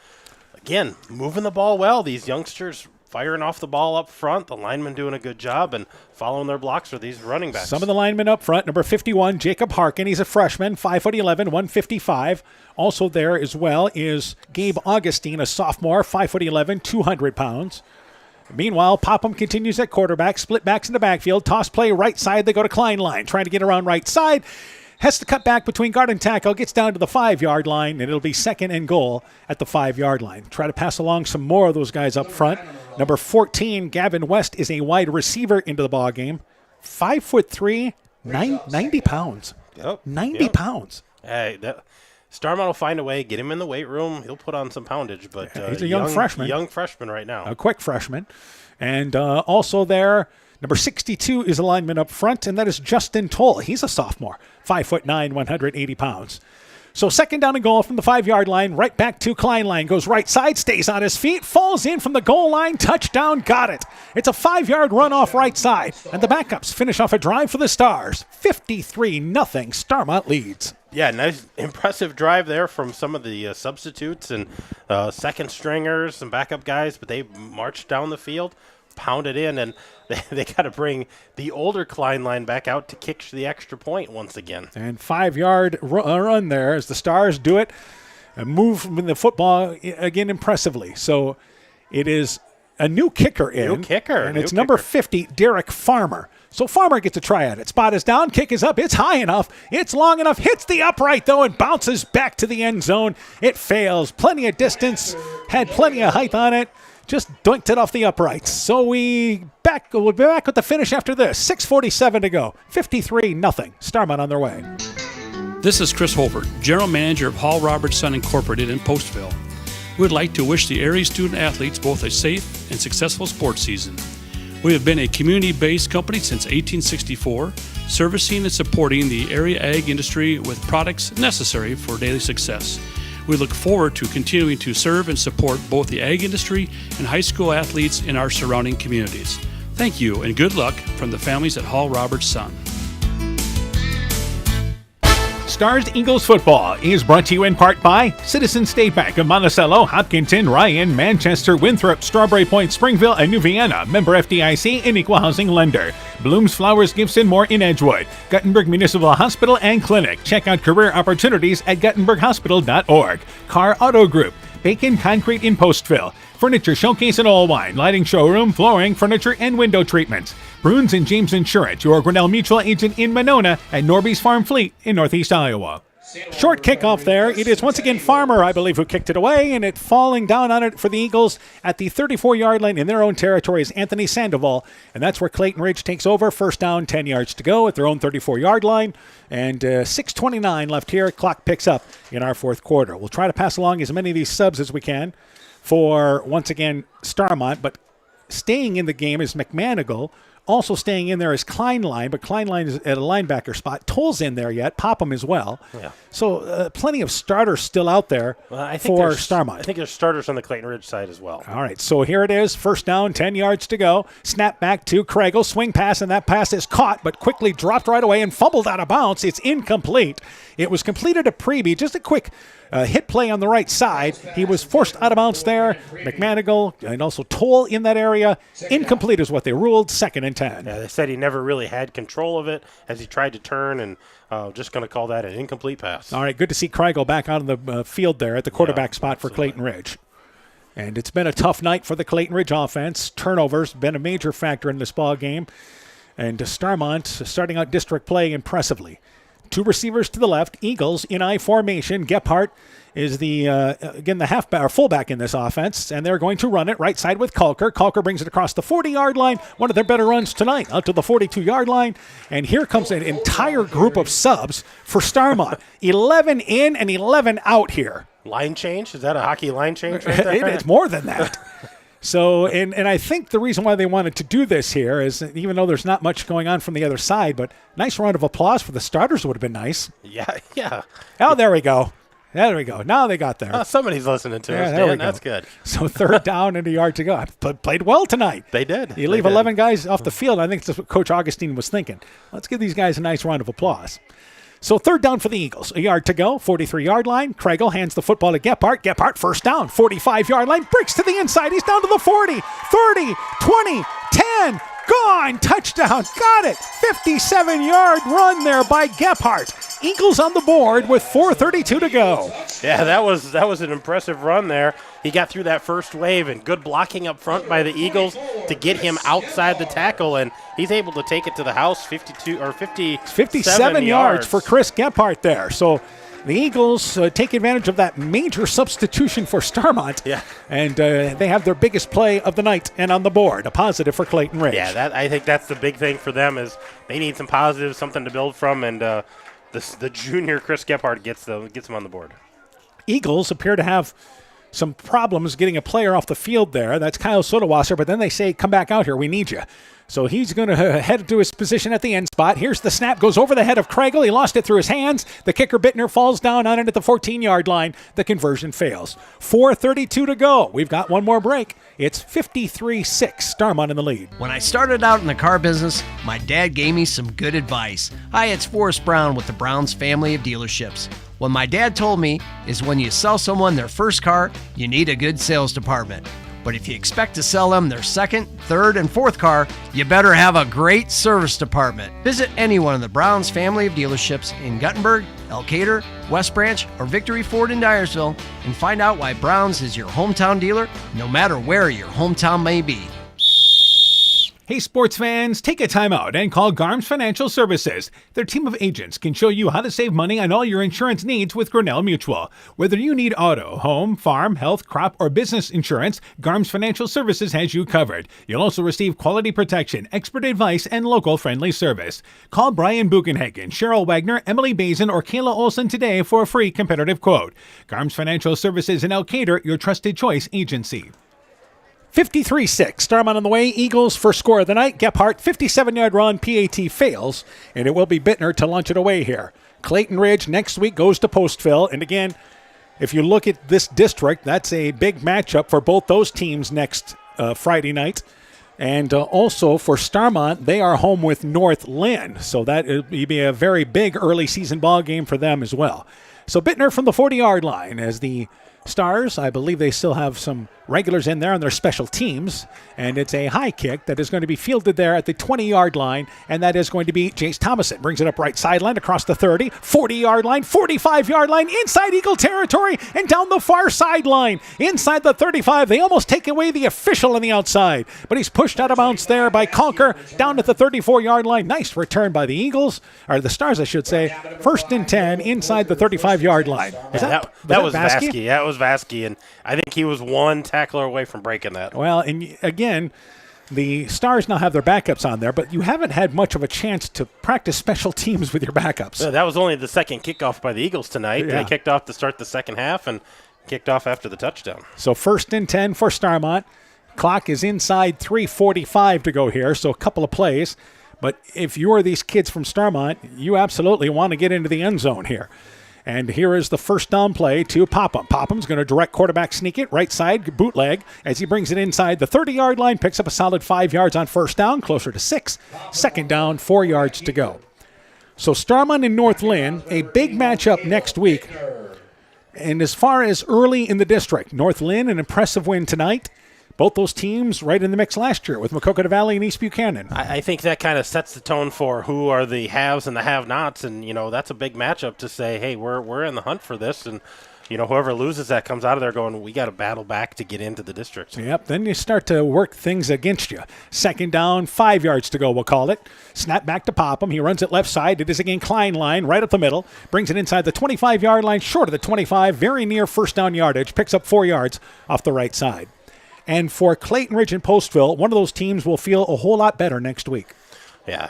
again, moving the ball well. These youngsters firing off the ball up front. The linemen doing a good job and following their blocks for these running backs. Some of the linemen up front, number 51, Jacob Harkin. He's a freshman, 5'11", 155. Also there as well is Gabe Augustine, a sophomore, 5'11", 200 pounds. Meanwhile, Popham continues at quarterback, split backs in the backfield, toss play right side. They go to Kleinline, trying to get around right side. Has to cut back between guard and tackle, gets down to the 5-yard line, and it'll be 2nd and goal at the 5-yard line. Try to pass along some more of those guys up front. Number 14, Gavin West, is a wide receiver into the ball game. 5'3", 90 pounds. Yep. 90 pounds. Hey, Starmont will find a way, get him in the weight room. He'll put on some poundage, but he's a young freshman. Young freshman right now. A quick freshman. And also there, number 62 is a lineman up front, and that is Justin Toll. He's a sophomore, 5'9", 180 pounds. So 2nd down and goal from the 5-yard line, right back to Kleinline. Goes right side, stays on his feet, falls in from the goal line, touchdown, got it. It's a 5-yard run off right side, and the backups finish off a drive for the Stars. 53-0, Starmont leads. Yeah, nice, impressive drive there from some of the substitutes and second stringers and backup guys, but they marched down the field, pounded in, and they got to bring the older Kleinline back out to kick the extra point once again. And 5-yard run there as the Stars do it and move the football again impressively. So it is a new kicker in. New kicker. And it's number 50, Derek Farmer. So Farmer gets a try at it. Spot is down, kick is up, it's high enough, it's long enough, hits the upright though and bounces back to the end zone. It fails. Plenty of distance, had plenty of height on it. Just dunked it off the uprights. So we'll be back with the finish after this. 6:47 to go. 53-0. Starmont on their way. This is Chris Holbert, General Manager of Hall Roberts Son Incorporated in Postville. We would like to wish the area student athletes both a safe and successful sports season. We have been a community-based company since 1864, servicing and supporting the area ag industry with products necessary for daily success. We look forward to continuing to serve and support both the ag industry and high school athletes in our surrounding communities. Thank you and good luck from the families at Hall Roberts Son. Stars Eagles football is brought to you in part by Citizen State Bank of Monticello, Hopkinton, Ryan, Manchester, Winthrop, Strawberry Point, Springville, and New Vienna. Member FDIC and equal housing lender. Blooms Flowers Gifts and more in Edgewood. Guttenberg Municipal Hospital and Clinic. Check out career opportunities at guttenberghospital.org. Carr Auto Group. Bacon Concrete in Postville. Furniture Showcase in Allwine. Lighting Showroom, flooring, furniture, and window treatments. Bruins and James Insurance, your Grinnell Mutual agent in Monona, and Norby's Farm Fleet in Northeast Iowa. Short kickoff there. It is once again Farmer, I believe, who kicked it away, and it falling down on it for the Eagles at the 34-yard line in their own territory is Anthony Sandoval, and that's where Clayton Ridge takes over. First down, 10 yards to go at their own 34-yard line, and 6:29 left here. Clock picks up in our fourth quarter. We'll try to pass along as many of these subs as we can for, once again, Starmont, but staying in the game is McManigal. Also staying in there is Kleinlein, but Kleinlein is at a linebacker spot. Toll's in there yet. Popham as well. Yeah. So plenty of starters still out there for Starmont. I think there's starters on the Clayton Ridge side as well. All right, so here it is. First down, 10 yards to go. Snap back to Craigle. Swing pass, and that pass is caught, but quickly dropped right away and fumbled out of bounds. It's incomplete. It was completed a Preby. Just a quick hit play on the right side. He was forced out of bounds there. McManigal and also Toll in that area. Incomplete is what they ruled. 2nd and 10. Yeah, they said he never really had control of it as he tried to turn, and just going to call that an incomplete pass. All right, good to see Craigle back on the field there at the quarterback spot for Clayton Ridge. And it's been a tough night for the Clayton Ridge offense. Turnovers been a major factor in this ball game. And Starmont starting out district play impressively. 2 receivers to the left. Eagles in I formation. Gephardt is the halfback or fullback in this offense, and they're going to run it right side with Kalker. Kalker brings it across the 40-yard line. One of their better runs tonight, out to the 42-yard line. And here comes an entire group of subs for Starmont. 11 in and 11 out here. Line change? Is that a hockey line change right there? It's more than that. So, and I think the reason why they wanted to do this here is, even though there's not much going on from the other side, but nice round of applause for the starters would have been nice. Yeah. Oh, there we go. There we go. Now they got there. Oh, somebody's listening to us, there we Dan. go. That's good. So 3rd down and a yard to go. Played well tonight. They did. You leave 11 guys off the field. I think that's what Coach Augustine was thinking. Let's give these guys a nice round of applause. So 3rd down for the Eagles. A yard to go. 43-yard line. Craigle hands the football to Gephardt. Gephardt first down. 45-yard line. Breaks to the inside. He's down to the 40, 30, 20, 10. Gone. Touchdown. Got it. 57-yard run there by Gephardt. Eagles on the board with 4:32 to go. Yeah, that was an impressive run there. He got through that first wave, and good blocking up front by the Eagles to get him outside the tackle, and he's able to take it to the house 57 yards for Chris Gephardt there. So the Eagles take advantage of that major substitution for Starmont. Yeah. And they have their biggest play of the night and on the board, a positive for Clayton Ridge. Yeah, I think that's the big thing for them is they need some positives, something to build from, and the junior Chris Gephardt gets them on the board. Eagles appear to have some problems getting a player off the field there. That's Kyle Sodawasser, but then they say, come back out here, we need you. So he's going to head to his position at the end spot. Here's the snap, goes over the head of Craigle. He lost it through his hands. The kicker, Bittner, falls down on it at the 14-yard line. The conversion fails. 4:32 to go. We've got one more break. It's 53-6, Starmont in the lead. When I started out in the car business, my dad gave me some good advice. Hi, it's Forrest Brown with the Brown's family of dealerships. What my dad told me is when you sell someone their first car, you need a good sales department. But if you expect to sell them their 2nd, 3rd, and 4th car, you better have a great service department. Visit any one of the Brown's family of dealerships in Guttenberg, Elkader, West Branch, or Victory Ford in Dyersville and find out why Brown's is your hometown dealer, no matter where your hometown may be. Hey sports fans, take a time out and call Garms Financial Services. Their team of agents can show you how to save money on all your insurance needs with Grinnell Mutual. Whether you need auto, home, farm, health, crop, or business insurance, Garms Financial Services has you covered. You'll also receive quality protection, expert advice, and local friendly service. Call Brian Bugenhagen, Cheryl Wagner, Emily Bazin, or Kayla Olson today for a free competitive quote. Garms Financial Services in Elkader, your trusted choice agency. 53-6, Starmont on the way. Eagles first score of the night. Gephardt, 57-yard run. PAT fails, and it will be Bittner to launch it away here. Clayton Ridge next week goes to Postville. And again, if you look at this district, that's a big matchup for both those teams next Friday night. And also for Starmont, they are home with North Lynn. So that will be a very big early season ball game for them as well. So Bittner from the 40-yard line as the Stars, I believe they still have some regulars in there on their special teams, and it's a high kick that is going to be fielded there at the 20-yard line, and that is going to be Jace Thomason. Brings it up right sideline across the 30, 40-yard line, 45-yard line, inside Eagle territory, and down the far sideline. Inside the 35, they almost take away the official on the outside, but he's pushed out of bounds there by Conker down at the 34-yard line. Nice return by the Eagles, or the Stars, I should say. 1st and 10 inside the 35-yard line. That was Vasky. Yeah, it was Vasky, and I think he was one tackler away from breaking that. Well, and again, the Stars now have their backups on there, but you haven't had much of a chance to practice special teams with your backups. Yeah, that was only the second kickoff by the Eagles tonight. Yeah. They kicked off to start the second half and kicked off after the touchdown. So 1st and 10 for Starmont. Clock is inside 3:45 to go here, so a couple of plays. But if you're these kids from Starmont, you absolutely want to get into the end zone here. And here is the first down play to Popham. Popham's going to direct quarterback sneak it, right side, bootleg, as he brings it inside the 30-yard line, picks up a solid 5 yards on first down, closer to 6. Second down, 4 yards to go. So Starmont and North Lynn, a big matchup next week. And as far as early in the district, North Lynn, an impressive win tonight. Both those teams right in the mix last year with Maquoketa Valley and East Buchanan. I think that kind of sets the tone for who are the haves and the have-nots, and that's a big matchup to say, hey, we're in the hunt for this, and whoever loses that comes out of there going, we got to battle back to get into the district. Yep, then you start to work things against you. Second down, 5 yards to go, we'll call it. Snap back to Popham. He runs it left side. It is again Klein line, right up the middle. Brings it inside the 25-yard line, short of the 25, very near first down yardage. Picks up 4 yards off the right side. And for Clayton Ridge and Postville, one of those teams will feel a whole lot better next week. Yeah,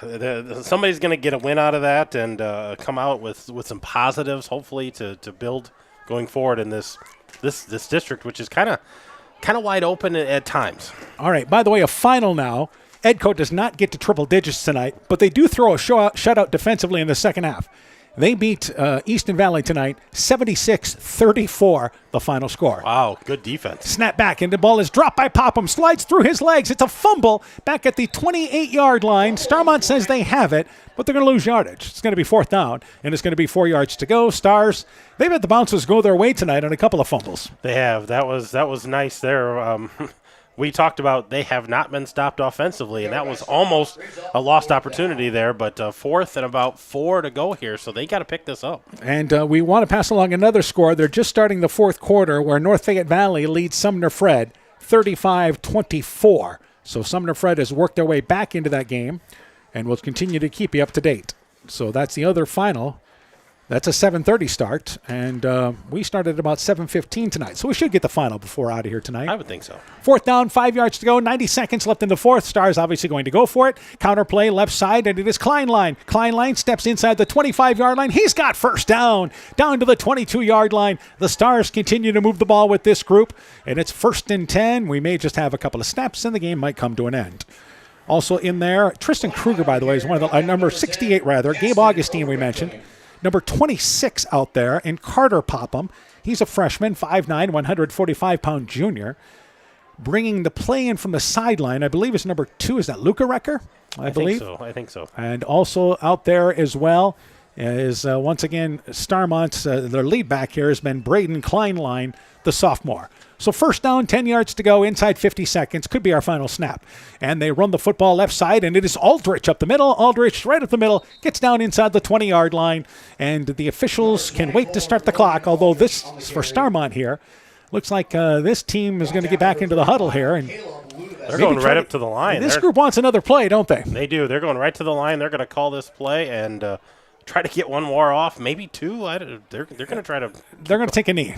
somebody's going to get a win out of that and come out with some positives, hopefully, to build going forward in this district, which is kind of wide open at times. All right, by the way, a final now. Edco does not get to triple digits tonight, but they do throw a shutout defensively in the second half. They beat Easton Valley tonight, 76-34, the final score. Wow, good defense. Snap back, and the ball is dropped by Popham, slides through his legs. It's a fumble back at the 28-yard line. Starmont says they have it, but they're going to lose yardage. It's going to be 4th down, and it's going to be 4 yards to go. Stars, they've had the bounces go their way tonight on a couple of fumbles. They have. That was nice there. We talked about they have not been stopped offensively, and that was almost a lost opportunity there, but 4th and about 4 to go here, so they got to pick this up. And we want to pass along another score. They're just starting the 4th quarter where North Fayette Valley leads Sumner Fred 35-24. So Sumner Fred has worked their way back into that game and will continue to keep you up to date. So that's the other final. That's a 7:30 start, and we started at about 7:15 tonight. So we should get the final before out of here tonight. I would think so. 4th down, 5 yards to go, 90 seconds left in the 4th. Stars obviously going to go for it. Counter play left side, and it is Klein line. Klein line steps inside the 25-yard line. He's got first down to the 22-yard line. The Stars continue to move the ball with this group, and it's 1st and 10. We may just have a couple of snaps, and the game might come to an end. Also in there, Tristan Kruger, by the way, is one of the number 68 rather. Gabe Augustine, we mentioned. Number 26 out there, and Carter Popham. He's a freshman, 5'9", 145-pound junior. Bringing the play in from the sideline, I believe is number 2. Is that Luca Recker? I believe. I think so. And also out there as well is, once again, Starmont's, their lead back here has been Braden Kleinline, the sophomore. So 1st down, 10 yards to go, inside 50 seconds. Could be our final snap. And they run the football left side, and it is Aldrich up the middle. Aldrich right up the middle, gets down inside the 20-yard line. And the officials can wait to start the clock, although this is for Starmont here. Looks like this team is going to get back into the huddle here. And they're going right up to the line. This group wants another play, don't they? They do. They're going right to the line. They're going to call this play and try to get one more off, maybe 2. They're going to try to. They're going to take a knee.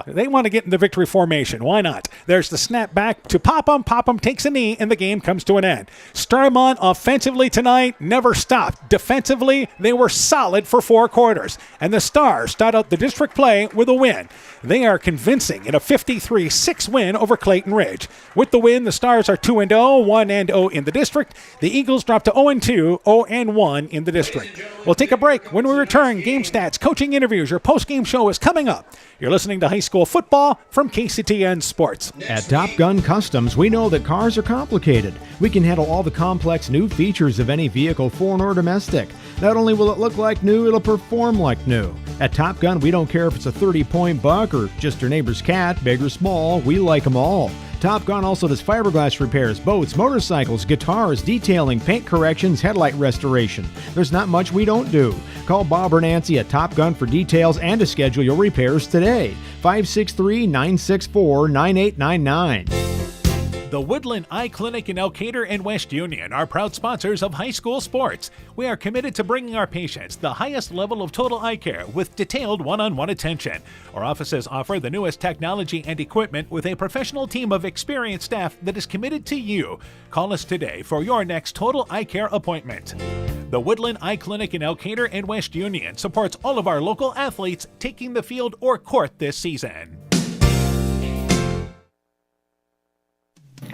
They want to get in the victory formation. Why not? There's the snap back to Popham. Popham takes a knee, and the game comes to an end. Starmont offensively tonight never stopped. Defensively, they were solid for 4 quarters. And the Stars start out the district play with a win. They are convincing in a 53-6 win over Clayton Ridge. With the win, the Stars are 2-0, 1-0 in the district. The Eagles drop to 0-2, 0-1 in the district. We'll take a break. When we return, game stats, coaching interviews, your post-game show is coming up. You're listening to high school football from KCTN Sports. At Top Gun Customs, we know that cars are complicated. We can handle all the complex new features of any vehicle, foreign or domestic. Not only will it look like new, it'll perform like new. At Top Gun, we don't care if it's a 30-point buck or just your neighbor's cat, big or small, we like them all. Top Gun also does fiberglass repairs, boats, motorcycles, guitars, detailing, paint corrections, headlight restoration. There's not much we don't do. Call Bob or Nancy at Top Gun for details and to schedule your repairs today. 563-964-9899. The Woodland Eye Clinic in Elkader and West Union are proud sponsors of high school sports. We are committed to bringing our patients the highest level of total eye care with detailed one-on-one attention. Our offices offer the newest technology and equipment with a professional team of experienced staff that is committed to you. Call us today for your next total eye care appointment. The Woodland Eye Clinic in Elkader and West Union supports all of our local athletes taking the field or court this season.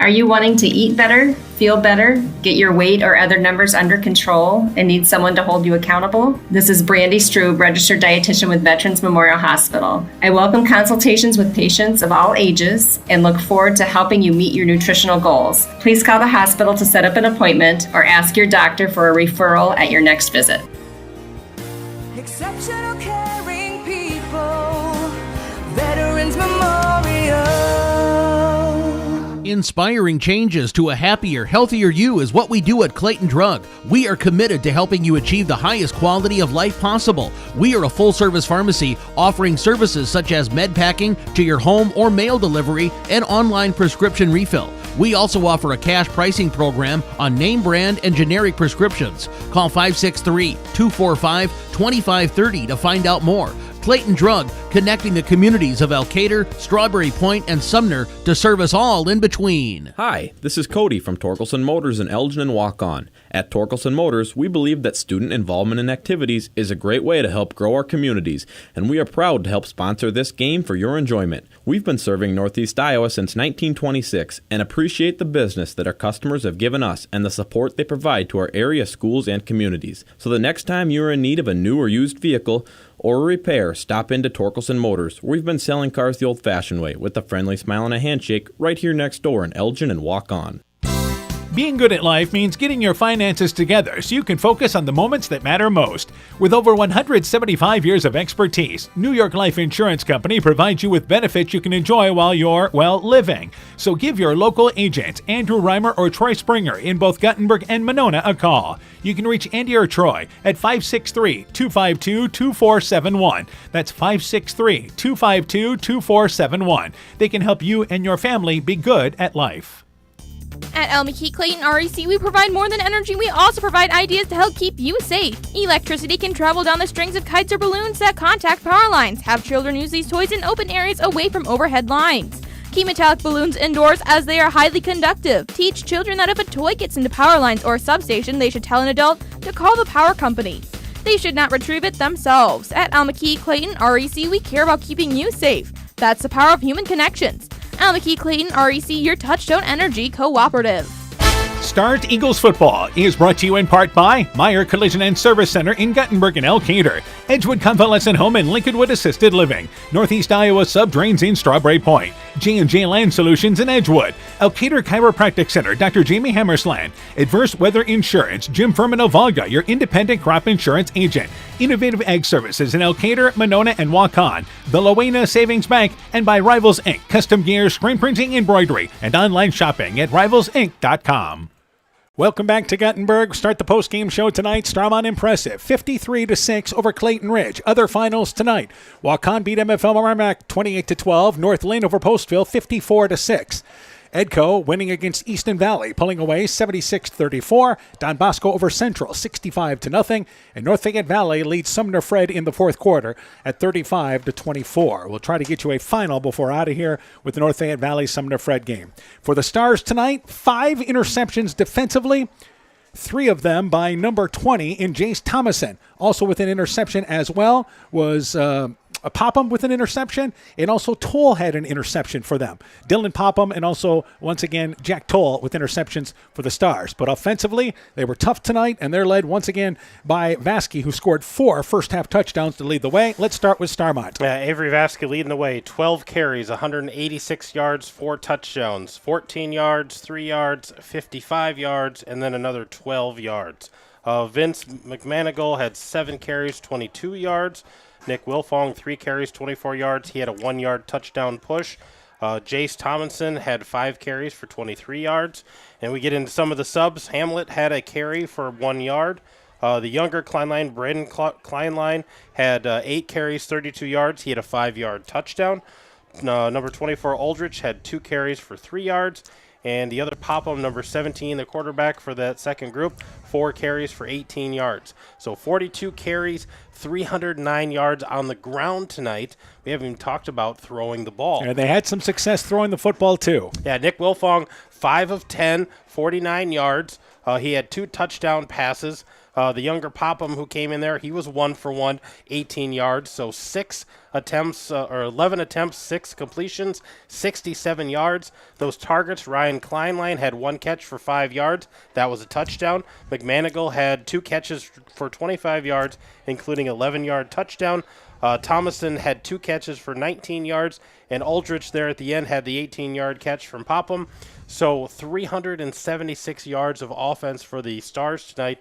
Are you wanting to eat better, feel better, get your weight or other numbers under control, and need someone to hold you accountable? This is Brandy Strube, registered dietitian with Veterans Memorial Hospital. I welcome consultations with patients of all ages and look forward to helping you meet your nutritional goals. Please call the hospital to set up an appointment or ask your doctor for a referral at your next visit. Exceptional caring people, Veterans Memorial. Inspiring changes to a happier, healthier you is what we do at Clayton Drug. We are committed to helping you achieve the highest quality of life possible. We are a full-service pharmacy offering services such as med packing to your home or mail delivery and online prescription refill. We also offer a cash pricing program on name brand and generic prescriptions. Call 563-245-2530 to find out more. Clayton Drug, connecting the communities of Elkader, Strawberry Point, and Sumner to serve us all in between. Hi, this is Cody from Torkelson Motors in Elgin and Waukon. At Torkelson Motors, we believe that student involvement in activities is a great way to help grow our communities, and we are proud to help sponsor this game for your enjoyment. We've been serving Northeast Iowa since 1926 and appreciate the business that our customers have given us and the support they provide to our area schools and communities. So the next time you are in need of a new or used vehicle or a repair, stop into Torkelson Motors. We've been selling cars the old-fashioned way with a friendly smile and a handshake right here next door in Elgin and Waukon. Being good at life means getting your finances together so you can focus on the moments that matter most. With over 175 years of expertise, New York Life Insurance Company provides you with benefits you can enjoy while you're, living. So give your local agents, Andrew Reimer or Troy Springer in both Guttenberg and Monona, a call. You can reach Andy or Troy at 563-252-2471. That's 563-252-2471. They can help you and your family be good at life. At El McKee Clayton REC, we provide more than energy. We also provide ideas to help keep you safe. Electricity can travel down the strings of kites or balloons that contact power lines. Have children use these toys in open areas away from overhead lines. Keep metallic balloons indoors as they are highly conductive. Teach children that if a toy gets into power lines or a substation, they should tell an adult to call the power company. They should not retrieve it themselves. At El McKee Clayton REC, we care about keeping you safe. That's the power of human connections. El McKee Clayton REC, your Touchstone Energy Cooperative. Start Eagles Football is brought to you in part by Meyer Collision and Service Center in Guttenberg and Elkader, Edgewood Convalescent Home and Lincolnwood Assisted Living, Northeast Iowa Subdrains in Strawberry Point, J&J Land Solutions in Edgewood, Elkader Chiropractic Center, Dr. Jamie Hammersland, Adverse Weather Insurance, Jim Furman of Volga, your independent crop insurance agent, Innovative Ag Services in Elkader, Monona, and Waukon, the Lowena Savings Bank, and by Rivals Inc., custom gear, screen printing, embroidery, and online shopping at rivalsinc.com. Welcome back to Guttenberg. Start the post-game show tonight. Starmont impressive, 53-6 over Clayton Ridge. Other finals tonight. Waukon beat MFL Merrimack 28-12. North Lane over Postville 54-6. Edco winning against Easton Valley, pulling away 76-34. Don Bosco over Central 65-0. And North Fayette Valley leads Sumner Fred in the fourth quarter at 35-24. We'll try to get you a final before we're out of here with the North Fayette Valley Sumner Fred game. For the Stars tonight, 5 interceptions defensively. 3 of them by number 20 in Jace Thomason. Also with an interception as well was Popham with an interception, and also Toll had an interception for them. Dylan Popham and also, once again, Jack Toll with interceptions for the Stars. But offensively, they were tough tonight, and they're led once again by Vasky, who scored 4 first-half touchdowns to lead the way. Let's start with Starmont. Avery Vasky leading the way. 12 carries, 186 yards, 4 touchdowns, 14 yards, 3 yards, 55 yards, and then another 12 yards. Vince McManigal had 7 carries, 22 yards. Nick Wilfong, 3 carries, 24 yards. He had a 1-yard touchdown push. Jace Tomlinson had 5 carries for 23 yards. And we get into some of the subs. Hamlet had a carry for 1 yard. The younger Kleinlein, Braden Kleinlein, had 8 carries, 32 yards. He had a 5-yard touchdown. Number 24, Aldrich, had 2 carries for 3 yards. And the other Popham, number 17, the quarterback for that second group, 4 carries for 18 yards. So 42 carries, 309 yards on the ground tonight. We haven't even talked about throwing the ball. And they had some success throwing the football, too. Yeah, Nick Wilfong, 5 of 10, 49 yards. He had 2 touchdown passes. The younger Popham who came in there, he was 1 for 1, 18 yards. So 6 attempts, or 11 attempts, 6 completions, 67 yards. Those targets, Ryan Kleinlein had 1 catch for 5 yards. That was a touchdown. McManigal had 2 catches for 25 yards, including 11-yard touchdown. Thomason had 2 catches for 19 yards, and Aldrich there at the end had the 18-yard catch from Popham. So 376 yards of offense for the Stars tonight.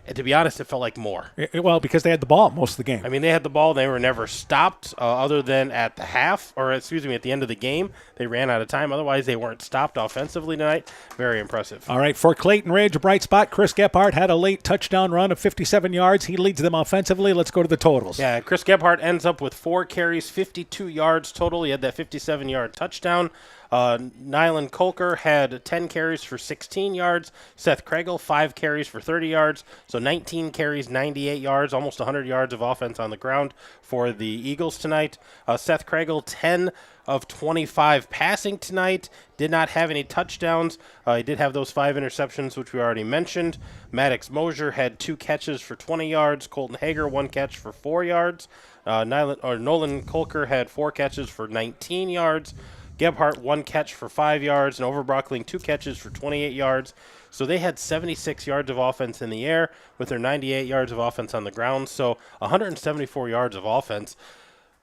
And to be honest, it felt like more. Well, because they had the ball most of the game. I mean, they had the ball. They were never stopped other than at the half, or at the end of the game. They ran out of time. Otherwise, they weren't stopped offensively tonight. Very impressive. All right, for Clayton Ridge, a bright spot. Chris Gebhardt had a late touchdown run of 57 yards. He leads them offensively. Let's go to the totals. Yeah, Chris Gebhardt ends up with 4 carries, 52 yards total. He had that 57-yard touchdown. Nylan Kolker had 10 carries for 16 yards. Seth Kregel, 5 carries for 30 yards. So 19 carries, 98 yards, almost 100 yards of offense on the ground for the Eagles tonight. Seth Kregel, 10 of 25 passing tonight. Did not have any touchdowns. He did have those 5 interceptions, which we already mentioned. Maddox Mosier had 2 catches for 20 yards. Colton Hager, 1 catch for 4 yards. Nolan Kolker had 4 catches for 19 yards. Gebhardt, 1 catch for 5 yards, and Overbrockling, 2 catches for 28 yards. So they had 76 yards of offense in the air with their 98 yards of offense on the ground. So 174 yards of offense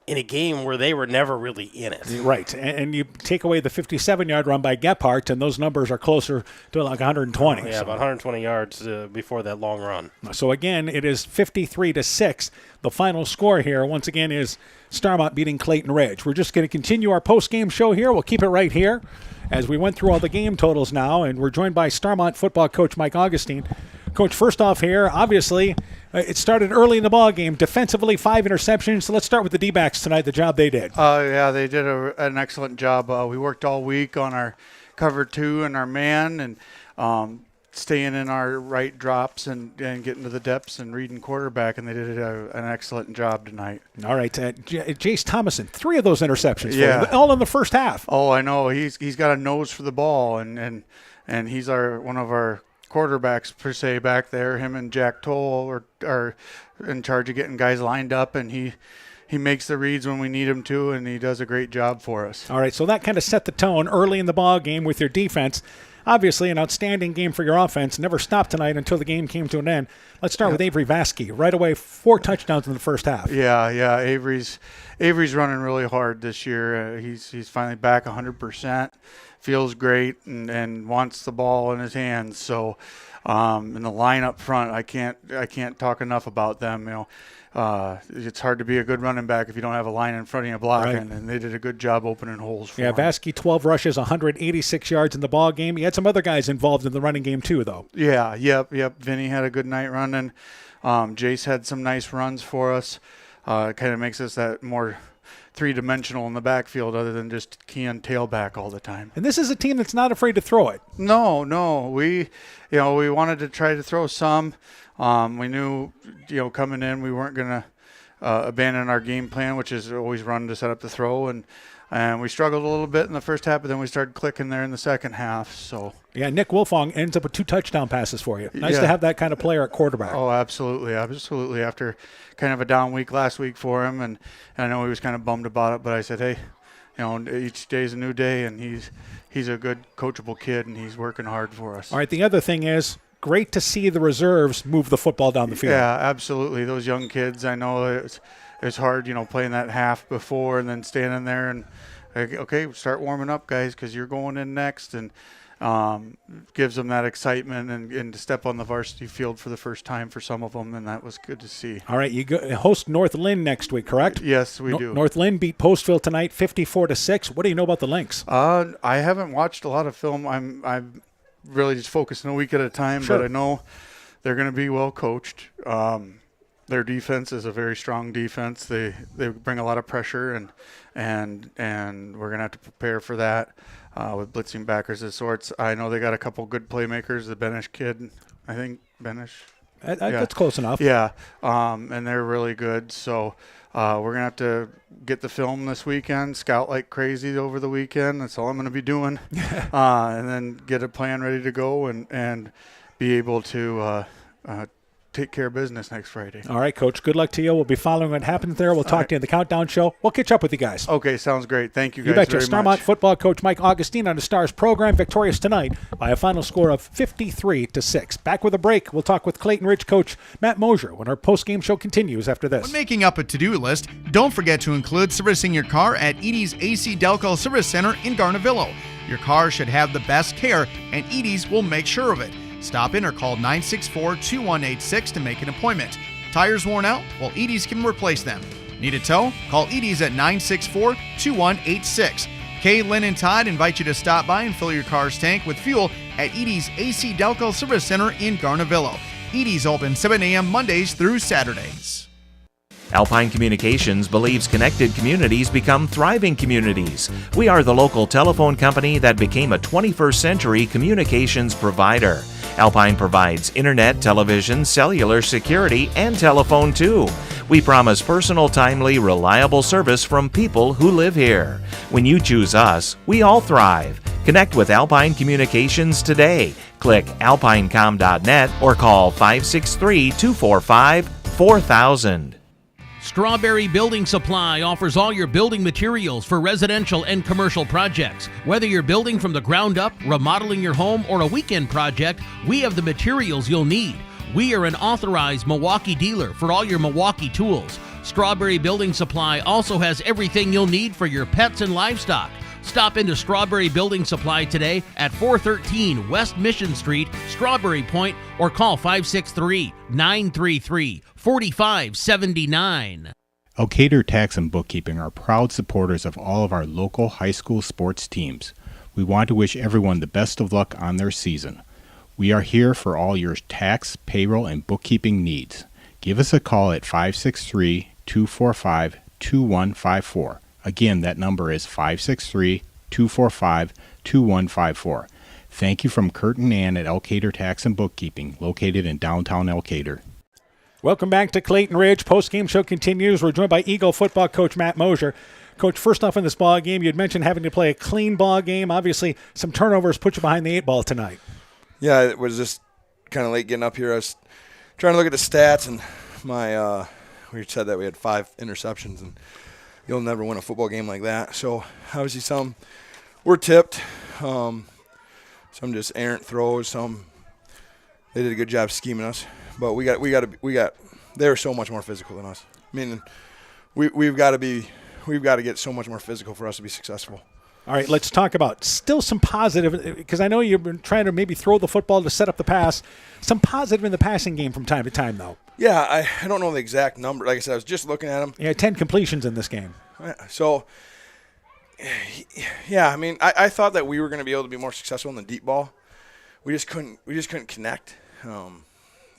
in a game where they were never really in it. Right, and you take away the 57-yard run by Gebhardt, and those numbers are closer to like 120. Yeah, about 120 yards before that long run. So again, it is 53-6. The final score here, once again, is Starmont beating Clayton Ridge. We're just going to continue our post-game show here. We'll keep it right here as we went through all the game totals now, and we're joined by Starmont football coach Mike Augustine. Coach, first off here, obviously, it started early in the ball game. Defensively, 5 interceptions. So let's start with the D-backs tonight, the job they did. Yeah, they did an excellent job. We worked all week on our cover 2 and our man, and staying in our right drops and getting to the depths and reading quarterback, and they did an excellent job tonight. All right, Jace Thomason, 3 of those interceptions, all in the first half. Oh, I know. He's got a nose for the ball, and he's one of our quarterbacks per se back there. Him and Jack Toll are in charge of getting guys lined up, and he makes the reads when we need him to, and he does a great job for us. All right, so that kind of set the tone early in the ball game with your defense. Obviously, an outstanding game for your offense. Never stopped tonight until the game came to an end. Let's start with Avery Vasky. Right away, 4 touchdowns in the first half. Yeah. Avery's running really hard this year. He's finally back 100%. Feels great and wants the ball in his hands. So, in the line up front, I can't talk enough about them. It's hard to be a good running back if you don't have a line in front of you blocking, right. And they did a good job opening holes for him. Vasky, 12 rushes, 186 yards in the ball game. You had some other guys involved in the running game too, though. Yeah, yep. Vinny had a good night running. Jace had some nice runs for us. It kind of makes us that more three-dimensional in the backfield other than just keying tailback all the time. And this is a team that's not afraid to throw it. No. We wanted to try to throw some. We knew, coming in we weren't going to abandon our game plan, which is always run to set up the throw. And we struggled a little bit in the first half, but then we started clicking there in the second half. So yeah, Nick Wilfong ends up with 2 touchdown passes for you. Nice to have that kind of player at quarterback. Oh, absolutely. After kind of a down week last week for him, and I know he was kind of bummed about it, but I said, hey, each day's a new day, and he's a good coachable kid, and he's working hard for us. All right, the other thing is, great to see the reserves move the football down the field. Yeah, absolutely. Those young kids, I know it's hard, playing that half before and then standing there and, okay, start warming up, guys, because you're going in next. And gives them that excitement and to step on the varsity field for the first time for some of them, and that was good to see. All right, you host North Lynn next week, correct? Yes, we do. North Lynn beat Postville tonight 54-6. What do you know about the Lynx? I haven't watched a lot of film. I'm really just focusing a week at a time, Sure. but I know they're going to be well coached. Their defense is a very strong defense. They bring a lot of pressure, and we're going to have to prepare for that with blitzing backers of sorts. I know they got a couple good playmakers. The Benish kid, I think Benish. That's close enough. Yeah, and they're really good. So we're going to have to get the film this weekend, scout like crazy over the weekend. That's all I'm going to be doing. And then get a plan ready to go and be able to take care of business next Friday. All right, Coach. Good luck to you. We'll be following what happens there. We'll talk to you in the Countdown Show. We'll catch up with you guys. Okay, sounds great. Thank you guys You betcha. very Starmont much. football coach Mike Augustine on the Stars program, victorious tonight by a final score of 53-6. Back with a break. We'll talk with Clayton Ridge coach Matt Mosier when our post-game show continues after this. When making up a to-do list, don't forget to include servicing your car at Edie's AC Delco Service Center in Garnavillo. Your car should have the best care, and Edie's will make sure of it. Stop in or call 964-2186 to make an appointment. Tires worn out? Well, Edie's can replace them. Need a tow? Call Edie's at 964-2186. Kay, Lynn, and Todd invite you to stop by and fill your car's tank with fuel at Edie's AC Delco Service Center in Garnavillo. Edie's open 7 a.m. Mondays through Saturdays. Alpine Communications believes connected communities become thriving communities. We are the local telephone company that became a 21st century communications provider. Alpine provides internet, television, cellular security, and telephone too. We promise personal, timely, reliable service from people who live here. When you choose us, we all thrive. Connect with Alpine Communications today. Click alpinecom.net or call 563-245-4000. Strawberry Building Supply offers all your building materials for residential and commercial projects. Whether you're building from the ground up, remodeling your home, or a weekend project, we have the materials you'll need. We are an authorized Milwaukee dealer for all your Milwaukee tools. Strawberry Building Supply also has everything you'll need for your pets and livestock. Stop into Strawberry Building Supply today at 413 West Mission Street, Strawberry Point, or call 563-933-4579. Elkader Tax and Bookkeeping are proud supporters of all of our local high school sports teams. We want to wish everyone the best of luck on their season. We are here for all your tax, payroll, and bookkeeping needs. Give us a call at 563-245-2154. Again, that number is 563-245-2154. Thank you from Kurt and Ann at Elkader Tax and Bookkeeping, located in downtown Elkader. Welcome back to Clayton Ridge. Post-game show continues. We're joined by Eagle football coach Matt Mosier. Coach, first off in this ball game, you had mentioned having to play a clean ball game. Obviously, some turnovers put you behind the 8 ball tonight. Yeah, it was just kind of late getting up here. I was trying to look at the stats, and we said that we had 5 interceptions, and you'll never win a football game like that. So obviously some were tipped, some just errant throws. Some they did a good job scheming us, but we got. They're so much more physical than us. I mean, we've got to get so much more physical for us to be successful. All right, let's talk about still some positive, because I know you've been trying to maybe throw the football to set up the pass. Some positive in the passing game from time to time, though. Yeah, I don't know the exact number. Like I said, I was just looking at them. Yeah, 10 completions in this game. So, yeah, I mean, I thought that we were going to be able to be more successful in the deep ball. We just couldn't connect. And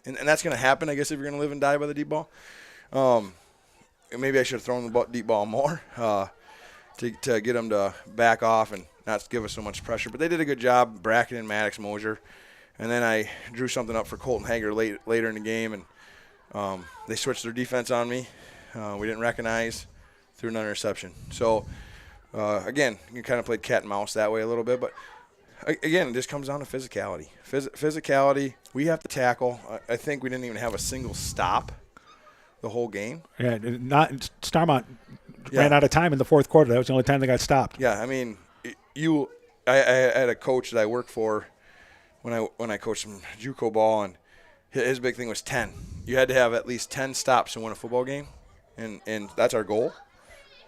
that's going to happen, I guess, if you're going to live and die by the deep ball. Maybe I should have thrown the deep ball more to get them to back off and not give us so much pressure. But they did a good job, Bracken and Maddox Mosier. And then I drew something up for Colton Hager later in the game, and they switched their defense on me. We didn't recognize, threw an interception. So, again, you kind of played cat and mouse that way a little bit. But, again, it just comes down to physicality. Physicality, we have to tackle. I think we didn't even have a single stop the whole game. Yeah, Starmont ran out of time in the fourth quarter. That was the only time they got stopped. Yeah, I mean, I had a coach that I worked for when I coached some JUCO ball, and his big thing was 10. You had to have at least 10 stops to win a football game, and that's our goal.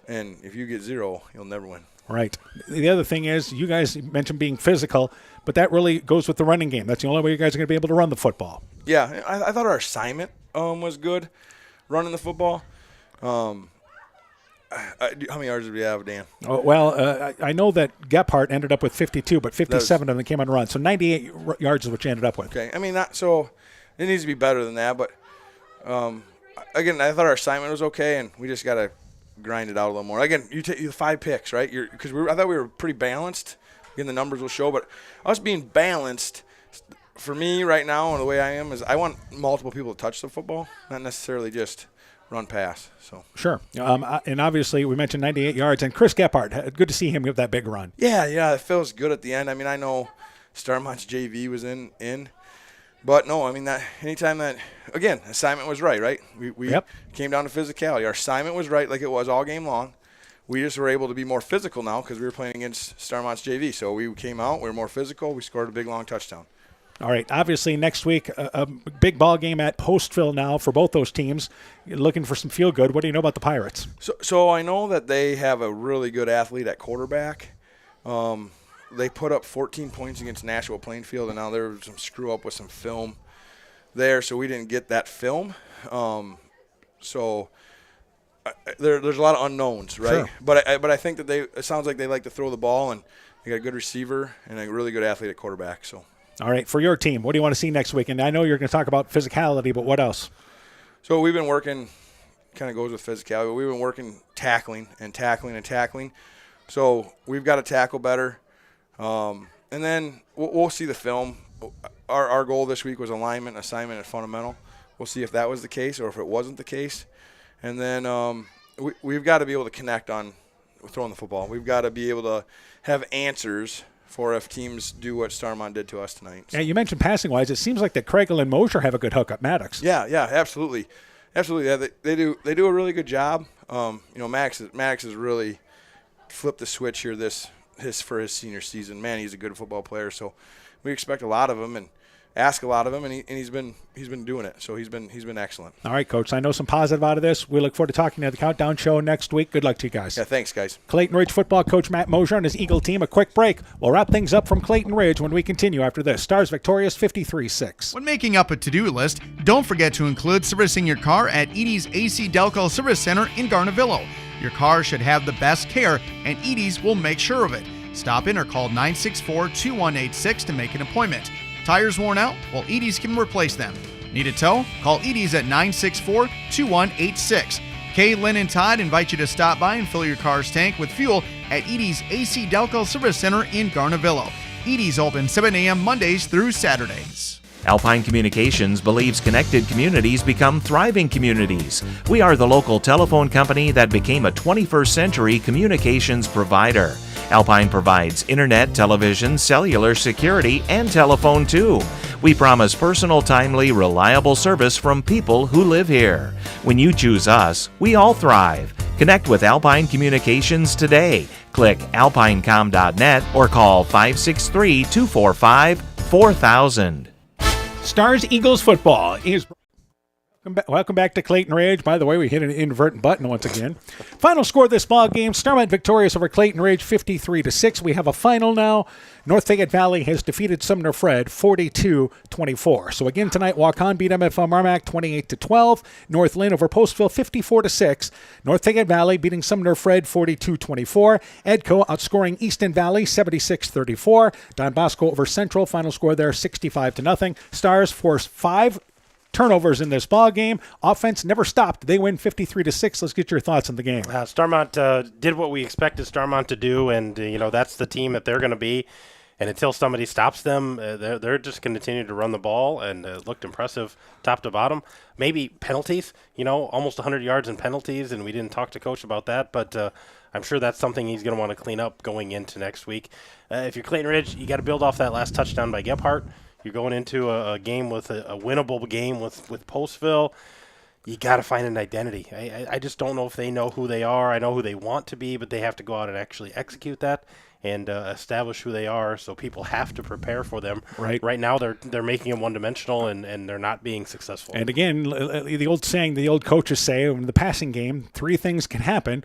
And if you get 0, you'll never win. Right. The other thing is, you guys mentioned being physical, but that really goes with the running game. That's the only way you guys are going to be able to run the football. Yeah, I thought our assignment was good, running the football. How many yards did we have, Dan? Oh, well, I know that Gephardt ended up with 52, but 57 of them came on run. So 98 yards is what you ended up with. Okay. I mean, so it needs to be better than that. But, again, I thought our assignment was okay, and we just got to grind it out a little more. Again, you take 5 picks, right? Because I thought we were pretty balanced. Again, the numbers will show. But us being balanced, for me right now, and the way I am, is I want multiple people to touch the football, not necessarily just run pass. So Sure. And obviously, we mentioned 98 yards. And Chris Gephardt, good to see him give that big run. Yeah, it feels good at the end. I mean, I know Starmont's JV was in. But, no, I mean, that anytime that, again, assignment was right? We came down to physicality. Our assignment was right like it was all game long. We just were able to be more physical now because we were playing against Starmont's JV. So we came out, we were more physical, we scored a big, long touchdown. All right, obviously next week, a big ball game at Postville now for both those teams. You're looking for some feel-good. What do you know about the Pirates? So I know that they have a really good athlete at quarterback. They put up 14 points against Nashville Plainfield, and now there was some screw-up with some film there, so we didn't get that film. There's a lot of unknowns, right? Sure. But I think that it sounds like they like to throw the ball, and they got a good receiver and a really good athlete at quarterback. So. All right, for your team, what do you want to see next week? And I know you're going to talk about physicality, but what else? So we've been working, kind of goes with physicality, but we've been working tackling. So we've got to tackle better. And then we'll see the film. Our goal this week was alignment, assignment, and fundamental. We'll see if that was the case or if it wasn't the case. And then we've got to be able to connect on throwing the football. We've got to be able to have answers for if teams do what Starmont did to us tonight. Yeah, you mentioned passing-wise. It seems like that Craigle and Mosher have a good hookup. Maddox. Yeah, absolutely. Yeah, they do a really good job. Maddox has really flipped the switch here for his senior season. Man, he's a good football player. So we expect a lot of him and ask a lot of him, and he's been doing it. So he's been excellent. All right, Coach. I know some positive out of this. We look forward to talking to the Countdown Show next week. Good luck to you guys. Yeah, thanks, guys. Clayton Ridge football coach Matt Mosher and his Eagle team. A quick break. We'll wrap things up from Clayton Ridge when we continue after this. Stars victorious 53-6. When making up a to-do list, don't forget to include servicing your car at Edie's AC Delco Service Center in Garnavillo. Your car should have the best care, and Edie's will make sure of it. Stop in or call 964-2186 to make an appointment. Tires worn out? Well, Edie's can replace them. Need a tow? Call Edie's at 964-2186. Kay, Lynn, and Todd invite you to stop by and fill your car's tank with fuel at Edie's AC Delco Service Center in Garnavillo. Edie's open 7 a.m. Mondays through Saturdays. Alpine Communications believes connected communities become thriving communities. We are the local telephone company that became a 21st century communications provider. Alpine provides internet, television, cellular security, and telephone too. We promise personal, timely, reliable service from people who live here. When you choose us, we all thrive. Connect with Alpine Communications today. Click alpinecom.net or call 563-245-4000. Stars Eagles football is. Welcome back to Clayton Ridge. By the way, we hit an inadvertent button once again. Final score of this ball game: Starmont victorious over Clayton Ridge, 53-6. We have a final now. North Fayette Valley has defeated Sumner Fred, 42-24. So again tonight, Waukon beat MFL Marmac 28-12. North Lynn over Postville, 54-6. North Fayette Valley beating Sumner Fred, 42-24. Edco outscoring Easton Valley, 76-34. Don Bosco over Central. Final score there, 65-0. Stars forced 5 turnovers in this ball game. Offense never stopped. They win 53-6. Let's get your thoughts on the game. Starmont did what we expected Starmont to do, and that's the team that they're going to be. And until somebody stops them, they're just going to continue to run the ball, and it looked impressive top to bottom. Maybe penalties, almost 100 yards in penalties, and we didn't talk to Coach about that, but I'm sure that's something he's going to want to clean up going into next week. If you're Clayton Ridge, you got to build off that last touchdown by Gephardt. You're going into a game with a winnable game with Postville. you got to find an identity. I just don't know if they know who they are. I know who they want to be, but they have to go out and actually execute that and establish who they are, so people have to prepare for them. Right now, they're making them one-dimensional, and they're not being successful. And again, the old saying, the old coaches say, in the passing game, 3 things can happen,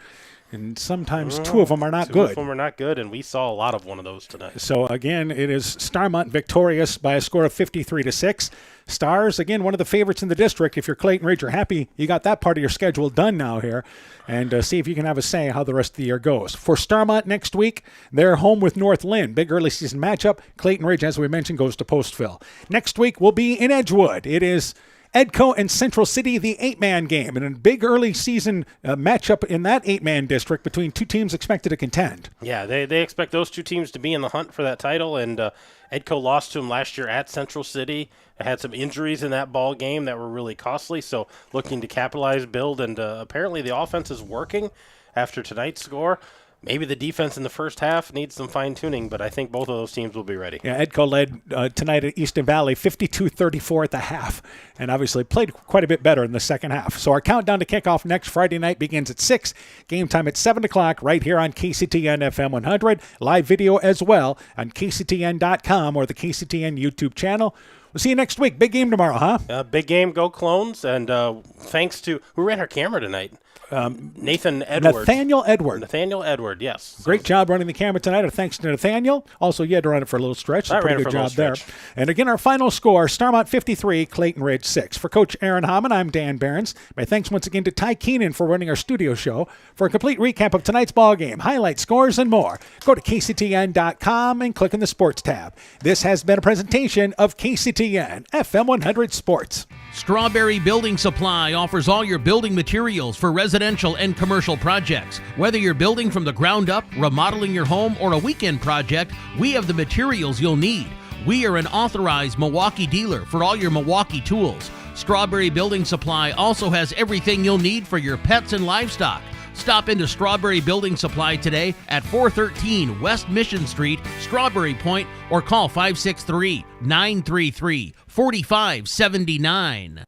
and sometimes 2 of them are not good. 2 of them are not good, and we saw a lot of one of those tonight. So again, it is Starmont victorious by a score of 53-6. Stars, again, one of the favorites in the district. If you're Clayton Ridge, you're happy you got that part of your schedule done now here, and see if you can have a say how the rest of the year goes. For Starmont next week, they're home with North Lynn. Big early season matchup. Clayton Ridge, as we mentioned, goes to Postville. Next week will be in Edgewood. It is Edco and Central City, the 8-man game, and a big early season matchup in that 8-man district between 2 teams expected to contend. Yeah, they expect those 2 teams to be in the hunt for that title, and Edco lost to them last year at Central City. They had some injuries in that ball game that were really costly, so looking to capitalize, build, and apparently the offense is working after tonight's score. Maybe the defense in the first half needs some fine-tuning, but I think both of those teams will be ready. Yeah, Edco led tonight at Easton Valley 52-34 at the half, and obviously played quite a bit better in the second half. So our countdown to kickoff next Friday night begins at 6. Game time at 7 o'clock right here on KCTN FM 100. Live video as well on KCTN.com or the KCTN YouTube channel. We'll see you next week. Big game tomorrow, huh? Big game, go Clones, and thanks to who ran our camera tonight? Nathaniel Edward, yes. Great job running the camera tonight. Thanks to Nathaniel. Also, you had to run it for a little stretch. I pretty ran it good for a little job there. stretch. And again, our final score, Starmont 53, Clayton Ridge 6. For Coach Aaron Hammond, I'm Dan Behrens. My thanks once again to Ty Keenan for running our studio show. For a complete recap of tonight's ball game, highlights, scores, and more, go to KCTN.com and click on the Sports tab. This has been a presentation of KCTN FM 100 Sports. Strawberry Building Supply offers all your building materials for residential and commercial projects. Whether you're building from the ground up, remodeling your home, or a weekend project, we have the materials you'll need. We are an authorized Milwaukee dealer for all your Milwaukee tools. Strawberry Building Supply also has everything you'll need for your pets and livestock. Stop into Strawberry Building Supply today at 413 West Mission Street, Strawberry Point, or call 563-933-4579.